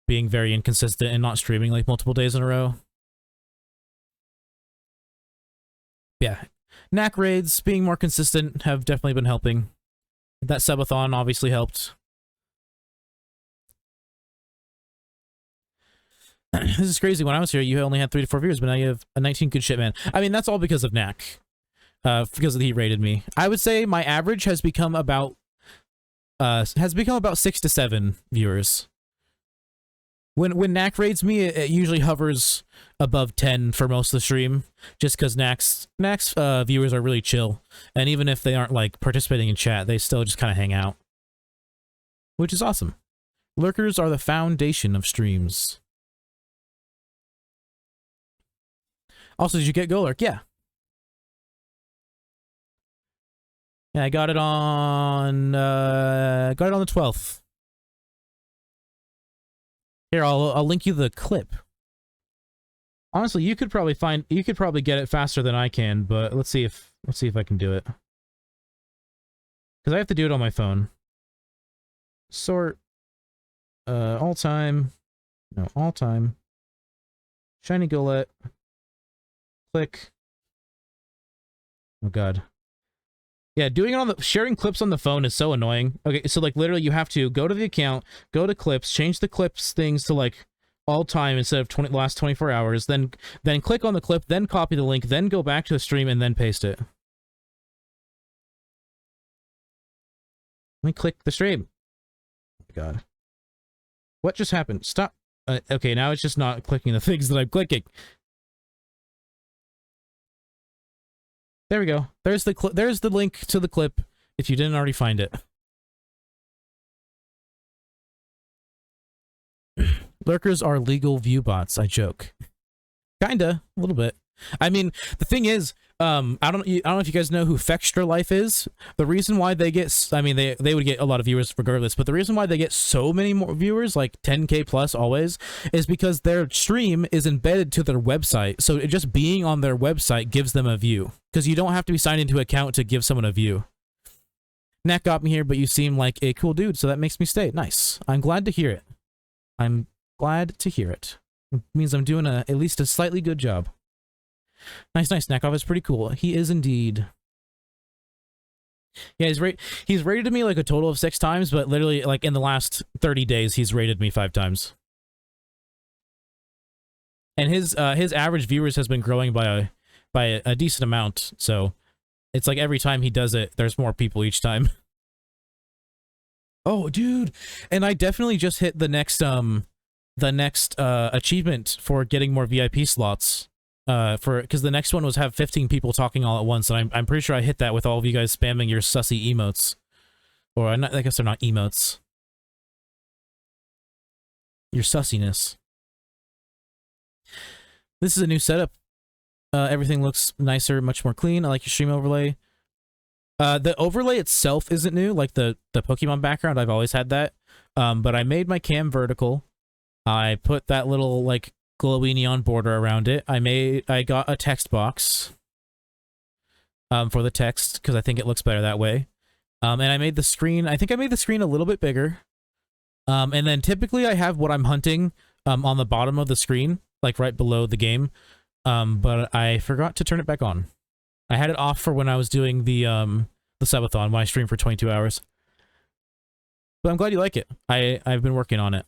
being very inconsistent and not streaming like multiple days in a row. Yeah, Knack raids being more consistent have definitely been helping. That subathon obviously helped. This is crazy. When I was here, you only had 3 to 4 viewers, but now you have a 19. Good shit, man. I mean, that's all because of Knack. Because he rated me. I would say my average has become about 6 to 7 viewers. When Knack raids me, it usually hovers above 10 for most of the stream, just because Knack's viewers are really chill, and even if they aren't like participating in chat, they still just kind of hang out, which is awesome. Lurkers are the foundation of streams. Also, did you get Golurk? Yeah. Yeah, I got it on the 12th. Here, I'll link you the clip. Honestly, you could probably get it faster than I can, but let's see if I can do it. Because I have to do it on my phone. Sort all time. Shiny Golett. Click. Oh god. Yeah, doing it on the sharing clips on the phone is so annoying. Okay, so like literally you have to go to the account, go to clips, change the clips things to like all time instead of the last 24 hours, then click on the clip, then copy the link, then go back to the stream and then paste it. Let me click the stream. Oh my god. What just happened? Stop. Okay, now it's just not clicking the things that I'm clicking. There we go. There's the link to the clip if you didn't already find it. Lurkers are legal view bots. I joke. Kinda, a little bit. I mean, the thing is, I don't know if you guys know who Fextra Life is. The reason why they get, I mean, they would get a lot of viewers regardless, but the reason why they get so many more viewers, like 10K plus always, is because their stream is embedded to their website. So just being on their website gives them a view, because you don't have to be signed into an account to give someone a view. Nat got me here, but you seem like a cool dude, so that makes me stay. Nice. I'm glad to hear it. I'm glad to hear it. It means I'm doing at least a slightly good job. Nice. Nakov is pretty cool. He is indeed. Yeah, he's rated me like a total of 6 times, but literally like in the last 30 days, he's rated me 5 times. And his average viewers has been growing by a decent amount. So it's like every time he does it, there's more people each time. Oh, dude, and I definitely just hit the next achievement for getting more VIP slots. Because the next one was have 15 people talking all at once, and I'm pretty sure I hit that with all of you guys spamming your sussy emotes, or I guess they're not emotes. Your sussiness. This is a new setup. Everything looks nicer, much more clean. I like your stream overlay. The overlay itself isn't new, like the Pokemon background. I've always had that. But I made my cam vertical. I put that little like glowy neon border around it. I got a text box for the text because I think it looks better that way. And I made the screen. I think I made the screen a little bit bigger. And then typically I have what I'm hunting on the bottom of the screen, like right below the game. But I forgot to turn it back on. I had it off for when I was doing the subathon when I streamed for 22 hours. But I'm glad you like it. I've been working on it.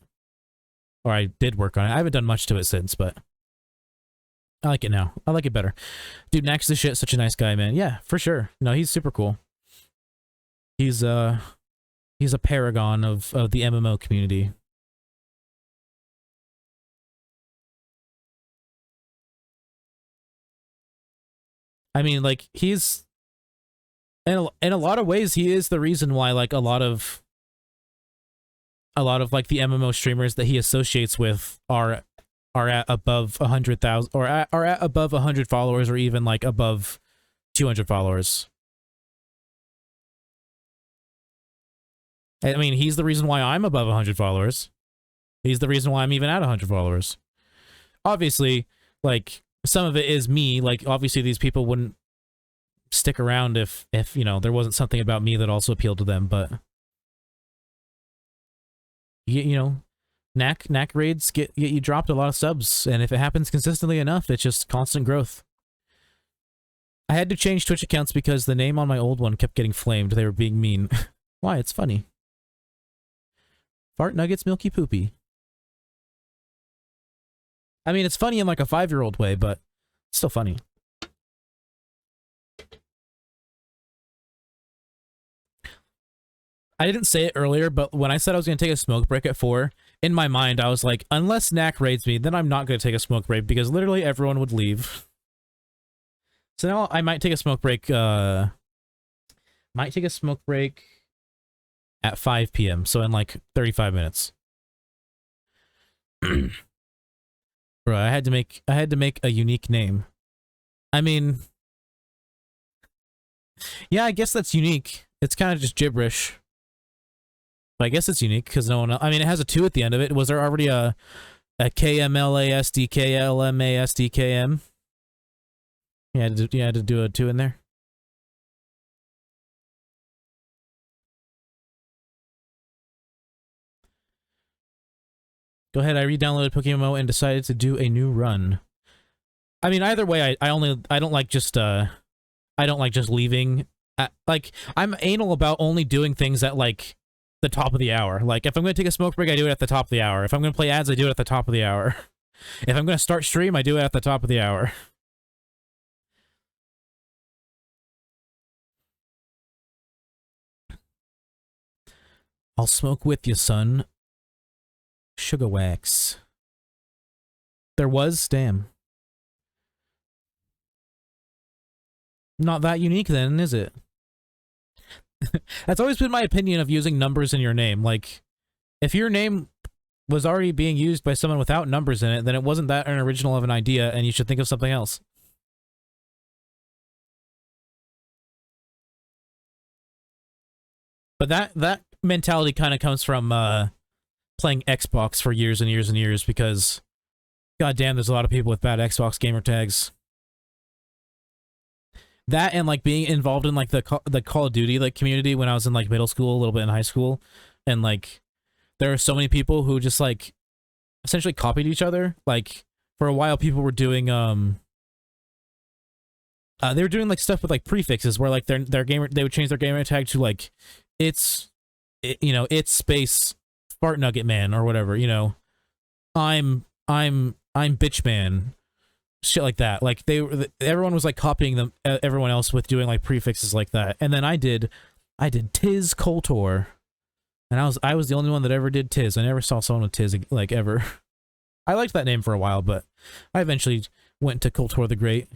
Or I did work on it. I haven't done much to it since, but I like it now. I like it better. Dude, Nax the shit, such a nice guy, man. Yeah, for sure. No, he's super cool. He's a paragon of the MMO community. I mean, like, he's in a lot of ways he is the reason why like a lot of like the MMO streamers that he associates with are at above 100,000 or are at above 100 followers or even like above 200 followers. I mean, he's the reason why I'm above 100 followers. He's the reason why I'm even at 100 followers. Obviously, like, some of it is me. Like, obviously, these people wouldn't stick around if you know, there wasn't something about me that also appealed to them, but you know, knack raids get you dropped a lot of subs, and if it happens consistently enough, it's just constant growth. I had to change Twitch accounts because the name on my old one kept getting flamed. They were being mean. Why? It's funny. Fart nuggets, milky poopy. I mean, it's funny in like a 5-year-old way, but it's still funny. I didn't say it earlier, but when I said I was going to take a smoke break at 4, in my mind, I was like, unless Knack raids me, then I'm not going to take a smoke break because literally everyone would leave. So now I might take a smoke break, at 5 p.m., so in like 35 minutes. Bro, I had to make a unique name. I mean, yeah, I guess that's unique. It's kind of just gibberish. But I guess it's unique because no one else, I mean, it has a 2 at the end of it. Was there already a KMLASDKLMASDKM? You had to do a 2 in there. Go ahead, I re-downloaded PokéMMO and decided to do a new run. I mean, either way, I don't like just leaving. Like, I'm anal about only doing things at, like, the top of the hour. Like, if I'm going to take a smoke break, I do it at the top of the hour. If I'm going to play ads, I do it at the top of the hour. If I'm going to start stream, I do it at the top of the hour. I'll smoke with you, son. Sugar wax. There was? Damn. Not that unique then, is it? That's always been my opinion of using numbers in your name. Like, if your name was already being used by someone without numbers in it, then it wasn't that an original of an idea, and you should think of something else. But that mentality kind of comes from playing Xbox for years and years and years, because goddamn, there's a lot of people with bad Xbox gamer tags. That and like being involved in like the Call of Duty like community when I was in like middle school, a little bit in high school, and like there are so many people who just like essentially copied each other. Like for a while, people were doing they were doing like stuff with like prefixes where like their gamer, they would change their gamer tag to like it's space fart nugget man or whatever, you know. I'm bitch man. Shit like that. Like everyone was like copying them, everyone else with doing like prefixes like that. And then I did Tiz Koltor, and I was the only one that ever did Tiz. I never saw someone with Tiz like ever. I liked that name for a while, but I eventually went to Koltor the Great,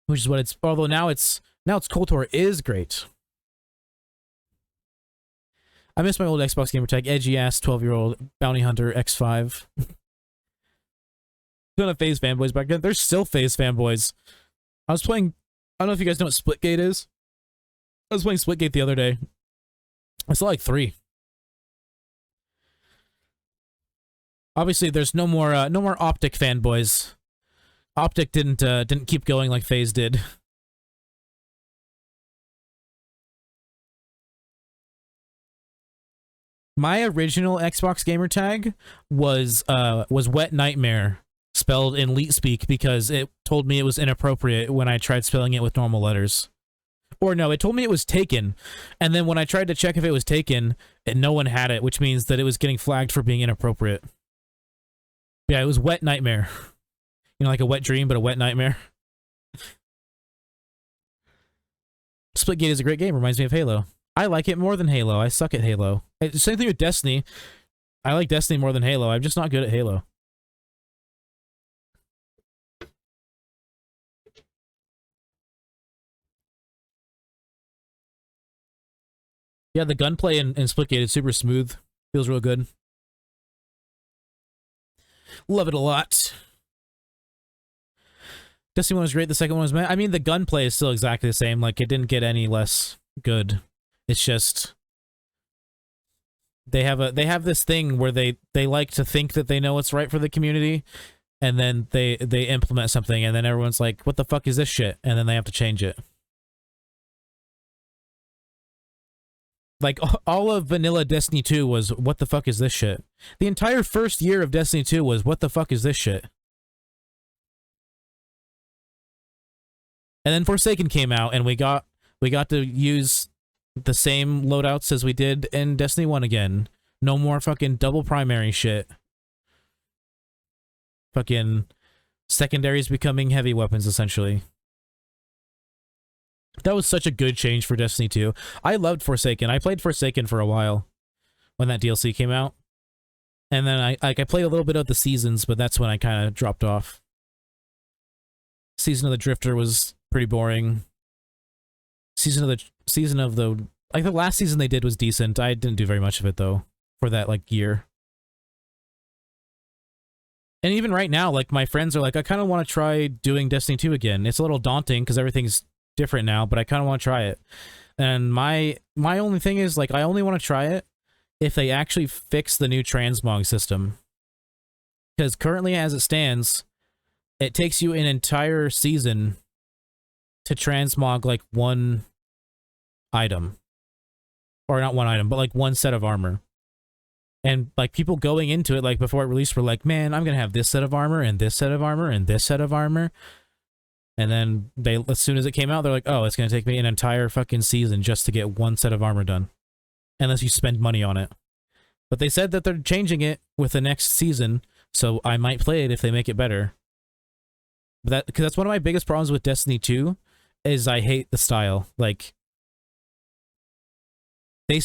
which is what it's. Although now it's Koltor is great. I miss my old Xbox gamer tag, edgy ass 12-year-old bounty hunter X5. Ton of FaZe fanboys back then. There's still FaZe fanboys. I was playing, I don't know if you guys know what Splitgate is. I was playing Splitgate the other day. I saw like 3. Obviously, there's no more Optic fanboys. Optic didn't keep going like FaZe did. My original Xbox gamer tag was Wet Nightmare, spelled in leet speak, because it told me it was inappropriate when I tried spelling it with normal letters. Or no, it told me it was taken, and then when I tried to check if it was taken, no one had it, which means that it was getting flagged for being inappropriate. Yeah, it was Wet Nightmare. You know, like a wet dream, but a wet nightmare. Splitgate is a great game, reminds me of Halo. I like it more than Halo. I suck at Halo. Same thing with Destiny. I like Destiny more than Halo. I'm just not good at Halo. Yeah, the gunplay in Splitgate is super smooth. Feels real good. Love it a lot. Destiny 1 was great, the second one was meh. I mean, the gunplay is still exactly the same. Like, it didn't get any less good. It's just they have this thing where they like to think that they know what's right for the community, and then they implement something, and then everyone's like, what the fuck is this shit? And then they have to change it. Like, all of vanilla Destiny 2 was, what the fuck is this shit? The entire first year of Destiny 2 was, what the fuck is this shit? And then Forsaken came out, and we got to use the same loadouts as we did in Destiny 1 again. No more fucking double primary shit. Fucking secondaries becoming heavy weapons, essentially. That was such a good change for Destiny 2. I loved Forsaken. I played Forsaken for a while when that DLC came out. And then I played a little bit of the seasons, but that's when I kind of dropped off. Season of the Drifter was pretty boring. Like the last season they did was decent. I didn't do very much of it though for that like year. And even right now, like my friends are like, I kind of want to try doing Destiny 2 again. It's a little daunting because everything's different now, but I kind of want to try it. And my only thing is like I only want to try it if they actually fix the new transmog system. Because currently as it stands, it takes you an entire season to transmog like one item. Or not one item, but like one set of armor. And like people going into it like before it released were like, man, I'm gonna have this set of armor and this set of armor and this set of armor. And then they, as soon as it came out, they're like, oh, it's gonna take me an entire fucking season just to get one set of armor done. Unless you spend money on it. But they said that they're changing it with the next season, so I might play it if they make it better. But because that's one of my biggest problems with Destiny 2, is I hate the style. Like, they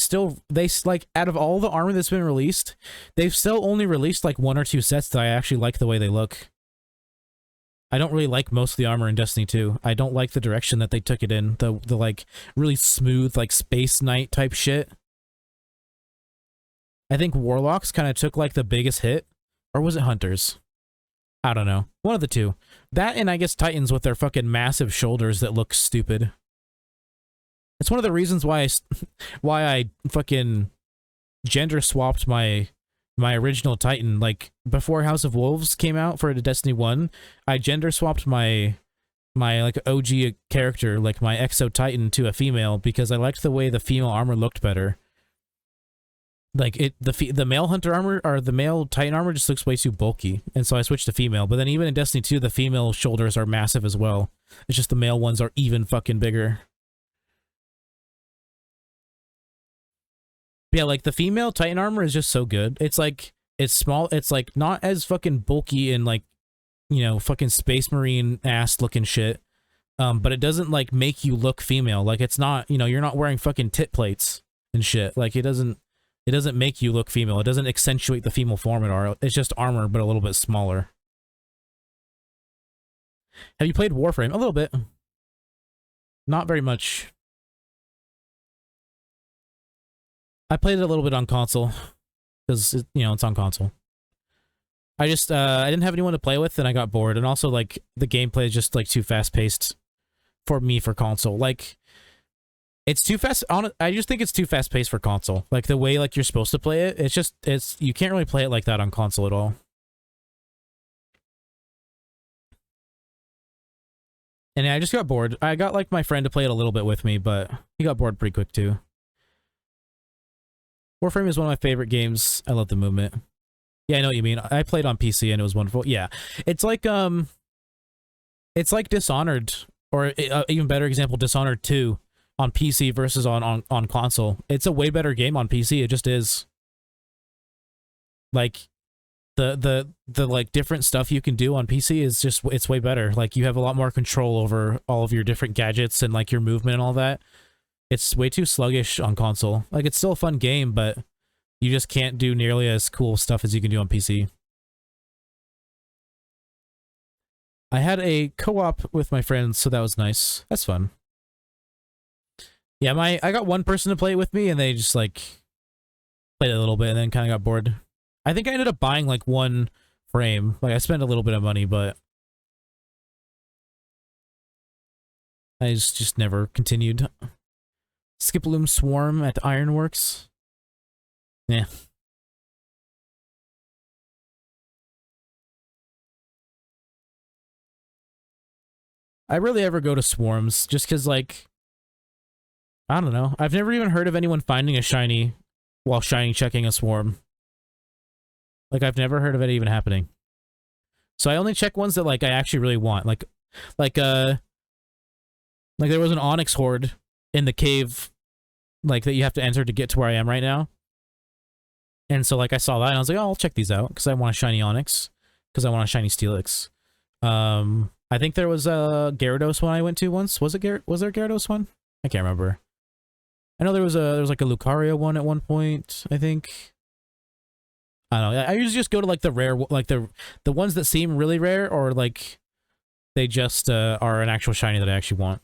like, out of all the armor that's been released, they've still only released like 1 or 2 sets that I actually like the way they look. I don't really like most of the armor in Destiny 2. I don't like the direction that they took it in. The like, really smooth, like, Space Knight type shit. I think Warlocks kind of took, like, the biggest hit. Or was it Hunters? I don't know. One of the two. That and I guess Titans with their fucking massive shoulders that look stupid. It's one of the reasons why I fucking gender swapped my original Titan. Like, before House of Wolves came out for Destiny 1, I gender swapped my like OG character, like my Exo Titan, to a female because I liked the way the female armor looked better. Like, the male hunter armor, or the male Titan armor, just looks way too bulky, and so I switched to female. But then even in Destiny 2, the female shoulders are massive as well. It's just the male ones are even fucking bigger. But yeah, like, the female Titan armor is just so good. It's like, it's small, it's like not as fucking bulky and like, you know, fucking Space Marine ass looking shit. But it doesn't like make you look female. Like, it's not, you know, you're not wearing fucking tit plates and shit. Like, it doesn't make you look female. It doesn't accentuate the female form at all. It's just armor, but a little bit smaller. Have you played Warframe? A little bit. Not very much. I played it a little bit on console. Because, you know, it's on console. I just, I didn't have anyone to play with, and I got bored. And also, like, the gameplay is just, like, too fast-paced for me for console. Like, it's too fast. I just think it's too fast paced for console. Like, the way like you're supposed to play it, you can't really play it like that on console at all. And I just got bored. I got like my friend to play it a little bit with me, but he got bored pretty quick too. Warframe is one of my favorite games. I love the movement. Yeah, I know what you mean. I played on PC and it was wonderful. Yeah, it's like Dishonored, or even better example, Dishonored 2. On PC versus on console. It's a way better game on PC. It just is. Like, the like different stuff you can do on PC is just, it's way better. Like, you have a lot more control over all of your different gadgets and like your movement and all that. It's way too sluggish on console. Like, it's still a fun game, but you just can't do nearly as cool stuff as you can do on PC. I had a co-op with my friends, so that was nice. That's fun. Yeah, I got one person to play it with me, and they just, like, played it a little bit and then kind of got bored. I think I ended up buying, like, one frame. Like, I spent a little bit of money, but I just never continued. Skiploom Swarm at Ironworks. Yeah. I rarely ever go to Swarms, just because, like, I don't know. I've never even heard of anyone finding a shiny while shiny checking a swarm. Like, I've never heard of it even happening. So I only check ones that, like, I actually really want. Like, Like, there was an onyx horde in the cave, like, that you have to enter to get to where I am right now. And so, like, I saw that, and I was like, oh, I'll check these out, because I want a shiny onyx, because I want a shiny steelix. I think there was a Gyarados one I went to once. Was there a Gyarados one? I can't remember. I know there was like a Lucario one at one point, I think. I don't know. I usually just go to like the rare, like the ones that seem really rare, or like they just are an actual shiny that I actually want.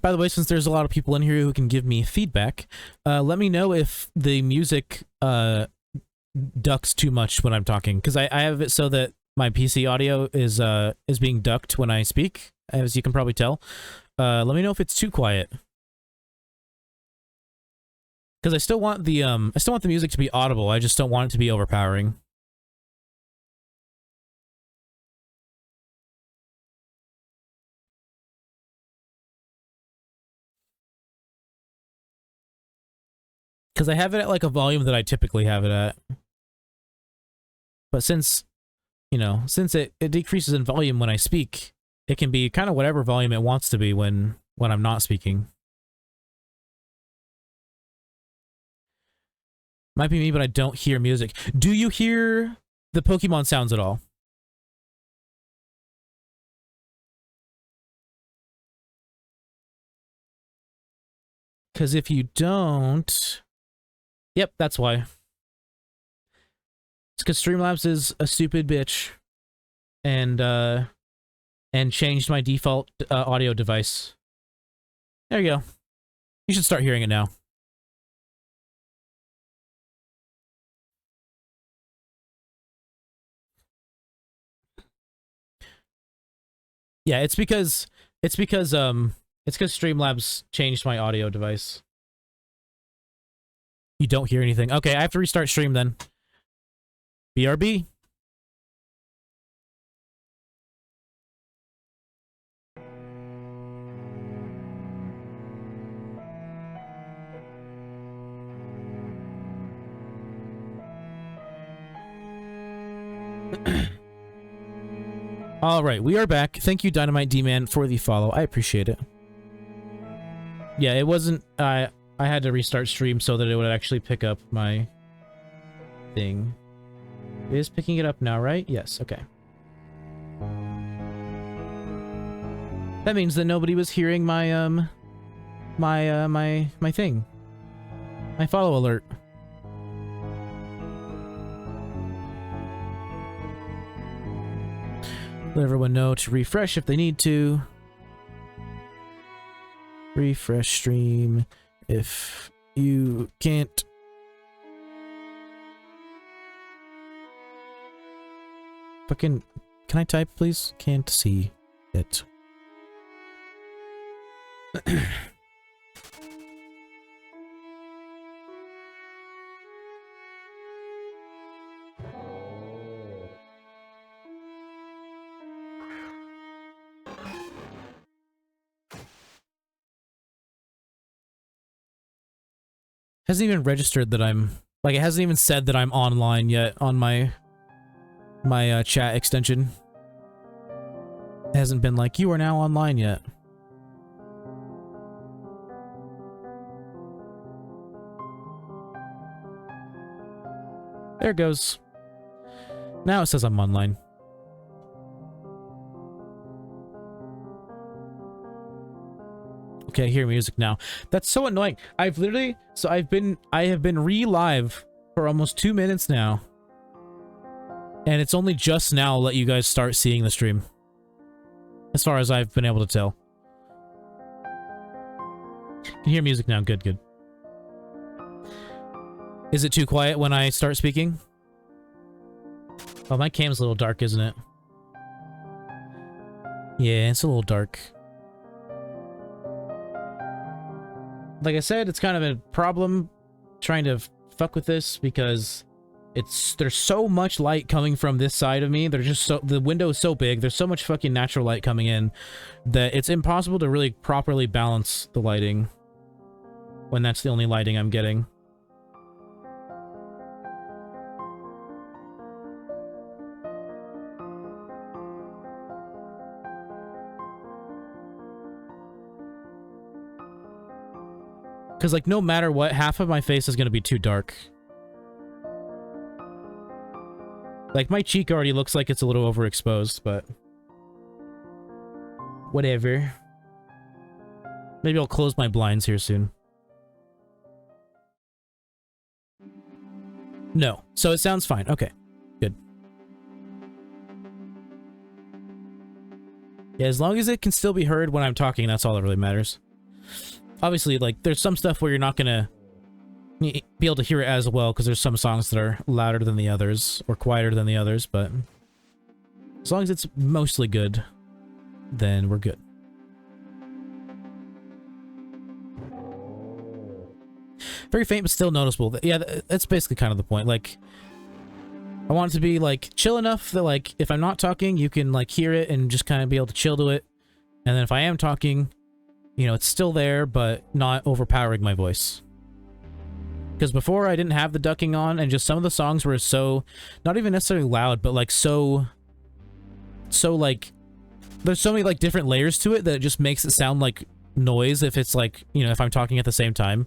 By the way, since there's a lot of people in here who can give me feedback, let me know if the music ducks too much when I'm talking, because I have it so that my PC audio is being ducked when I speak, as you can probably tell. Let me know if it's too quiet, because I still want the music to be audible. I just don't want it to be overpowering. Because I have it at like a volume that I typically have it at. But since, you know, since it decreases in volume when I speak, it can be kind of whatever volume it wants to be when I'm not speaking. Might be me, but I don't hear music. Do you hear the Pokemon sounds at all? Because if you don't... Yep, that's why. It's because Streamlabs is a stupid bitch. And changed my default audio device. There you go. You should start hearing it now. Yeah, it's because Streamlabs changed my audio device. You don't hear anything. Okay, I have to restart stream then. BRB. All right, we are back. Thank you, Dynamite D-Man, for the follow. I appreciate it. Yeah, it wasn't... I had to restart stream so that it would actually pick up my thing. It is picking it up now, right? Yes, okay. That means that nobody was hearing my, my thing. My follow alert. Let everyone know to refresh if they need to. Refresh stream if you can't. Fucking, can I type, please? Can't see it. Hasn't even registered that I'm... Like, it hasn't even said that I'm online yet on my chat extension. It hasn't been like, you are now online yet. There it goes. Now it says I'm online. Okay, I hear music now. That's so annoying. I have been re-live for almost 2 minutes now. And it's only just now let you guys start seeing the stream. As far as I've been able to tell. Can hear music now. Good, good. Is it too quiet when I start speaking? Oh, my cam's a little dark, isn't it? Yeah, it's a little dark. Like I said, it's kind of a problem trying to fuck with this because There's so much light coming from this side of me. The window is so big. There's so much fucking natural light coming in that it's impossible to really properly balance the lighting when that's the only lighting I'm getting. Because, like, no matter what, half of my face is going to be too dark. Like, my cheek already looks like it's a little overexposed, but... whatever. Maybe I'll close my blinds here soon. No. So it sounds fine. Okay. Good. Yeah, as long as it can still be heard when I'm talking, that's all that really matters. Obviously, like, there's some stuff where you're not gonna be able to hear it as well, because there's some songs that are louder than the others, or quieter than the others, but as long as it's mostly good, then we're good. Very faint, but still noticeable. Yeah, that's basically kind of the point. Like, I want it to be, like, chill enough that, like, if I'm not talking, you can, like, hear it and just kind of be able to chill to it. And then if I am talking, you know, it's still there, but not overpowering my voice. Because before, I didn't have the ducking on, and just some of the songs were so, not even necessarily loud, but, like, so, like, there's so many, like, different layers to it that it just makes it sound like noise if it's, like, you know, if I'm talking at the same time.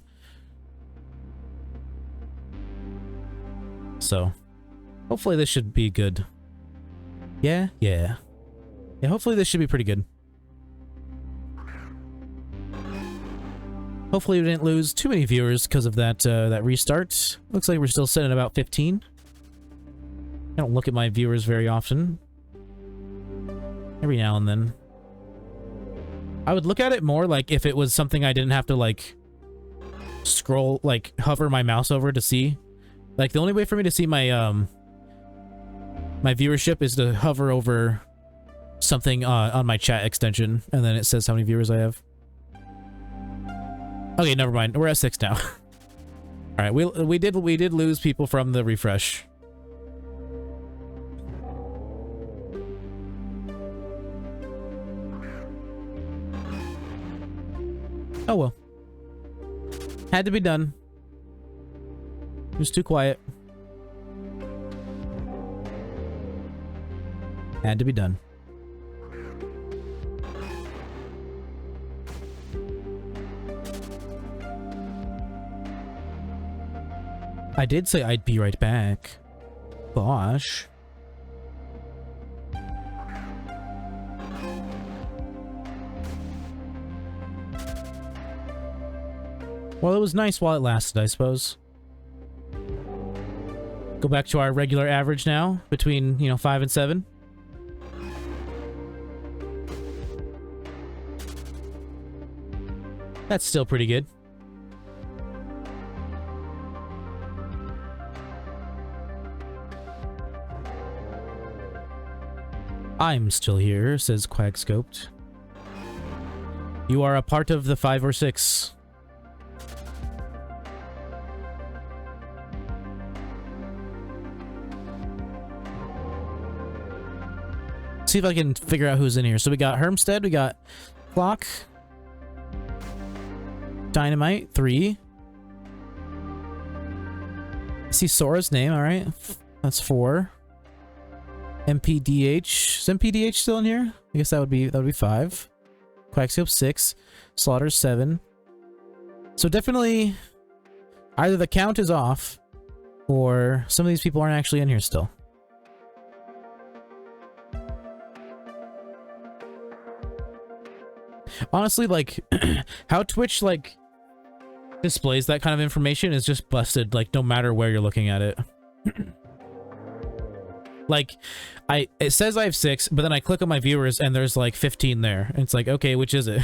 So, hopefully this should be good. Yeah, hopefully this should be pretty good. Hopefully we didn't lose too many viewers because of that that restart. Looks like we're still sitting at about 15. I don't look at my viewers very often. Every now and then. I would look at it more like if it was something I didn't have to, like, scroll, like, hover my mouse over to see. Like, the only way for me to see my, my viewership is to hover over something on my chat extension, and then it says how many viewers I have. Okay, never mind. We're at 6 now. All right, we did lose people from the refresh. Oh well. Had to be done. It was too quiet. Had to be done. I did say I'd be right back. Gosh. Well, it was nice while it lasted, I suppose. Go back to our regular average now, between, you know, 5 and 7. That's still pretty good. I'm still here, says Quagscoped. You are a part of the 5 or 6. See if I can figure out who's in here. So we got Hermstead, we got Clock, Dynamite, 3. I see Sora's name, alright. That's 4. MPDH. Is MPDH still in here? I guess that would be 5. Quagscope 6. Slaughter 7. So definitely either the count is off or some of these people aren't actually in here still. Honestly, like, how Twitch, like, displays that kind of information is just busted, like, no matter where you're looking at it. Like, it says I have 6, but then I click on my viewers and there's, like, 15 there. And it's like, okay, which is it?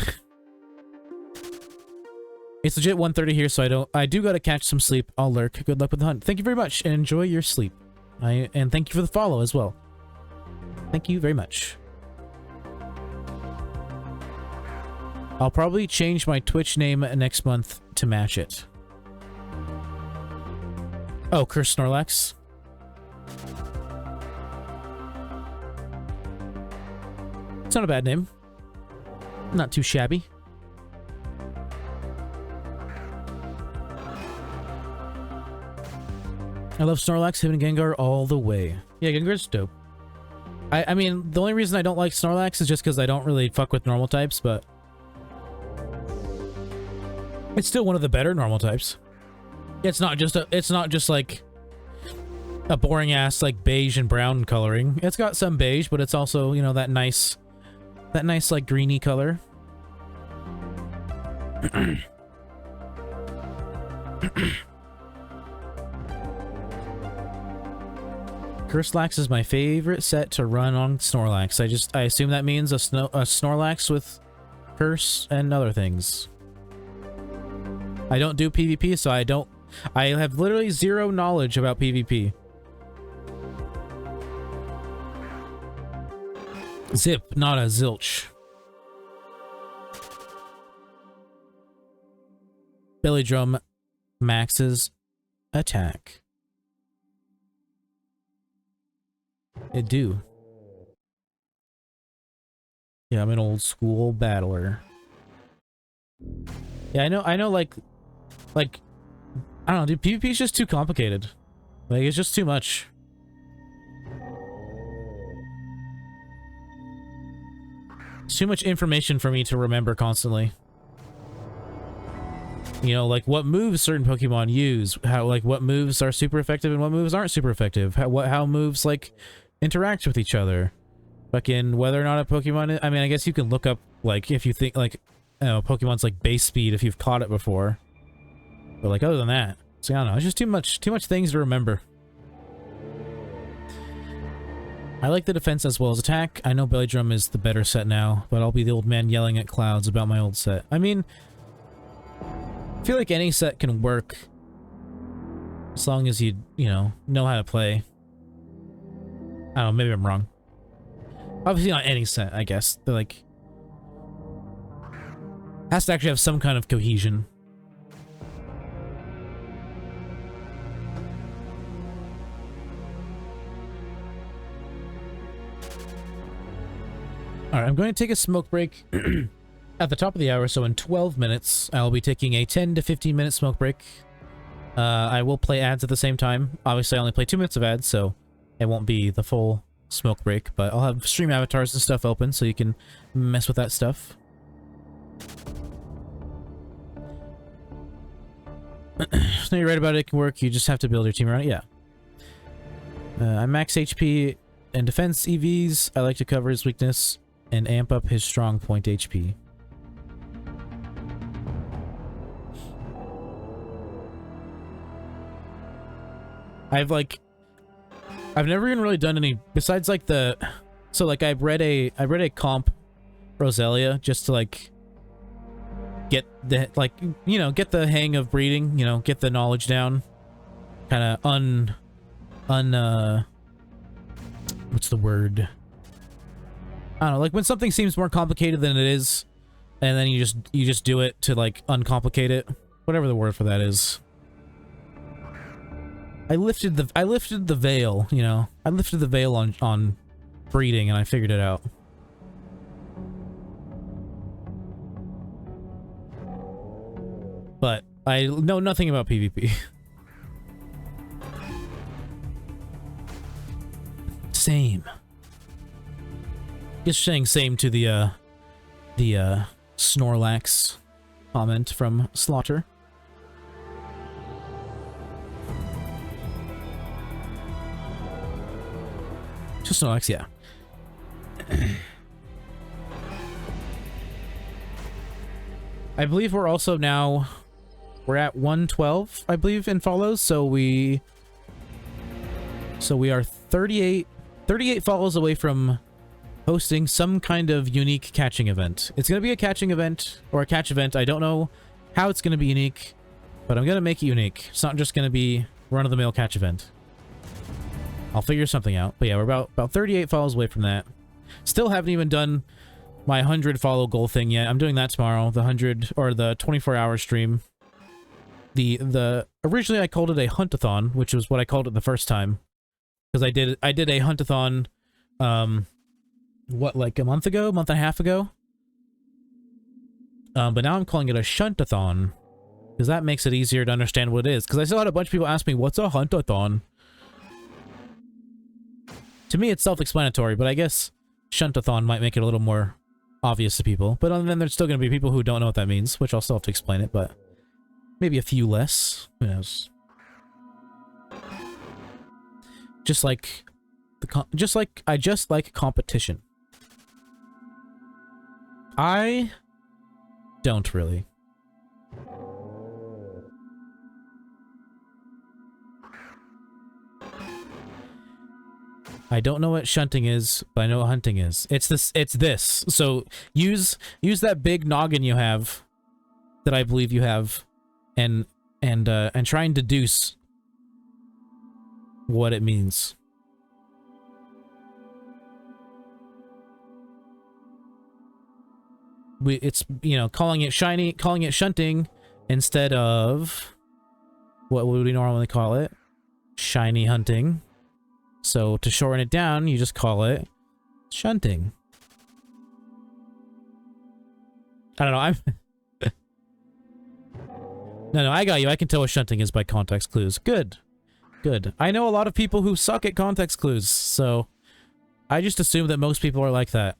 It's legit 1:30 here, so I do gotta catch some sleep. I'll lurk. Good luck with the hunt. Thank you very much, and enjoy your sleep. And thank you for the follow as well. Thank you very much. I'll probably change my Twitch name next month to match it. Oh, Curse Snorlax. It's not a bad name. Not too shabby. I love Snorlax, him and Gengar all the way. Yeah, Gengar's dope. I mean, the only reason I don't like Snorlax is just because I don't really fuck with normal types, but it's still one of the better normal types. It's not just like a boring ass like beige and brown coloring. It's got some beige, but it's also, you know, that nice like greeny color. Curselax is my favorite set to run on Snorlax. I assume that means a Snorlax with Curse and other things. I don't do PvP, so I have literally zero knowledge about PvP. Zip, not a zilch. Belly Drum maxes attack. It do. Yeah, I'm an old school battler. Yeah, I know, like, I don't know, dude, PvP is just too complicated. Like, it's just too much. It's too much information for me to remember constantly. You know, like what moves certain Pokemon use, how, like, what moves are super effective and what moves aren't super effective, how moves, like, interact with each other. Fucking whether or not a Pokemon, I mean, I guess you can look up, like, if you think, like, you know, Pokemon's, like, base speed if you've caught it before. But, like, other than that, so I don't know, it's just too much things to remember. I like the defense as well as attack. I know Belly Drum is the better set now, but I'll be the old man yelling at clouds about my old set. I mean, I feel like any set can work as long as you know how to play. I don't know, maybe I'm wrong. Obviously not any set, I guess. They're like, has to actually have some kind of cohesion. Alright, I'm going to take a smoke break at the top of the hour, so in 12 minutes, I'll be taking a 10 to 15 minute smoke break. I will play ads at the same time. Obviously, I only play 2 minutes of ads, so it won't be the full smoke break, but I'll have stream avatars and stuff open so you can mess with that stuff. So you're right about it can work, you just have to build your team around it, yeah. I'm max HP and defense EVs. I like to cover his weakness and amp up his strong point HP. I've never even really done any besides like so like I read a comp Roselia just to like get the get the hang of breeding, get the knowledge down, kind of what's the word? I don't know, like when something seems more complicated than it is, and then you just do it to like uncomplicate it, whatever the word for that is. I lifted the veil, I lifted the veil on breeding and I figured it out. But I know nothing about PvP. Same. Just saying same to the Snorlax comment from Slaughter. Just Snorlax, yeah. I believe we're also now... We're at 112, I believe, in follows, so we are 38 follows away from hosting some kind of unique catching event. It's going to be a catching event, or a catch event. I don't know how it's going to be unique, but I'm going to make it unique. It's not just going to be run-of-the-mill catch event. I'll figure something out. But yeah, we're about 38 follows away from that. Still haven't even done my 100 follow goal thing yet. I'm doing that tomorrow, the 100, or the 24-hour stream. Originally I called it a hunt-a-thon, which was what I called it the first time. Because I did a hunt-a-thon, what, like a month ago, month and a half ago. But now I'm calling it a shuntathon, because that makes it easier to understand what it is. Because I still had a bunch of people ask me, what's a huntathon? To me, it's self-explanatory, but I guess shuntathon might make it a little more obvious to people. But then there's still going to be people who don't know what that means, which I'll still have to explain it, but maybe a few less. Who knows? Just like I just like competition. I don't really. I don't know what shunting is, but I know what hunting is. It's this. So use that big noggin you have, that I believe you have, and try and deduce what it means. It's, you know, calling it shunting instead of what would we normally call it? Shiny hunting. So to shorten it down, you just call it shunting. I don't know, I'm... No, I got you. I can tell what shunting is by context clues. Good. Good. I know a lot of people who suck at context clues, so I just assume that most people are like that.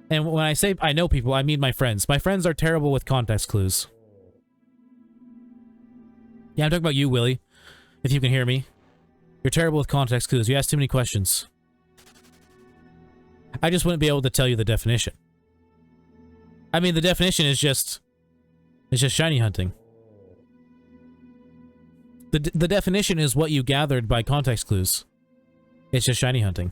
And when I say I know people, I mean my friends. My friends are terrible with context clues. Yeah, I'm talking about you, Willie. If you can hear me. You're terrible with context clues. You ask too many questions. I just wouldn't be able to tell you the definition. I mean, the definition is just... It's just shiny hunting. The definition is what you gathered by context clues. It's just shiny hunting.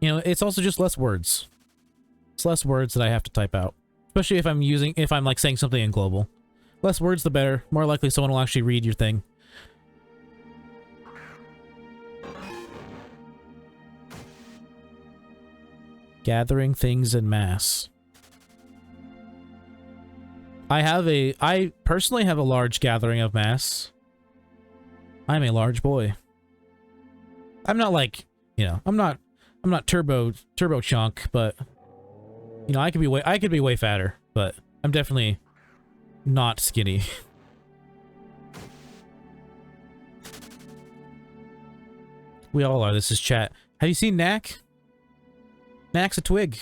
You know, it's also just less words. It's less words that I have to type out. Especially if I'm like saying something in global. Less words the better. More likely someone will actually read your thing. Gathering things in mass. I personally have a large gathering of mass. I'm a large boy. I'm not like, you know, I'm not turbo chunk, but you know, I could be way fatter, but I'm definitely not skinny. We all are. This is chat. Have you seen Knack? Knack's a twig.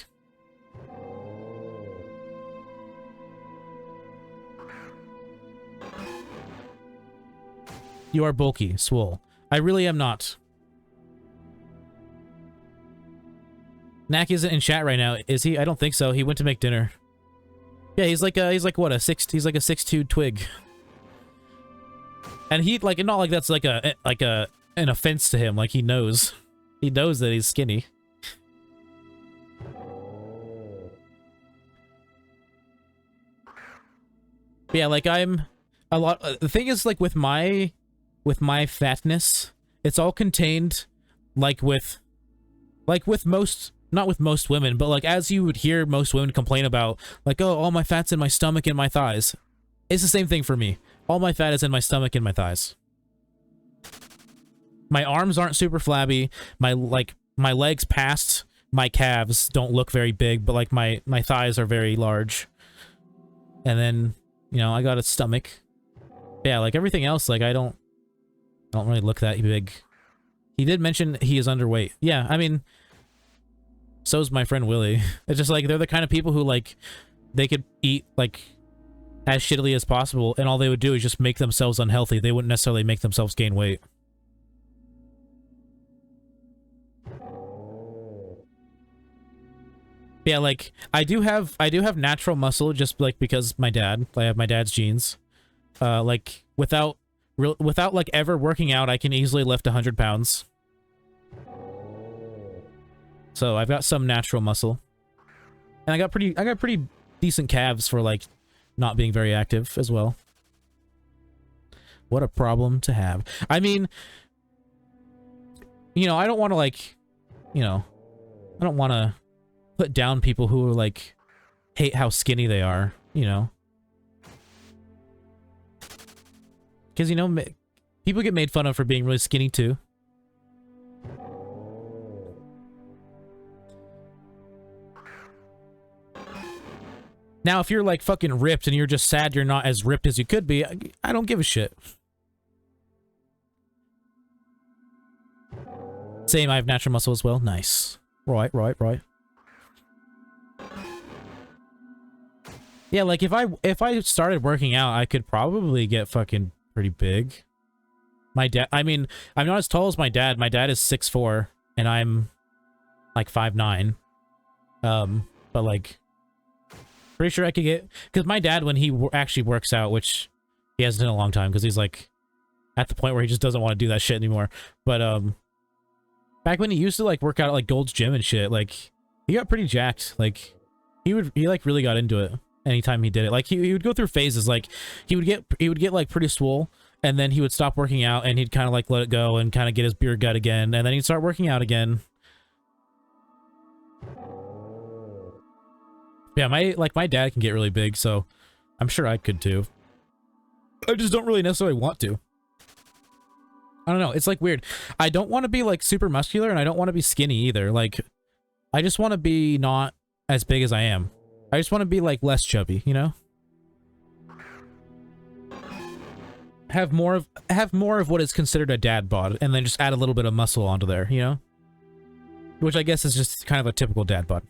You are bulky, swole. I really am not. Knack isn't in chat right now, is he? I don't think so. He went to make dinner. Yeah, he's like what, he's like a 6'2" twig. And he, like, not like that's like an offense to him. Like, he knows that he's skinny. Yeah, like, I'm a lot. The thing is, like, with my fatness, it's all contained, like with most. Not with most women, but like as you would hear most women complain about, like, oh, all my fat's in my stomach and my thighs. It's the same thing for me. All my fat is in my stomach and my thighs. My arms aren't super flabby. My legs past my calves don't look very big, but like my thighs are very large. And then, you know, I got a stomach. Yeah, like everything else, like I don't really look that big. He did mention he is underweight. Yeah, I mean, so's my friend Willie. It's just like they're the kind of people who like they could eat like as shittily as possible, and all they would do is just make themselves unhealthy. They wouldn't necessarily make themselves gain weight. Yeah, like I do have natural muscle just like because I have my dad's genes. Like without like ever working out, I can easily lift 100 pounds. So I've got some natural muscle, and I got pretty decent calves for like not being very active as well. What a problem to have. I mean, you know, I don't want to like, you know, I don't want to put down people who like hate how skinny they are, you know. Because, you know, people get made fun of for being really skinny too. Now, if you're like fucking ripped and you're just sad you're not as ripped as you could be, I don't give a shit. Same, I have natural muscle as well. Nice. Right. Yeah, like if I started working out, I could probably get fucking pretty big. My dad, I mean, I'm not as tall as my dad. My dad is 6'4", and I'm like 5'9". But like, pretty sure I could get, because my dad, when he actually works out, which he hasn't in a long time, because he's like at the point where he just doesn't want to do that shit anymore. But back when he used to like work out at like Gold's Gym and shit, like he got pretty jacked. Like he like really got into it anytime he did it. Like he would go through phases. Like he would get like pretty swole, and then he would stop working out and he'd kind of like let it go and kind of get his beer gut again, and then he'd start working out again. Yeah, my dad can get really big, so I'm sure I could too. I just don't really necessarily want to. I don't know, it's like weird. I don't want to be like super muscular, and I don't want to be skinny either. Like, I just want to be not as big as I am. I just want to be like less chubby, you know? Have more of what is considered a dad bod, and then just add a little bit of muscle onto there, you know? Which I guess is just kind of a typical dad bod.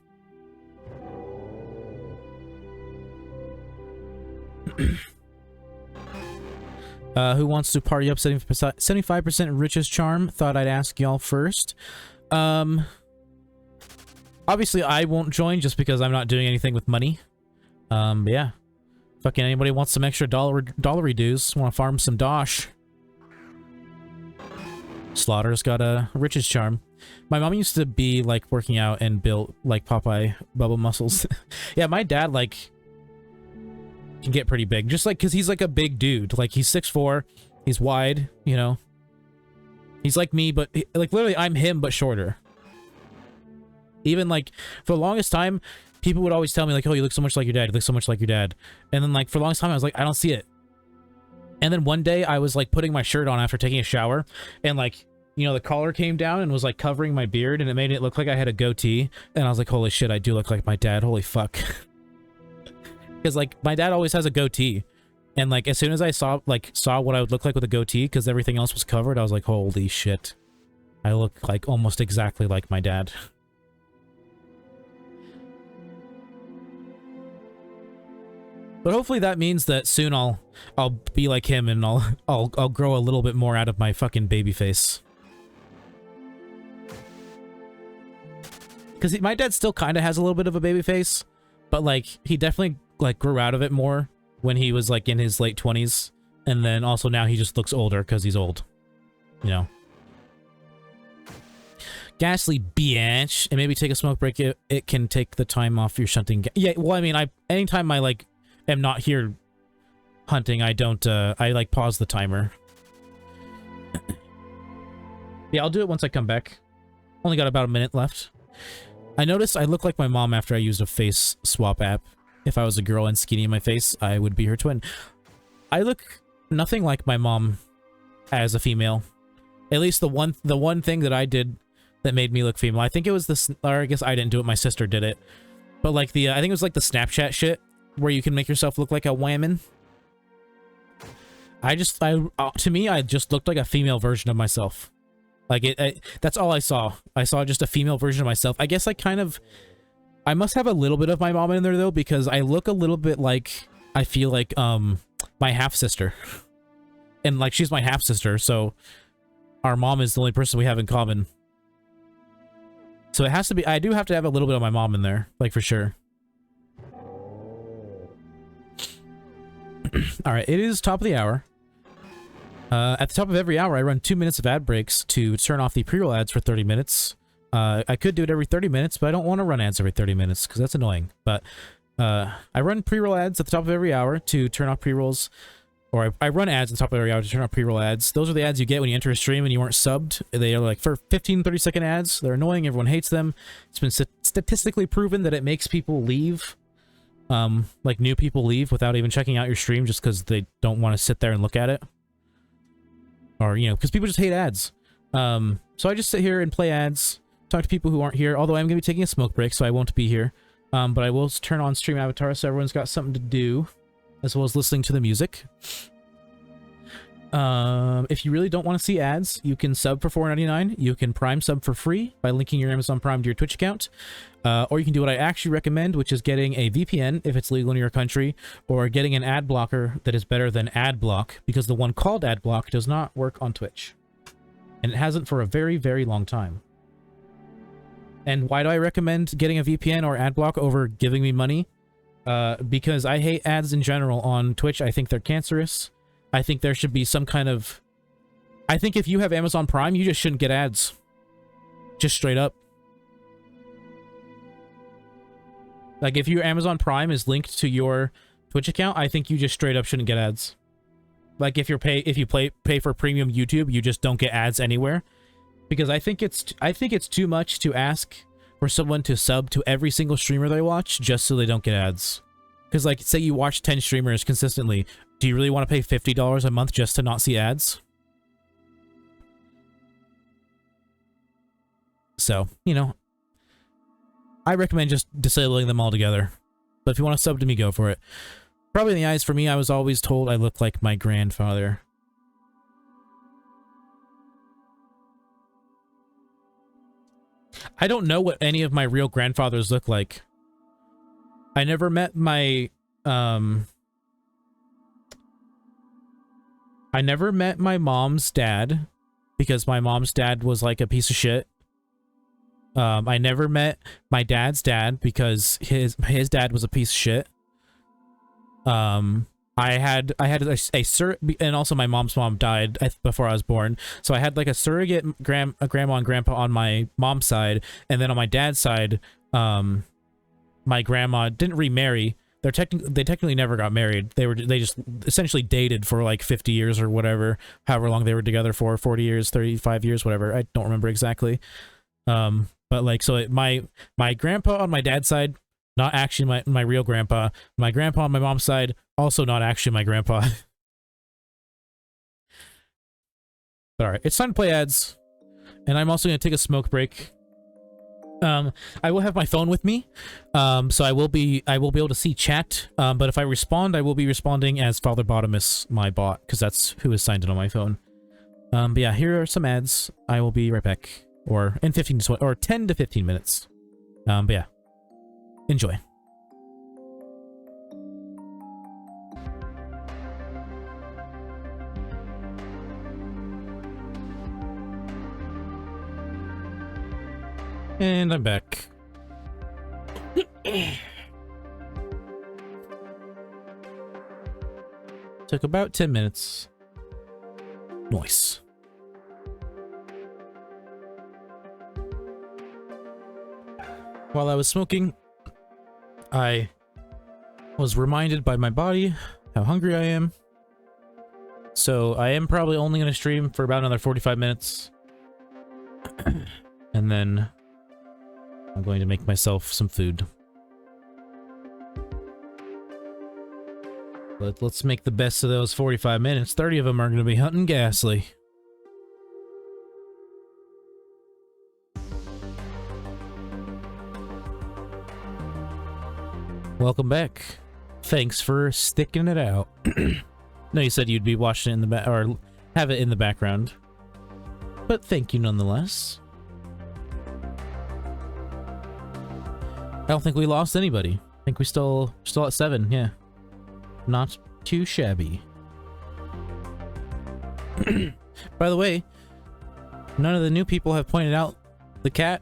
Who wants to party up 75% richest charm? Thought I'd ask y'all first. Obviously I won't join just because I'm not doing anything with money. But yeah. Fucking anybody wants some extra dollary dues, want to farm some dosh. Slaughter's got a richest charm. My mom used to be like working out and built like Popeye bubble muscles. Yeah, my dad like can get pretty big, just like because he's like a big dude. Like he's 6'4", he's wide, you know. He's like me, but like literally I'm him but shorter. Even like for the longest time, people would always tell me like, oh, you look so much like your dad, you look so much like your dad. And then like for the longest time I was like, I don't see it. And then one day I was like putting my shirt on after taking a shower, and like, you know, the collar came down and was like covering my beard, and it made it look like I had a goatee. And I was like, holy shit, I do look like my dad. Holy fuck. Because like my dad always has a goatee, and like as soon as I saw what I would look like with a goatee, because everything else was covered, I was like, holy shit, I look like almost exactly like my dad. But hopefully that means that soon I'll be like him, and I'll grow a little bit more out of my fucking baby face. Because my dad still kind of has a little bit of a baby face, but like he definitely like grew out of it more when he was like in his late 20s, and then also now he just looks older because he's old, you know. Ghastly biatch, and maybe take a smoke break. It can take the time off your shunting. Yeah, well, I mean, anytime I like am not here hunting, I don't I like pause the timer. Yeah, I'll do it once I come back. Only got about a minute left. I noticed I look like my mom after I used a face swap app. If I was a girl and skinny in my face, I would be her twin. I look nothing like my mom as a female. At least the one thing that I did that made me look female. I think it was this, or I guess I didn't do it, my sister did it. But like I think it was like the Snapchat shit where you can make yourself look like a woman. To me, I just looked like a female version of myself. Like that's all I saw. I saw just a female version of myself. I guess I must have a little bit of my mom in there though, because I look a little bit like, I feel like my half sister, and like she's my half sister, so our mom is the only person we have in common. So it has to be, I do have to have a little bit of my mom in there, like for sure. All right, it is top of the hour. At the top of every hour, I run 2 minutes of ad breaks to turn off the pre-roll ads for 30 minutes. I could do it every 30 minutes, but I don't want to run ads every 30 minutes because that's annoying. But I run pre-roll ads at the top of every hour to turn off pre-rolls. or I run ads at the top of the area to turn on pre-roll ads. Those are the ads you get when you enter a stream and you weren't subbed. They are like for 15, 30-second ads. They're annoying. Everyone hates them. It's been statistically proven that it makes people leave. Like new people leave without even checking out your stream just because they don't want to sit there and look at it. Or, you know, because people just hate ads. So I just sit here and play ads, talk to people who aren't here, although I'm going to be taking a smoke break, so I won't be here. But I will turn on stream avatar so everyone's got something to do, as well as listening to the music. If you really don't want to see ads, you can sub for $4.99. You can Prime sub for free by linking your Amazon Prime to your Twitch account. Or you can do what I actually recommend, which is getting a VPN if it's legal in your country, or getting an ad blocker that is better than AdBlock, because the one called AdBlock does not work on Twitch. And it hasn't for a very, very long time. And why do I recommend getting a VPN or AdBlock over giving me money? Because I hate ads in general on Twitch. I think they're cancerous. I think there should be some kind of... I think if you have Amazon Prime, you just shouldn't get ads. Just straight up. Like, if your Amazon Prime is linked to your Twitch account, I think you just straight up shouldn't get ads. Like, if you pay for premium YouTube, you just don't get ads anywhere. Because I think it's too much to ask for someone to sub to every single streamer they watch just so they don't get ads. Because, like, say you watch 10 streamers consistently, do you really want to pay $50 a month just to not see ads? So, you know, I recommend just disabling them altogether. But if you want to sub to me, go for it. Probably in the eyes for me, I was always told I look like my grandfather. I don't know what any of my real grandfathers look like. I never met my, I never met my mom's dad, because my mom's dad was like a piece of shit. I never met my dad's dad, because his dad was a piece of shit. I had a surrogate, and also my mom's mom died before I was born, so I had like a surrogate grandma and grandpa on my mom's side, and then on my dad's side, my grandma didn't remarry. They technically never got married. They just essentially dated for like 50 years or whatever, however long they were together for, 40 years, 35 years, whatever. I don't remember exactly. But like, so my grandpa on my dad's side, not actually my real grandpa. My grandpa on my mom's side, also not actually my grandpa. Alright, it's time to play ads. And I'm also going to take a smoke break. I will have my phone with me, so I will be able to see chat, but if I respond, I will be responding as Father Bottomus, my bot, because that's who is signed in on my phone. But yeah, here are some ads. I will be right back, or in 10 to 15 minutes. But yeah, enjoy. And I'm back. Took about 10 minutes. Nice. While I was smoking, I was reminded by my body how hungry I am. So I am probably only going to stream for about another 45 minutes. And then I'm going to make myself some food. But let's make the best of those 45 minutes. 30 of them are going to be hunting Ghastly. Welcome back. Thanks for sticking it out. No, you said you'd be watching it in the back, or have it in the background. But thank you nonetheless. I don't think we lost anybody. I think we still at 7, yeah. Not too shabby. By the way, none of the new people have pointed out the cat,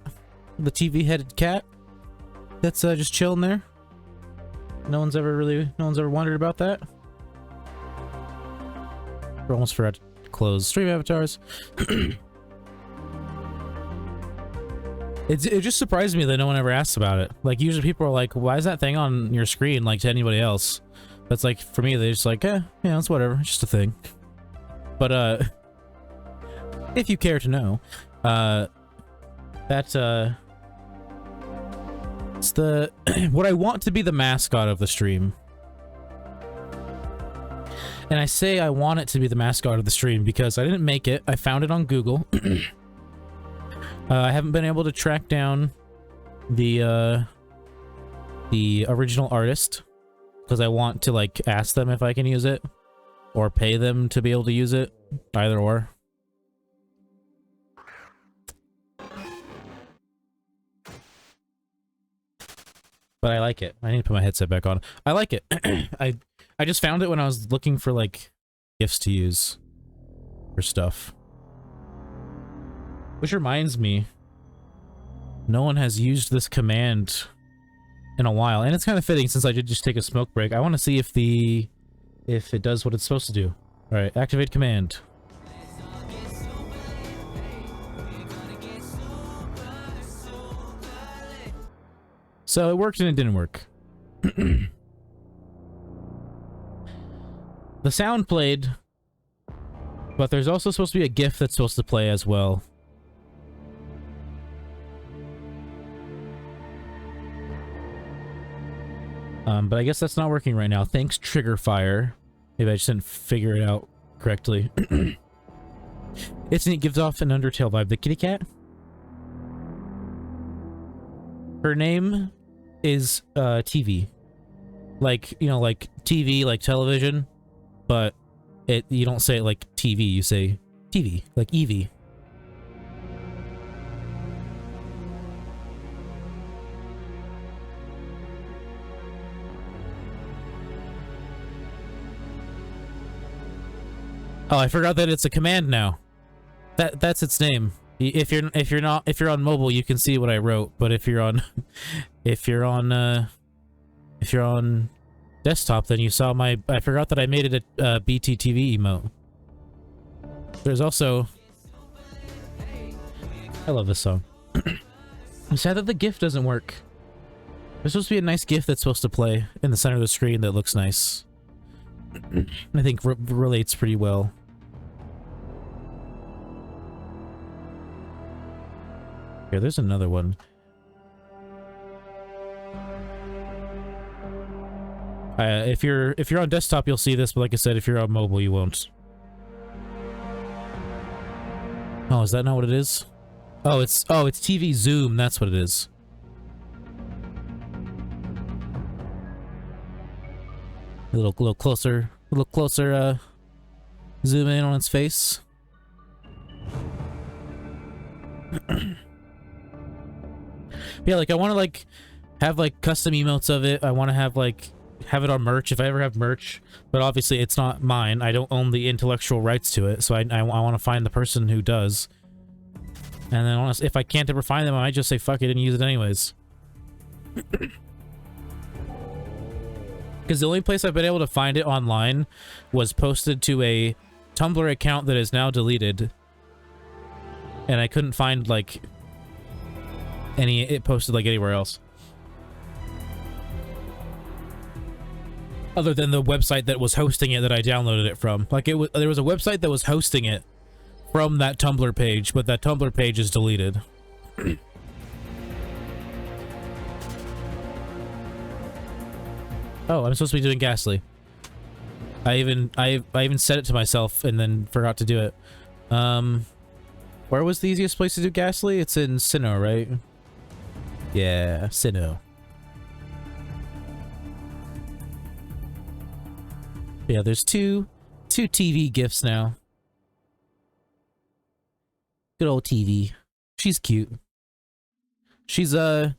the TV-headed cat that's just chilling there. No one's ever wondered about that. We almost forgot to close stream avatars. It just surprised me that no one ever asked about it. Like, usually people are like, why is that thing on your screen like to anybody else? That's like, for me, they're just like, yeah, it's whatever, it's just a thing. But, if you care to know, it's the, what I want to be the mascot of the stream. And I say I want it to be the mascot of the stream because I didn't make it. I found it on Google. I haven't been able to track down the original artist because I want to, like, ask them if I can use it or pay them to be able to use it. Either or. But I like it. I need to put my headset back on. I like it. I just found it when I was looking for, like, gifts to use for stuff. Which reminds me, no one has used this command in a while, and it's kind of fitting since I did just take a smoke break. I want to see if it does what it's supposed to do. All right, activate command. So it worked and it didn't work. The sound played, but there's also supposed to be a GIF that's supposed to play as well. But I guess that's not working right now. Thanks, Trigger Fire. Maybe I just didn't figure it out correctly. It's neat. Gives off an Undertale vibe. The kitty cat? Her name is TV. Like, you know, like TV, like television. But you don't say it like TV, you say TV, like Eevee. Oh, I forgot that it's a command now. That's its name. If you're on mobile, you can see what I wrote, but if you're on desktop, then you saw my... I forgot that I made it a BTTV emote. There's also... I love this song. I'm sad that the GIF doesn't work. There's supposed to be a nice GIF that's supposed to play in the center of the screen that looks nice. I think relates pretty well. Here, there's another one. If you're on desktop, you'll see this, but like I said, if you're on mobile, you won't. Oh, is that not what it is? Oh, it's TV Zoom. That's what it is. A little closer, zoom in on its face. Yeah, like I want to like have like custom emotes of it. I want to have like have it on merch if I ever have merch, but obviously it's not mine. I don't own the intellectual rights to it, so I want to find the person who does. And then honestly, if I can't ever find them, I might just say fuck it and use it anyways. Because the only place I've been able to find it online was posted to a Tumblr account that is now deleted. And I couldn't find, like, it posted, like, anywhere else. Other than the website that was hosting it that I downloaded it from. Like, there was a website that was hosting it from that Tumblr page, but that Tumblr page is deleted. Oh, I'm supposed to be doing Ghastly. I even said it to myself and then forgot to do it. Where was the easiest place to do Ghastly? It's in Sinnoh, right? Yeah, Sinnoh. Yeah, there's two TV gifts now. Good old TV. She's cute. She's a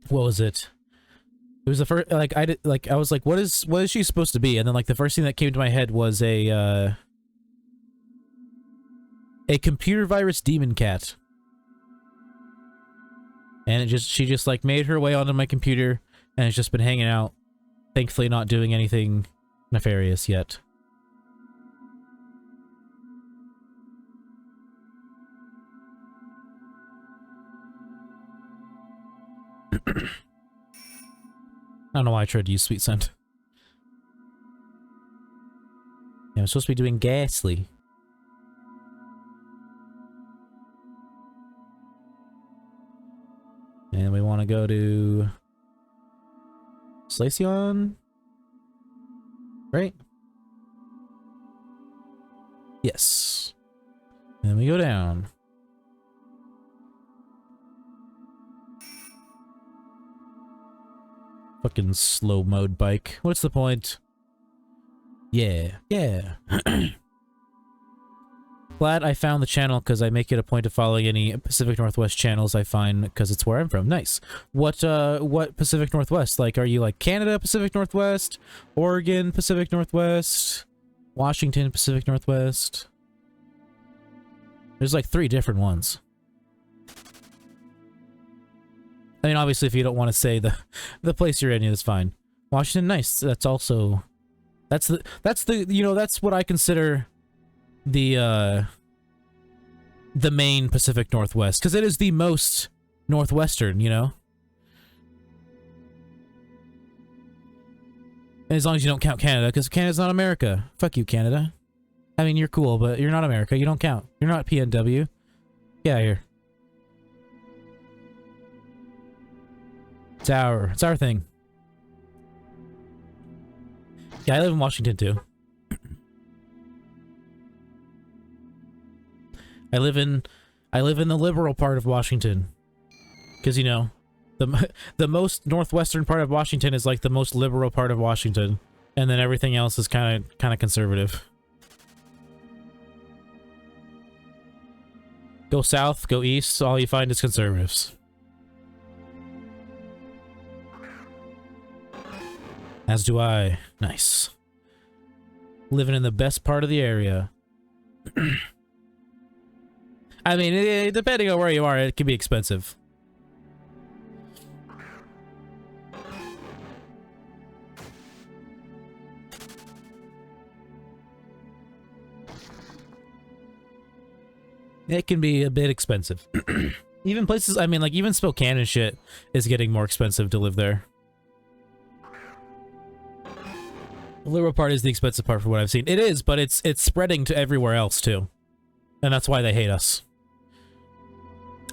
what was it? It was the first, like, I was like, what is she supposed to be? And then, like, the first thing that came to my head was a computer virus demon cat. And she just, like, made her way onto my computer, and it's just been hanging out. Thankfully not doing anything nefarious yet. I don't know why I tried to use sweet scent. Yeah, I'm supposed to be doing ghastly. And we want to go to Slacion, right? Yes. And we go down. Fucking slow mode bike. What's the point? Yeah, yeah. Glad I found the channel because I make it a point of following any Pacific Northwest channels I find because it's where I'm from. Nice. What Pacific Northwest? Like, are you like Canada Pacific Northwest, Oregon Pacific Northwest, Washington Pacific Northwest? There's like 3 different ones. I mean, obviously, if you don't want to say the place you're in, it's fine. Washington, nice. That's also that's the you know, that's what I consider the main Pacific Northwest, because it is the most northwestern, you know. And as long as you don't count Canada, because Canada's not America. Fuck you, Canada. I mean, you're cool, but you're not America. You don't count. You're not PNW. Get out of here. It's our thing. Yeah, I live in Washington too. I live in the liberal part of Washington, because you know, the most northwestern part of Washington is like the most liberal part of Washington, and then everything else is kind of conservative. Go south, go east, all you find is conservatives. As do I. Nice. Living in the best part of the area. I mean, depending on where you are, it can be expensive. It can be a bit expensive. Even places, I mean, like, even Spokane and shit is getting more expensive to live there. The liberal part is the expensive part for what I've seen. It is, but it's spreading to everywhere else, too. And that's why they hate us.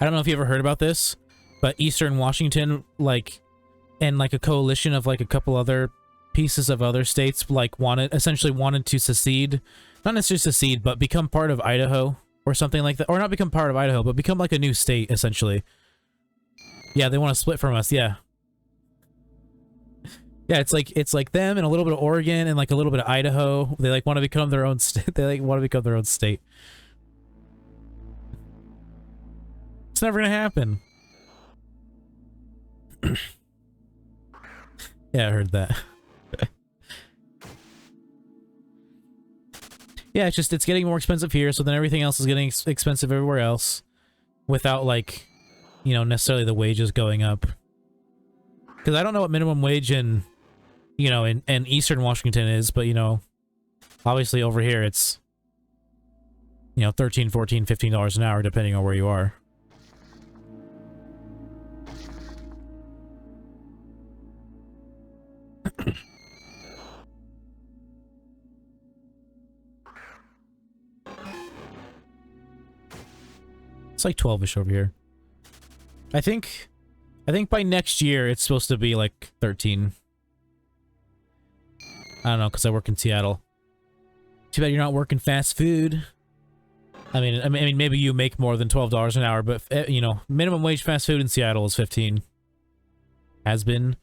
I don't know if you ever heard about this, but Eastern Washington, like, and like a coalition of like a couple other pieces of other states, like essentially wanted to secede, not necessarily secede, but become part of Idaho or something like that, or not become part of Idaho, but become like a new state, essentially. Yeah, they want to split from us, yeah. Yeah, it's like them and a little bit of Oregon and like a little bit of Idaho. They like want to become their own state. They like want to become their own state. It's never gonna happen. Yeah, I heard that. Yeah, it's getting more expensive here, so then everything else is getting expensive everywhere else, without like, you know, necessarily the wages going up. Because I don't know what minimum wage in, you know, in Eastern Washington is, but you know, obviously over here it's, you know, $13, $14, $15 an hour depending on where you are. It's like 12-ish over here. I think by next year it's supposed to be like 13. I don't know, because I work in Seattle. Too bad you're not working fast food. I mean, maybe you make more than $12 an hour, but you know, minimum wage fast food in Seattle is 15. Has been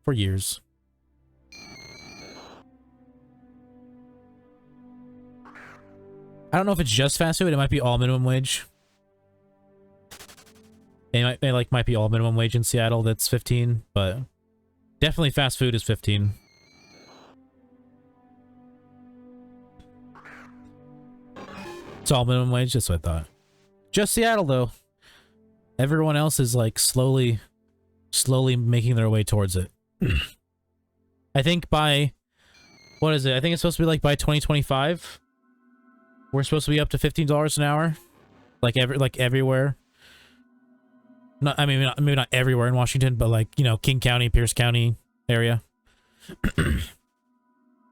for years. I don't know if it's just fast food. It might be all minimum wage. It might be all minimum wage in Seattle. That's 15, but definitely fast food is 15. It's all minimum wage. That's what I thought. Just Seattle though. Everyone else is like slowly making their way towards it. I think by, what is it? I think it's supposed to be like by 2025. We're supposed to be up to $15 an hour, like everywhere. Not, I mean, maybe not everywhere in Washington, but like, you know, King County, Pierce County area.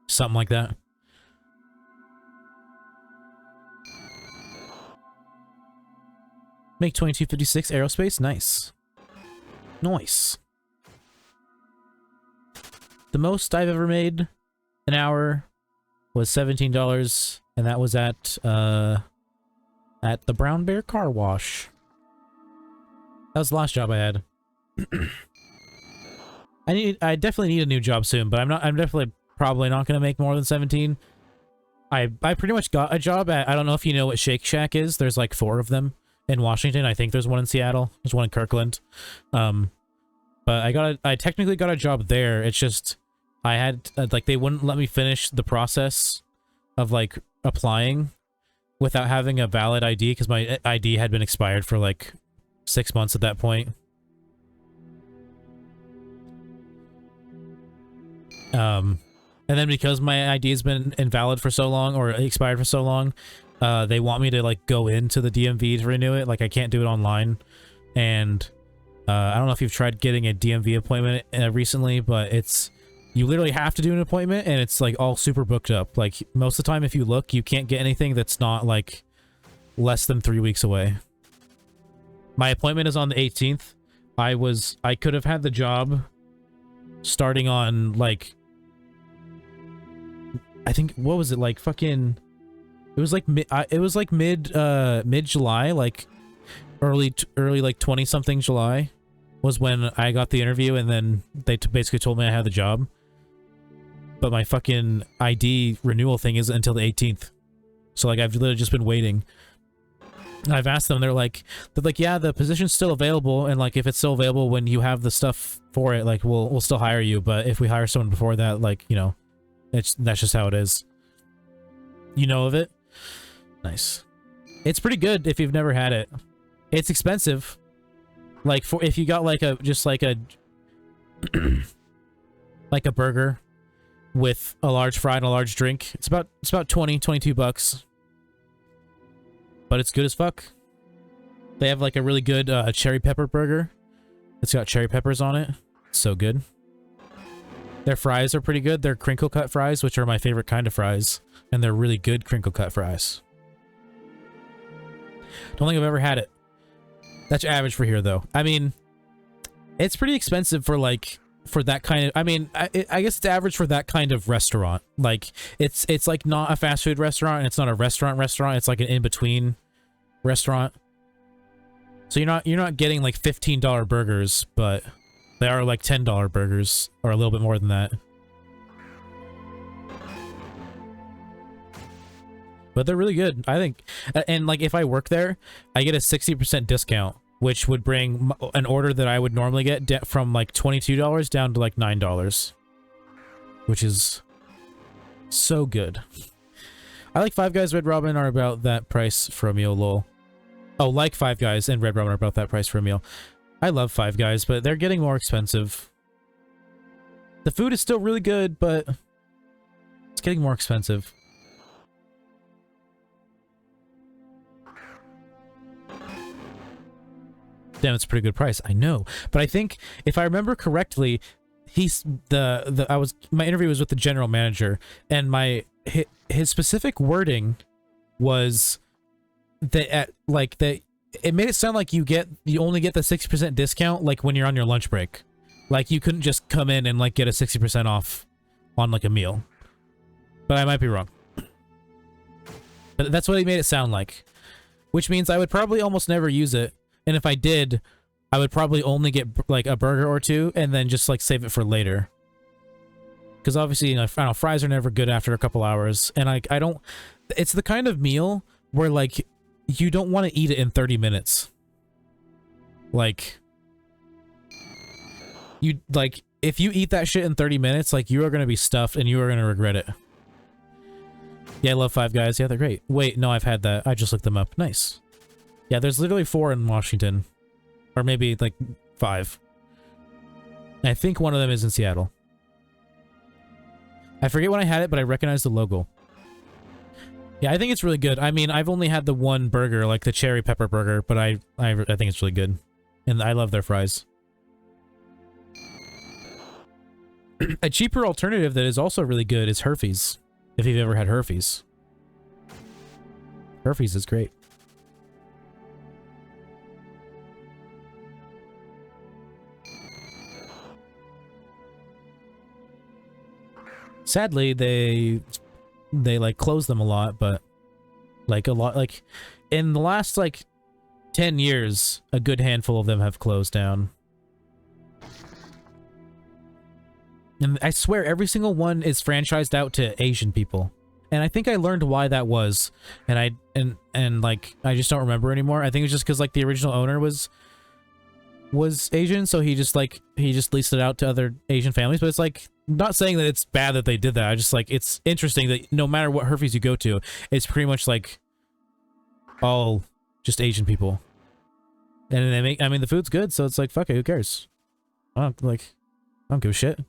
Something like that. Make 2256 aerospace? Nice. Nice. The most I've ever made an hour was $17, and that was at the Brown Bear Car Wash. That was the last job I had. I definitely need a new job soon, but I'm definitely probably not gonna make more than 17. I pretty much got a job at, I don't know if you know what Shake Shack is. There's like 4 of them in Washington. I think there's one in Seattle. There's one in Kirkland. But I technically got a job there. It's just I had like they wouldn't let me finish the process of like applying without having a valid ID because my ID had been expired for like 6 months at that point. And then because my ID has been invalid for so long or expired for so long, they want me to like go into the DMV to renew it. Like I can't do it online. And I don't know if you've tried getting a DMV appointment recently, but you literally have to do an appointment and it's like all super booked up. Like most of the time if you look, you can't get anything that's not like less than 3 weeks away. My appointment is on the 18th. I could have had the job starting on like, I think, what was it, like fucking, it was like mid July, like early like 20 something July was when I got the interview, and then they basically told me I had the job. But my fucking ID renewal thing isn't until the 18th. So like I've literally just been waiting. I've asked them, they're like, yeah, the position's still available, and like if it's still available when you have the stuff for it, like we'll still hire you, but if we hire someone before that, like, you know, that's just how it is. You know of it? Nice. It's pretty good if you've never had it. It's expensive. Like if you got like just like a like a burger with a large fry and a large drink, it's about 22 bucks. But it's good as fuck. They have like a really good cherry pepper burger. It's got cherry peppers on it. It's so good. Their fries are pretty good. They're crinkle cut fries, which are my favorite kind of fries. And they're really good crinkle cut fries. Don't think I've ever had it. That's average for here though. I mean, it's pretty expensive for like, for that kind of, I mean, I guess it's average for that kind of restaurant. Like, it's like not a fast food restaurant, and it's not a restaurant. It's like an in-between restaurant. So you're not getting like $15 burgers, but they are like $10 burgers, or a little bit more than that. But they're really good, I think. And like if I work there, I get a 60% discount, which would bring an order that I would normally get from like $22 down to like $9, which is so good. I like Five Guys, Red Robin are about that price for a meal, lol. Oh, like Five Guys and Red Robin are about that price for a meal. I love Five Guys, but they're getting more expensive. The food is still really good, but it's getting more expensive. Damn, it's a pretty good price. I know, but I think if I remember correctly, my interview was with the general manager, and his specific wording was that it made it sound like you only get the 60% discount like when you're on your lunch break. Like you couldn't just come in and like get a 60% off on like a meal. But I might be wrong. But that's what he made it sound like, which means I would probably almost never use it. And if I did, I would probably only get like a burger or two and then just like save it for later. Because obviously, you know, I don't know, fries are never good after a couple hours. And I don't, it's the kind of meal where like you don't want to eat it in 30 minutes. Like, if you eat that shit in 30 minutes, like you are going to be stuffed and you are going to regret it. Yeah, I love Five Guys. Yeah, they're great. Wait, no, I've had that. I just looked them up. Nice. Yeah, there's literally 4 in Washington. Or maybe, like, 5. And I think one of them is in Seattle. I forget when I had it, but I recognize the logo. Yeah, I think it's really good. I mean, I've only had the one burger, like the cherry pepper burger, but I think it's really good. And I love their fries. A cheaper alternative that is also really good is Herfy's. If you've ever had Herfy's. Herfy's is great. Sadly, they like close them a lot, but like in the last like 10 years, a good handful of them have closed down. And I swear every single one is franchised out to Asian people. And I think I learned why that was. And like I just don't remember anymore. I think it's just because like the original owner was Asian, so he just leased it out to other Asian families. But it's like, not saying that it's bad that they did that. I just like, it's interesting that no matter what Herfy's you go to, it's pretty much like all just Asian people. And they make, I mean, the food's good, so it's like, fuck it, who cares? I don't give a shit.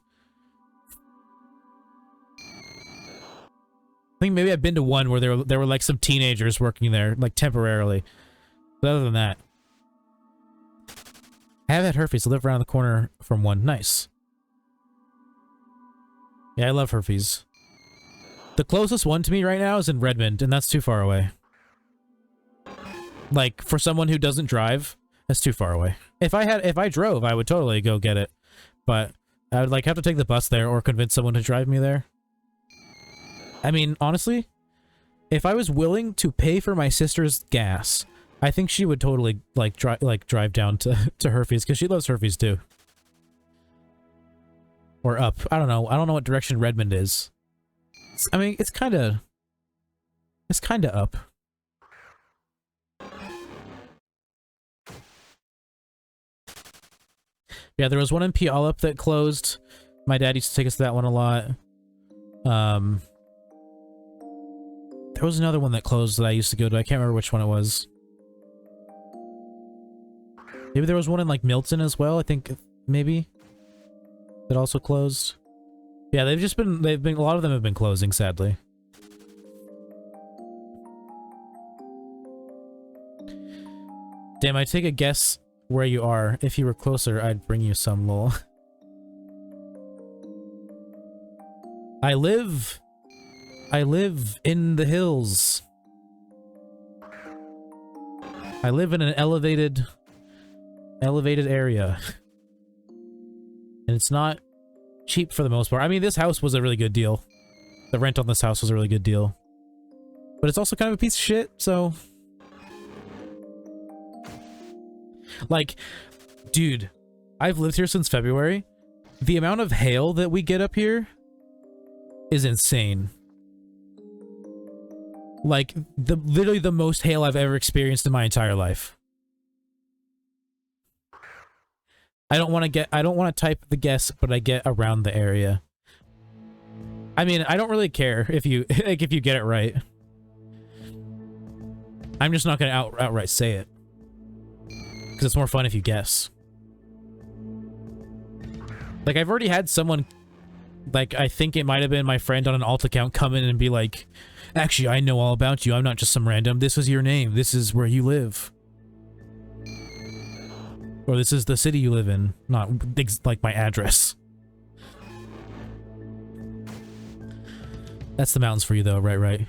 I think maybe I've been to one where there were like some teenagers working there, like temporarily. But other than that, I have had Herfy's. I live around the corner from one. Nice. Yeah, I love Herfy's. The closest one to me right now is in Redmond, and that's too far away. Like, for someone who doesn't drive, that's too far away. If I drove, I would totally go get it. But I would like have to take the bus there or convince someone to drive me there. I mean, honestly, if I was willing to pay for my sister's gas, I think she would totally drive down to Herfy's because she loves Herfy's too. Or up. I don't know what direction Redmond is. I mean, it's kind of up. Yeah, there was one in Puyallup that closed. My dad used to take us to that one a lot. There was another one that closed that I used to go to. I can't remember which one it was. Maybe there was one in like Milton as well, I think, maybe. That also closed. Yeah, a lot of them have been closing, sadly. Damn, I take a guess where you are. If you were closer, I'd bring you some, lol. I live in the hills. I live in an elevated area. And it's not cheap for the most part. I mean, this house was a really good deal. The rent on this house was a really good deal. But it's also kind of a piece of shit, so... Like, dude, I've lived here since February. The amount of hail that we get up here is insane. Like, literally the most hail I've ever experienced in my entire life. I don't want to type the guess, but I get around the area. I mean, I don't really care if you if you get it right. I'm just not going to outright say it. Because it's more fun if you guess. Like, I've already had someone, like, I think it might have been my friend on an alt account come in and be like, actually, I know all about you. I'm not just some random. This is your name. This is where you live. Or this is the city you live in. Not, like, my address. That's the mountains for you, though. Right.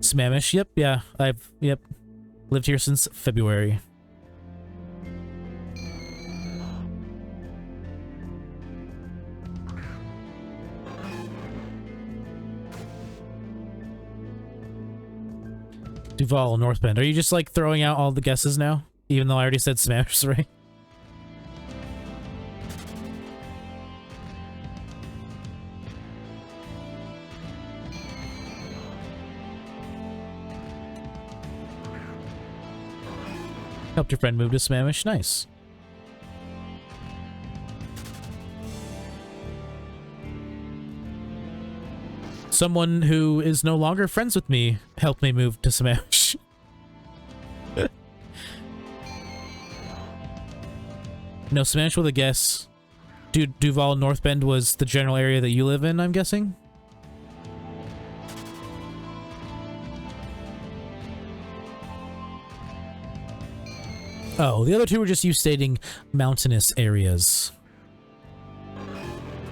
Smamish. Yep, yeah. Yep. Lived here since February. Duval, North Bend. Are you just, like, throwing out all the guesses now? Even though I already said Smash, right? Helped your friend move to Smamish? Nice. Someone who is no longer friends with me helped me move to Smash. No, Smash with a guess. Dude, Duval, North Bend was the general area that you live in, I'm guessing? Oh, the other two were just you stating mountainous areas.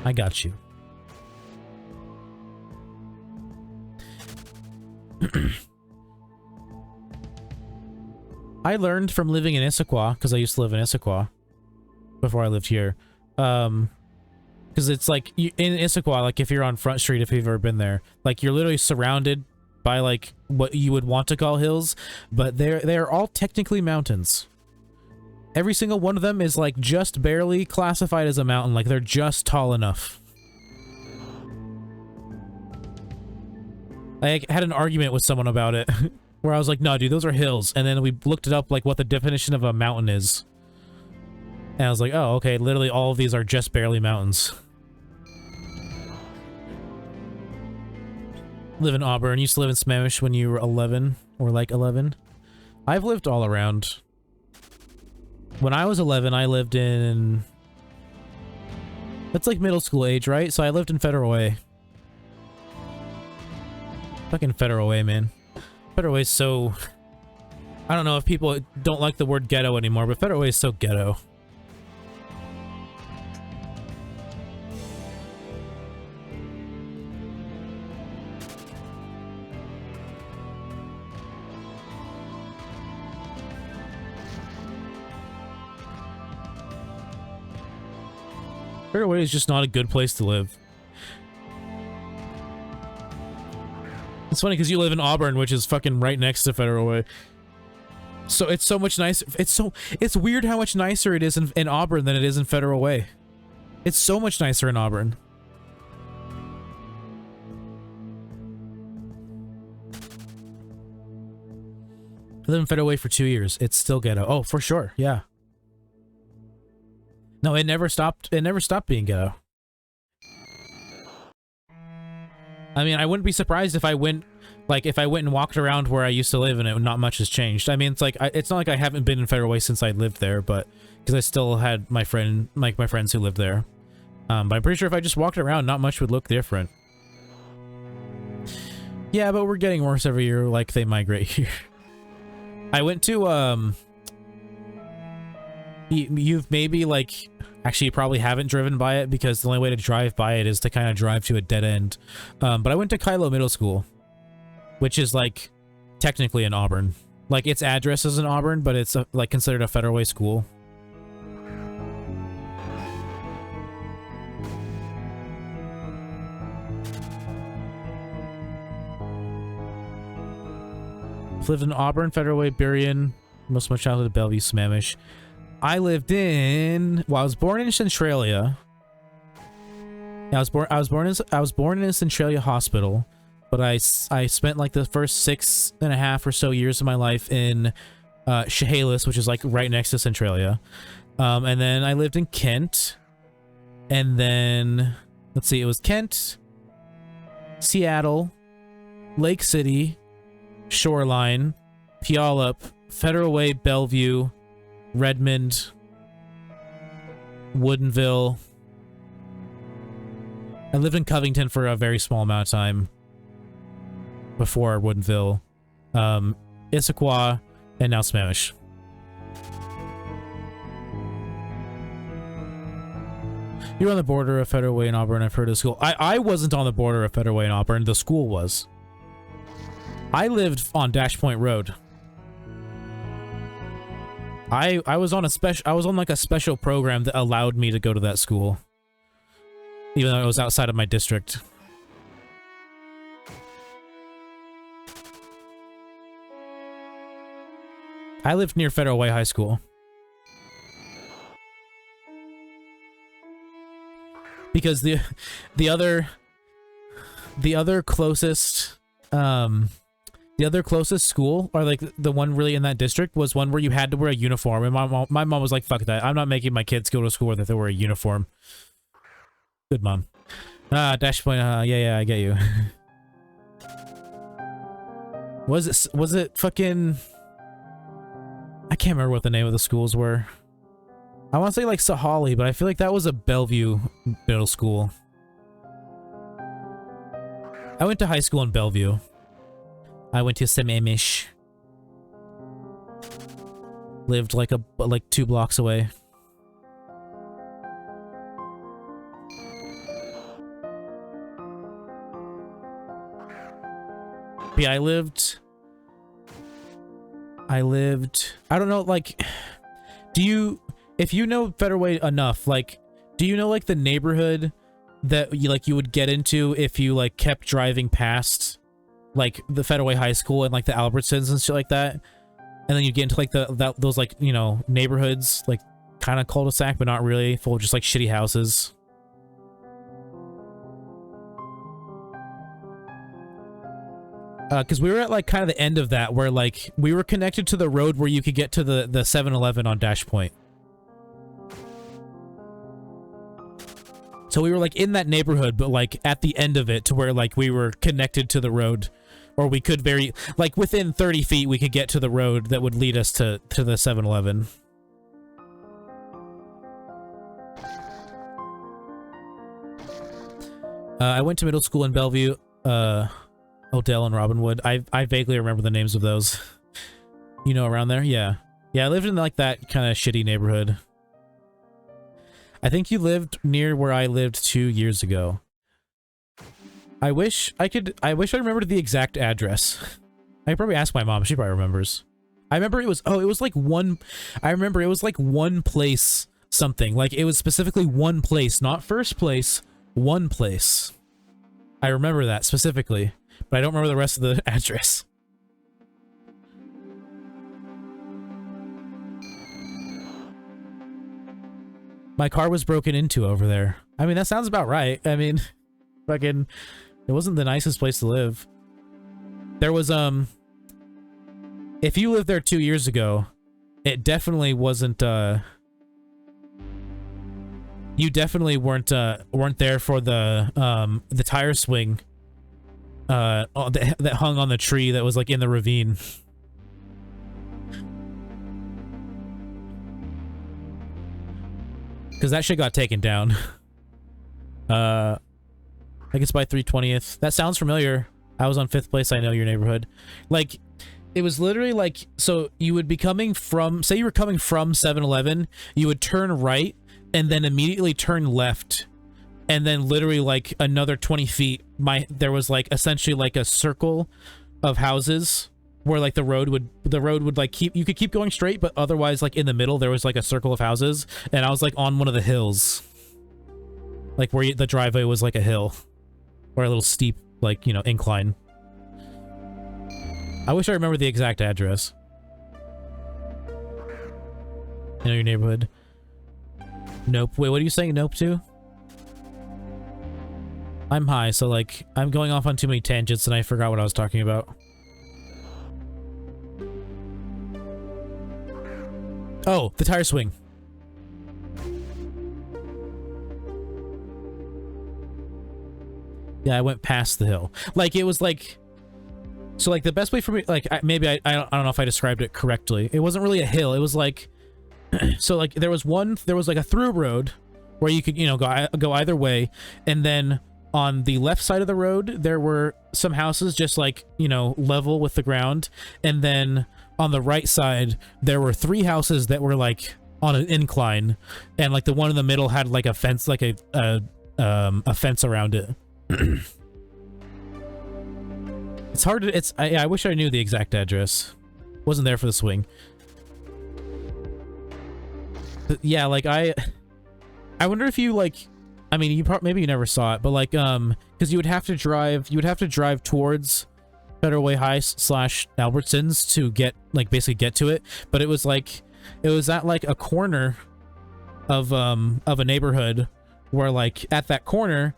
I got you. I learned from living in Issaquah, because I used to live in Issaquah before I lived here. Because it's like, in Issaquah, like if you're on Front Street, if you've ever been there, like you're literally surrounded by like what you would want to call hills, but they're all technically mountains. Every single one of them is like just barely classified as a mountain, like they're just tall enough. I had an argument with someone about it, where I was like, no, dude, those are hills. And then we looked it up, like, what the definition of a mountain is. And I was like, oh, okay, literally all of these are just barely mountains. Live in Auburn. Used to live in Sammamish when you were 11, or like 11. I've lived all around. When I was 11, I lived in... That's like middle school age, right? So I lived in Federal Way. Fucking Federal Way, man. Federal Way is so... I don't know if people don't like the word ghetto anymore, but Federal Way is so ghetto. Federal Way is just not a good place to live. It's funny because you live in Auburn, which is fucking right next to Federal Way. So it's so much nicer. It's weird how much nicer it is in Auburn than it is in Federal Way. It's so much nicer in Auburn. I lived in Federal Way for 2 years. It's still ghetto. Oh, for sure. Yeah. No, it never stopped. It never stopped being ghetto. I mean, I wouldn't be surprised if I went and walked around where I used to live and not much has changed. I mean, it's like, it's not like I haven't been in Federal Way since I lived there, but because I still had my friends who lived there. But I'm pretty sure if I just walked around, not much would look different. Yeah, but we're getting worse every year, like they migrate here. I went to, you've maybe like, actually you probably haven't driven by it because the only way to drive by it is to kind of drive to a dead end. But I went to Kylo Middle School, which is like technically in Auburn. Like its address is in Auburn, but it's like considered a Federal Way school. Lived in Auburn, Federal Way, Burien, most of my childhood at Bellevue, Sammamish. I lived in... Well, I was born in Centralia. Yeah, I was born in Centralia Hospital, but I spent like the first 6.5 or so years of my life in Chehalis, which is like right next to Centralia. And then I lived in Kent. And then, let's see, it was Kent, Seattle, Lake City, Shoreline, Puyallup, Federal Way, Bellevue, Redmond, Woodinville. I lived in Covington for a very small amount of time before Woodinville, Issaquah, and now Sammamish. You're on the border of Federal Way and Auburn. I've heard of the school. I wasn't on the border of Federal Way and Auburn. The school was. I lived on Dash Point Road. I was on like a special program that allowed me to go to that school, even though it was outside of my district. I lived near Federal Way High School. Because the other closest school, or like the one really in that district, was one where you had to wear a uniform, and my mom was like, fuck that, I'm not making my kids go to school where they wear a uniform. Good mom. Dash Point, yeah, I get you. Was it fucking... I can't remember what the name of the schools were. I want to say like Sahali, but I feel like that was a Bellevue middle school. I went to high school in Bellevue. I went to Sammamish. lived like 2 blocks away. But yeah, I lived, I don't know, like, if you know Federal Way enough, like, do you know, like, the neighborhood that you would get into if you, like, kept driving past, like, the Federal Way High School and, like, the Albertsons and shit like that? And then you get into, like, those, like, you know, neighborhoods, like, kind of cul-de-sac, but not really, full of just, like, shitty houses. Because we were at, like, kind of the end of that, where, like, we were connected to the road where you could get to the 7-Eleven on Dash Point. So we were, like, in that neighborhood, but, like, at the end of it, to where, like, we were connected to the road. Or we could like, within 30 feet, we could get to the road that would lead us to the 7-Eleven. I went to middle school in Bellevue, Odell and Robinwood. I vaguely remember the names of those. You know, around there? Yeah. Yeah, I lived in, like, that kind of shitty neighborhood. I think you lived near where I lived 2 years ago. I wish I remembered the exact address. I could probably ask my mom. She probably remembers. I remember it was, oh, it was like one, I remember it was like one place something. Like, it was specifically one place, not first place, one place. I remember that specifically, but I don't remember the rest of the address. My car was broken into over there. I mean, that sounds about right. I mean, fucking, it wasn't the nicest place to live. There was, if you lived there 2 years ago, it definitely wasn't, you definitely weren't there for the tire swing, that hung on the tree that was, like, in the ravine. Because that shit got taken down. I guess by 320th. That sounds familiar. I was on 5th place. I know your neighborhood. Like, it was literally like, so you would be coming from, say you were coming from 7-Eleven, you would turn right and then immediately turn left. And then literally like another 20 feet, there was like essentially like a circle of houses where like the road would like you could keep going straight, but otherwise like in the middle there was like a circle of houses, and I was like on one of the hills, like where the driveway was like a hill or a little steep, like, you know, incline. I wish I remember the exact address. I know your neighborhood. Nope. Wait, what are you saying nope to? I'm high, so like I'm going off on too many tangents and I forgot what I was talking about. Oh, the tire swing. Yeah, I went past the hill. Like, it was like... So, like, the best way for me... Like, maybe I don't know if I described it correctly. It wasn't really a hill. It was like... So, like, there was like a through road where you could, you know, go either way. And then on the left side of the road, there were some houses just, like, you know, level with the ground. And then on the right side, there were 3 houses that were, like, on an incline. And, like, the one in the middle had, like, a fence, like a fence around it. It's hard to, I wish I knew the exact address. Wasn't there for the swing. But yeah, like, I wonder if you, like, I mean, maybe you never saw it, but, like, because you would have to drive towards Federal Way High / Albertsons to get, like, basically get to it. But it was, like, it was at, like, a corner of a neighborhood where, like, at that corner,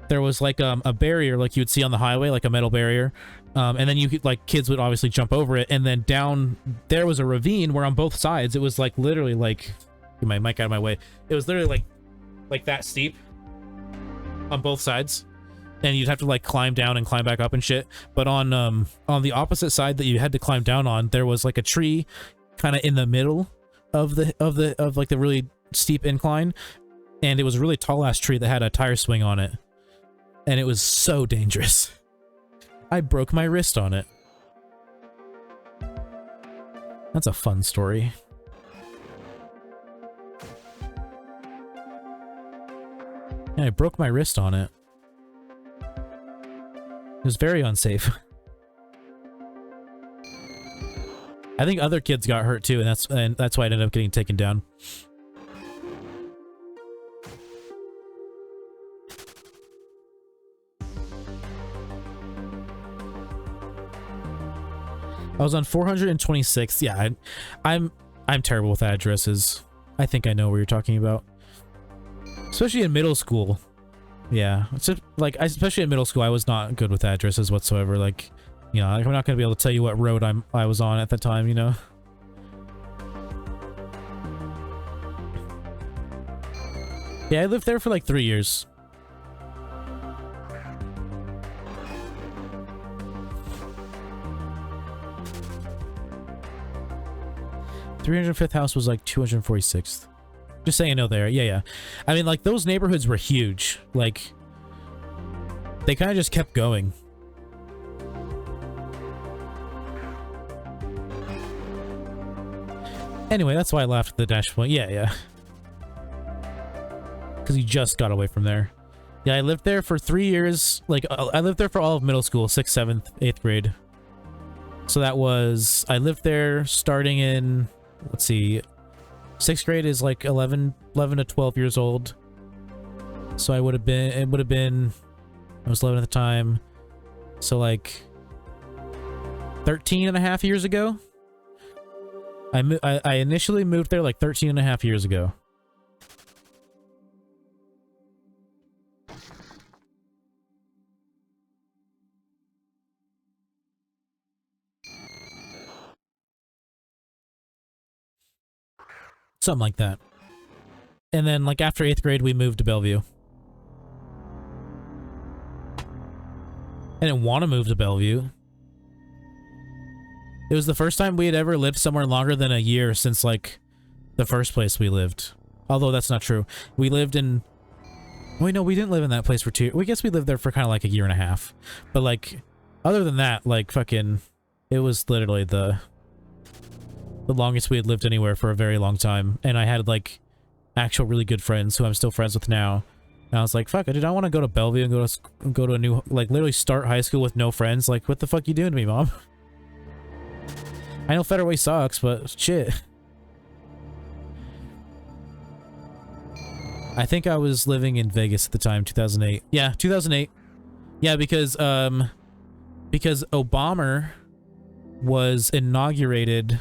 there was like a barrier like you would see on the highway, like a metal barrier, and then you could, like, kids would obviously jump over it, and then down there was a ravine where on both sides it was like literally like, get my mic out of my way, it was literally like that steep on both sides, and you'd have to like climb down and climb back up and shit. But on the opposite side that you had to climb down on, there was like a tree kind of in the middle of like the really steep incline, and it was a really tall ass tree that had a tire swing on it. And it was so dangerous. I broke my wrist on it. That's a fun story. Yeah, I broke my wrist on it. It was very unsafe. I think other kids got hurt too, and that's why I ended up getting taken down. I was on 426. Yeah, I'm terrible with addresses. I think I know what you're talking about. Especially in middle school. Yeah, it's just, like, especially in middle school, I was not good with addresses whatsoever. Like, you know, like, I'm not gonna be able to tell you what road I was on at the time, you know. Yeah, I lived there for like 3 years. .305th house was like 246th. Just saying, I know there. Yeah, yeah. I mean, like, those neighborhoods were huge. Like, they kind of just kept going. Anyway, that's why I laughed at the dash point. Yeah, yeah. Because he just got away from there. Yeah, I lived there for 3 years. Like, I lived there for all of middle school, 6th, 7th, 8th grade. So that was... I lived there starting in... Let's see... 6th grade is like 11 to 12 years old. So I would have been... It would have been... I was 11 at the time. So like... 13 and a half years ago? I initially moved there like 13 and a half years ago. Something like that. And then, like, after 8th grade, we moved to Bellevue. I didn't want to move to Bellevue. It was the first time we had ever lived somewhere longer than a year since, like, the first place we lived. Although that's not true. We lived in... Wait, no, we didn't live in that place for 2... We guess we lived there for kind of like a year and a half. But, like, other than that, like, fucking... It was literally the longest we had lived anywhere for a very long time. And I had, like, actual really good friends who I'm still friends with now. And I was like, fuck, I did not want to go to Bellevue and go to a new... Like, literally start high school with no friends. Like, what the fuck you doing to me, Mom? I know Federal Way sucks, but shit. I think I was living in Vegas at the time, 2008. Yeah, 2008. Yeah, because Obama was inaugurated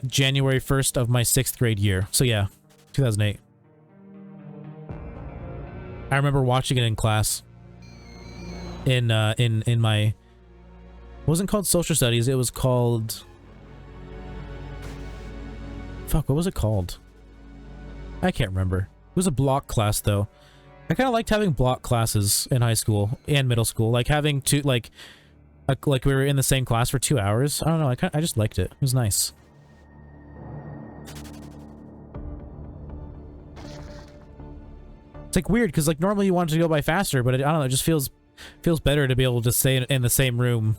January 1st of my 6th grade year. So yeah, 2008. I remember watching it in class. In my... It wasn't called social studies, it was called... Fuck, what was it called? I can't remember. It was a block class, though. I kind of liked having block classes in high school and middle school. Like, having two, like we were in the same class for 2 hours. I don't know, I just liked it. It was nice. It's, like, weird, because, like, normally you want it to go by faster, but I don't know, it just feels better to be able to stay in the same room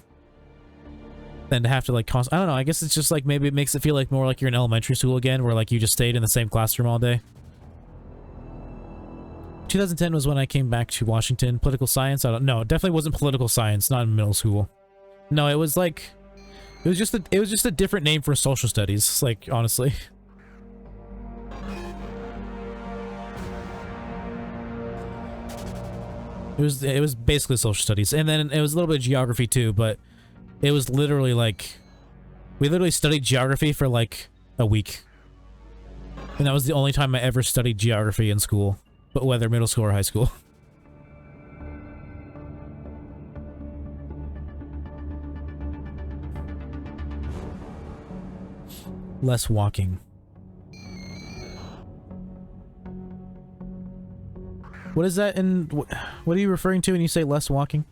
than to have to, like, I don't know, I guess it's just, like, maybe it makes it feel like more like you're in elementary school again, where, like, you just stayed in the same classroom all day. 2010 was when I came back to Washington. Political science? I don't know. It definitely wasn't political science, not in middle school. No, it was, like... It was just a different name for social studies, like, honestly. It was basically social studies, and then it was a little bit of geography too, but it was literally like... We literally studied geography for, like, a week. And that was the only time I ever studied geography in school. But whether middle school or high school. Less walking. What is that in... What are you referring to when you say less walking?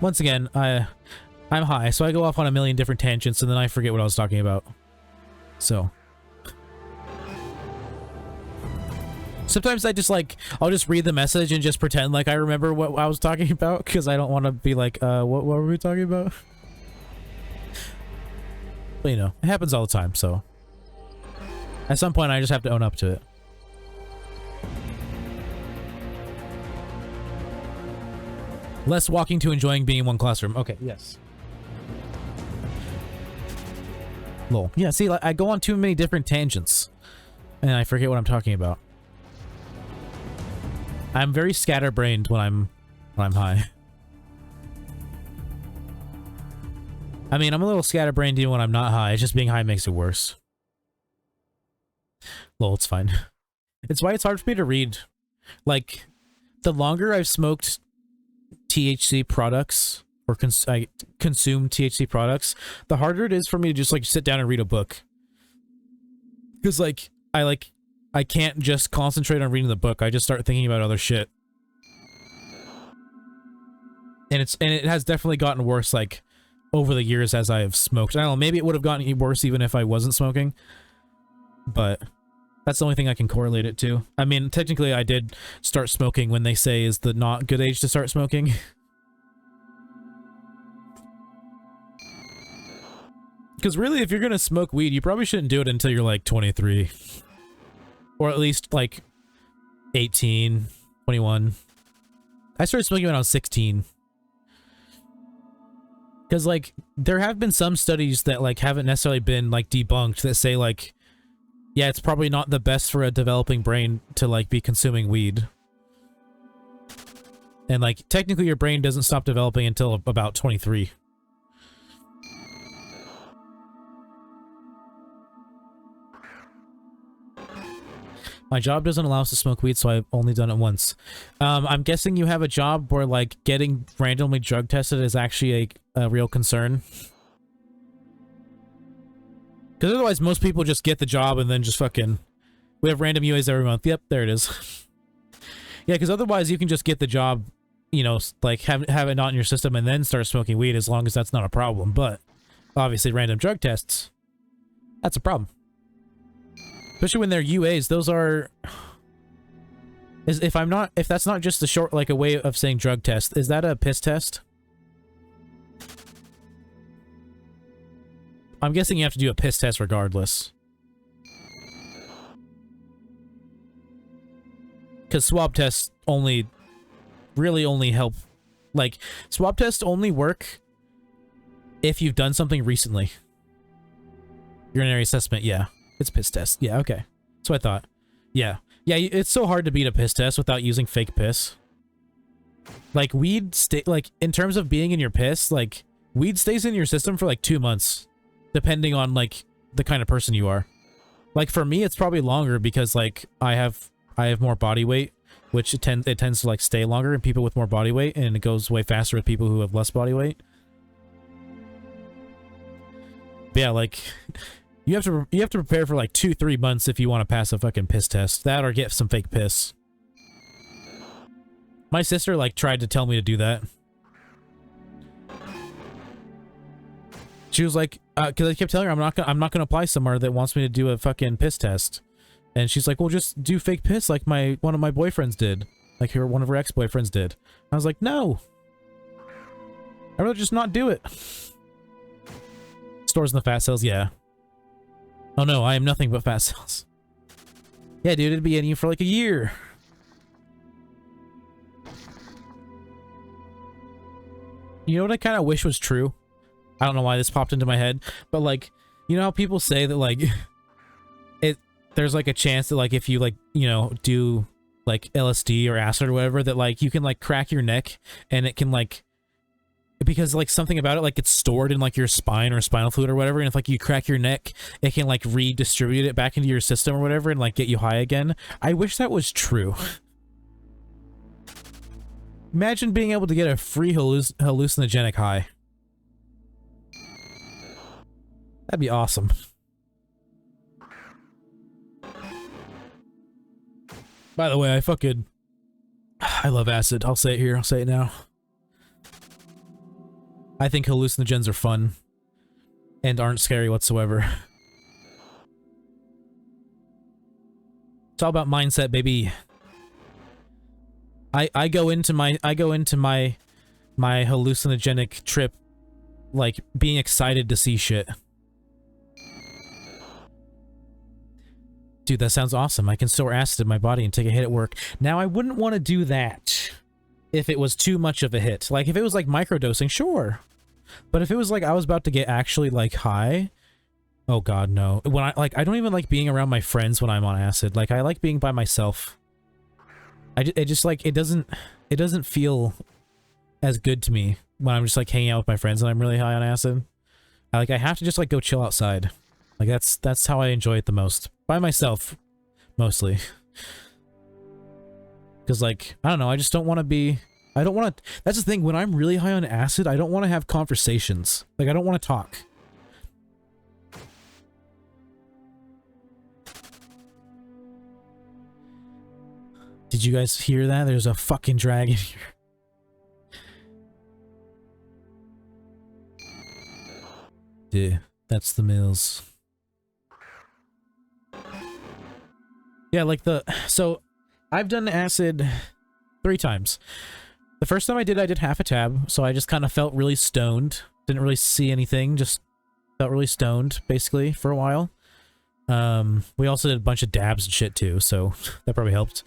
Once again, I'm high, so I go off on a million different tangents and then I forget what I was talking about. So... Sometimes I just like, I'll just read the message and just pretend like I remember what I was talking about, because I don't want to be like, what were we talking about? But you know, it happens all the time, so. At some point I just have to own up to it. Less walking to enjoying being in one classroom. Okay, yes. Lol. Yeah, see, I go on too many different tangents. And I forget what I'm talking about. I'm very scatterbrained when I'm high. I mean, I'm a little scatterbrained even when I'm not high. It's just being high makes it worse. Lol, it's fine. It's why it's hard for me to read. Like, the longer I've smoked THC products, or I consume THC products, the harder it is for me to just, like, sit down and read a book. Because, like, I can't just concentrate on reading the book. I just start thinking about other shit. And it has definitely gotten worse, like, over the years as I have smoked. I don't know, maybe it would have gotten worse even if I wasn't smoking. But that's the only thing I can correlate it to. I mean, technically I did start smoking when they say is the not good age to start smoking. Because really, if you're gonna smoke weed, you probably shouldn't do it until you're like 23. Or at least like 18, 21. I started smoking when I was 16. Because like, there have been some studies that like haven't necessarily been like debunked that say like, yeah, it's probably not the best for a developing brain to like be consuming weed. And like, technically your brain doesn't stop developing until about 23. My job doesn't allow us to smoke weed, so I've only done it once. I'm guessing you have a job where, like, getting randomly drug tested is actually a real concern. Because otherwise, most people just get the job and then just fucking... We have random UAs every month. Yep, there it is. Yeah, because otherwise you can just get the job, you know, like, have it not in your system and then start smoking weed as long as that's not a problem. But, obviously, random drug tests, that's a problem. Especially when they're UAs, those are... If that's not just a short, like a way of saying drug test, is that a piss test? I'm guessing you have to do a piss test regardless. Because swab tests really only help... Like, swab tests only work if you've done something recently. Urinary assessment, yeah. It's a piss test. Yeah, okay. That's what I thought. Yeah. Yeah, it's so hard to beat a piss test without using fake piss. Like, weed like, in terms of being in your piss, like, weed stays in your system for, like, 2 months. Depending on, like, the kind of person you are. Like, for me, it's probably longer because, like, I have more body weight, which it tends to, like, stay longer in people with more body weight, and it goes way faster with people who have less body weight. But yeah, like... You have to prepare for like 2-3 months if you want to pass a fucking piss test. That or get some fake piss. My sister like tried to tell me to do that. She was like, because I kept telling her I'm not gonna apply somewhere that wants me to do a fucking piss test, and she's like, well, just do fake piss like one of my boyfriends did, like one of her ex-boyfriends did. I was like, no, I'd rather just not do it. Stores in the fat cells, yeah. Oh no, I am nothing but fat cells. Yeah, dude, it'd be in you for like a year. You know what I kind of wish was true? I don't know why this popped into my head, but like, you know how people say that like, there's like a chance that like if you like, you know, do like LSD or acid or whatever, that like you can like crack your neck and it can like, because like something about it like it's stored in like your spine or spinal fluid or whatever, and if like you crack your neck it can like redistribute it back into your system or whatever and like get you high again. I wish that was true. Imagine being able to get a free hallucinogenic high. That'd be awesome. By the way, I love acid. I'll say it here, I'll say it now. I think hallucinogens are fun and aren't scary whatsoever. It's all about mindset, baby. I go into my hallucinogenic trip like being excited to see shit. Dude, that sounds awesome. I can store acid in my body and take a hit at work. Now, I wouldn't want to do that if it was too much of a hit. Like, if it was like microdosing, sure. But if it was like I was about to get actually like high, oh god, no. When I don't even like being around my friends when I'm on acid. Like, I like being by myself. It just like it doesn't feel as good to me when I'm just like hanging out with my friends and I'm really high on acid. I have to just like go chill outside. Like that's how I enjoy it the most. By myself, mostly. Because like, I don't know, I just don't want to be... I don't want to... That's the thing, when I'm really high on acid, I don't want to have conversations. Like, I don't want to talk. Did you guys hear that? There's a fucking dragon here. Yeah, that's the mills. Yeah, like so I've done acid 3 times. The first time I did half a tab, so I just kind of felt really stoned. Didn't really see anything, just felt really stoned, basically, for a while. We also did a bunch of dabs and shit, too, so that probably helped.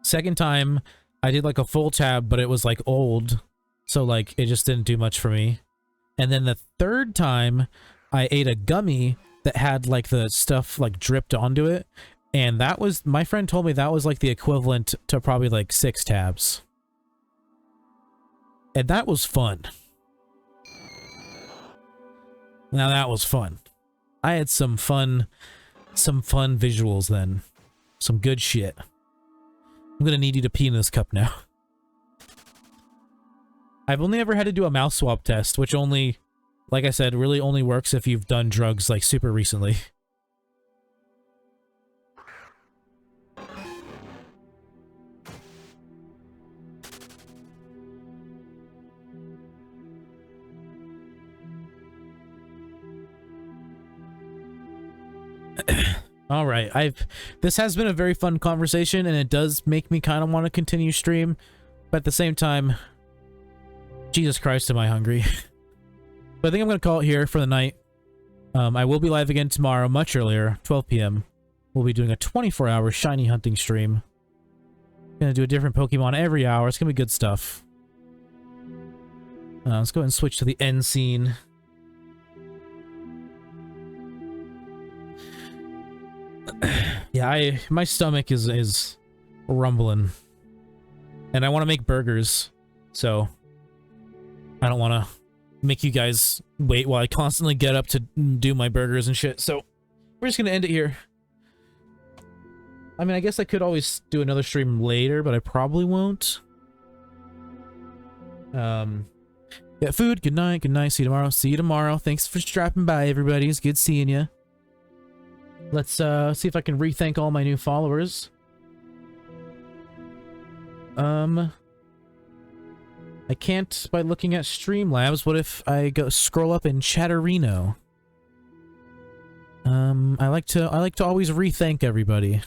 Second time, I did like a full tab, but it was like old, so like it just didn't do much for me. And then the third time, I ate a gummy that had like the stuff like dripped onto it, and that was, my friend told me that was like the equivalent to probably like 6 tabs. And that was fun. Now that was fun. I had some fun visuals then. Some good shit. I'm gonna need you to pee in this cup now. I've only ever had to do a mouth swab test, which only, like I said, really only works if you've done drugs like super recently. All right, this has been a very fun conversation, and it does make me kind of want to continue stream, but at the same time, Jesus Christ, am I hungry. But I think I'm going to call it here for the night. I will be live again tomorrow, much earlier, 12 p.m. We'll be doing a 24-hour shiny hunting stream. Gonna do a different Pokemon every hour. It's gonna be good stuff. Let's go ahead and switch to the end scene. Yeah, my stomach is rumbling. And I want to make burgers, so I don't want to make you guys wait while I constantly get up to do my burgers and shit. So we're just gonna end it here. I mean, I guess I could always do another stream later, but I probably won't. Yeah, food. Good night. Good night. See you tomorrow. See you tomorrow. Thanks for strapping by, everybody. It's good seeing you. Let's see if I can re-thank all my new followers. I can't by looking at Streamlabs. What if I go scroll up in Chatterino? I like to always re-thank everybody.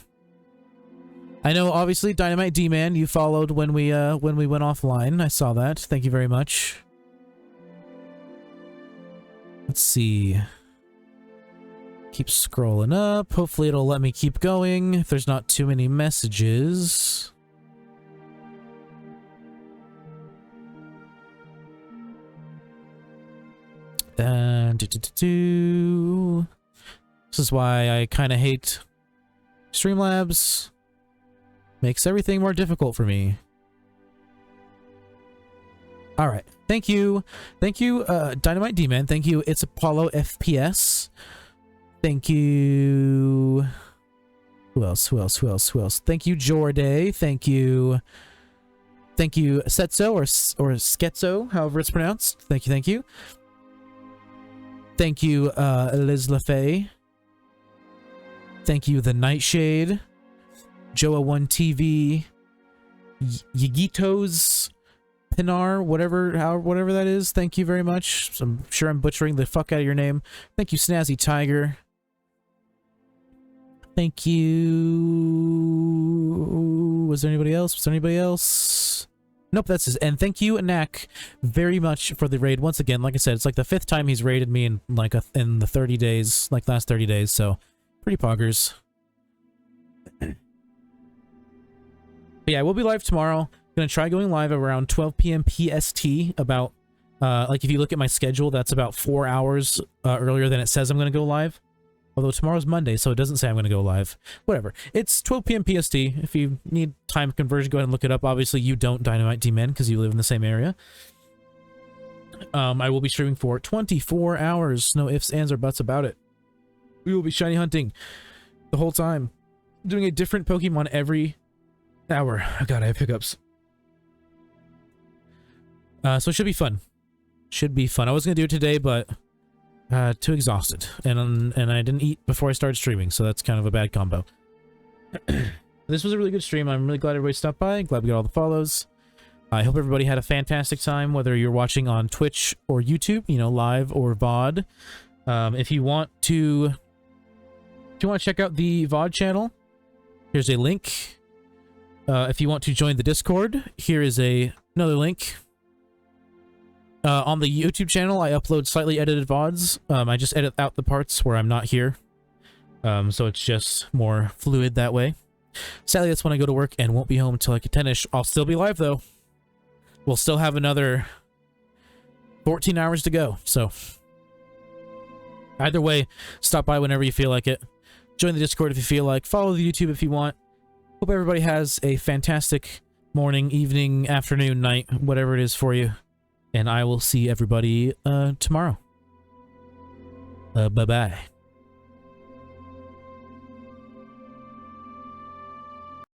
I know, obviously, Dynamite D-Man, you followed when we went offline. I saw that. Thank you very much. Let's see. Keep scrolling up. Hopefully it'll let me keep going if there's not too many messages. This is why I kind of hate Streamlabs. Makes everything more difficult for me. Alright. Thank you. Thank you, Dynamite D-Man. Thank you, It's Apollo FPS. Thank you... Who else? Who else? Who else? Who else? Thank you, Jorday. Thank you... Thank you, Setzo, or Sketzo, however it's pronounced. Thank you, thank you. Thank you, Liz LaFay. Thank you, The Nightshade. Joa1 TV, Yigitos, Pinar, whatever that is. Thank you very much. So I'm sure I'm butchering the fuck out of your name. Thank you, Snazzy Tiger. Thank you. Was there anybody else? Was there anybody else? Nope, that's his. And thank you, Anak, very much for the raid. Once again, like I said, it's like the 5th time he's raided me in like in the 30 days, like last 30 days. So pretty poggers. But yeah, we'll be live tomorrow. Gonna try going live around 12 p.m. PST. About like if you look at my schedule, that's about 4 hours earlier than it says I'm gonna go live. Although tomorrow's Monday, so it doesn't say I'm going to go live. Whatever. It's 12 p.m. PST. If you need time conversion, go ahead and look it up. Obviously, you don't, Dynamite D-Men, because you live in the same area. I will be streaming for 24 hours. No ifs, ands, or buts about it. We will be shiny hunting the whole time. Doing a different Pokemon every hour. Oh god, I have hiccups. So it should be fun. Should be fun. I was going to do it today, but... too exhausted, and I didn't eat before I started streaming, so that's kind of a bad combo. This was a really good stream. I'm really glad everybody stopped by. Glad we got all the follows. I hope everybody had a fantastic time, whether you're watching on Twitch or YouTube, you know, live or VOD. If you want to check out the VOD channel, here's a link. If you want to join the Discord, here is another link. On the YouTube channel, I upload slightly edited VODs. I just edit out the parts where I'm not here. So it's just more fluid that way. Sadly, that's when I go to work and won't be home until like 10-ish. I'll still be live, though. We'll still have another 14 hours to go. So either way, stop by whenever you feel like it. Join the Discord if you feel like. Follow the YouTube if you want. Hope everybody has a fantastic morning, evening, afternoon, night, whatever it is for you. And I will see everybody tomorrow. Bye-bye.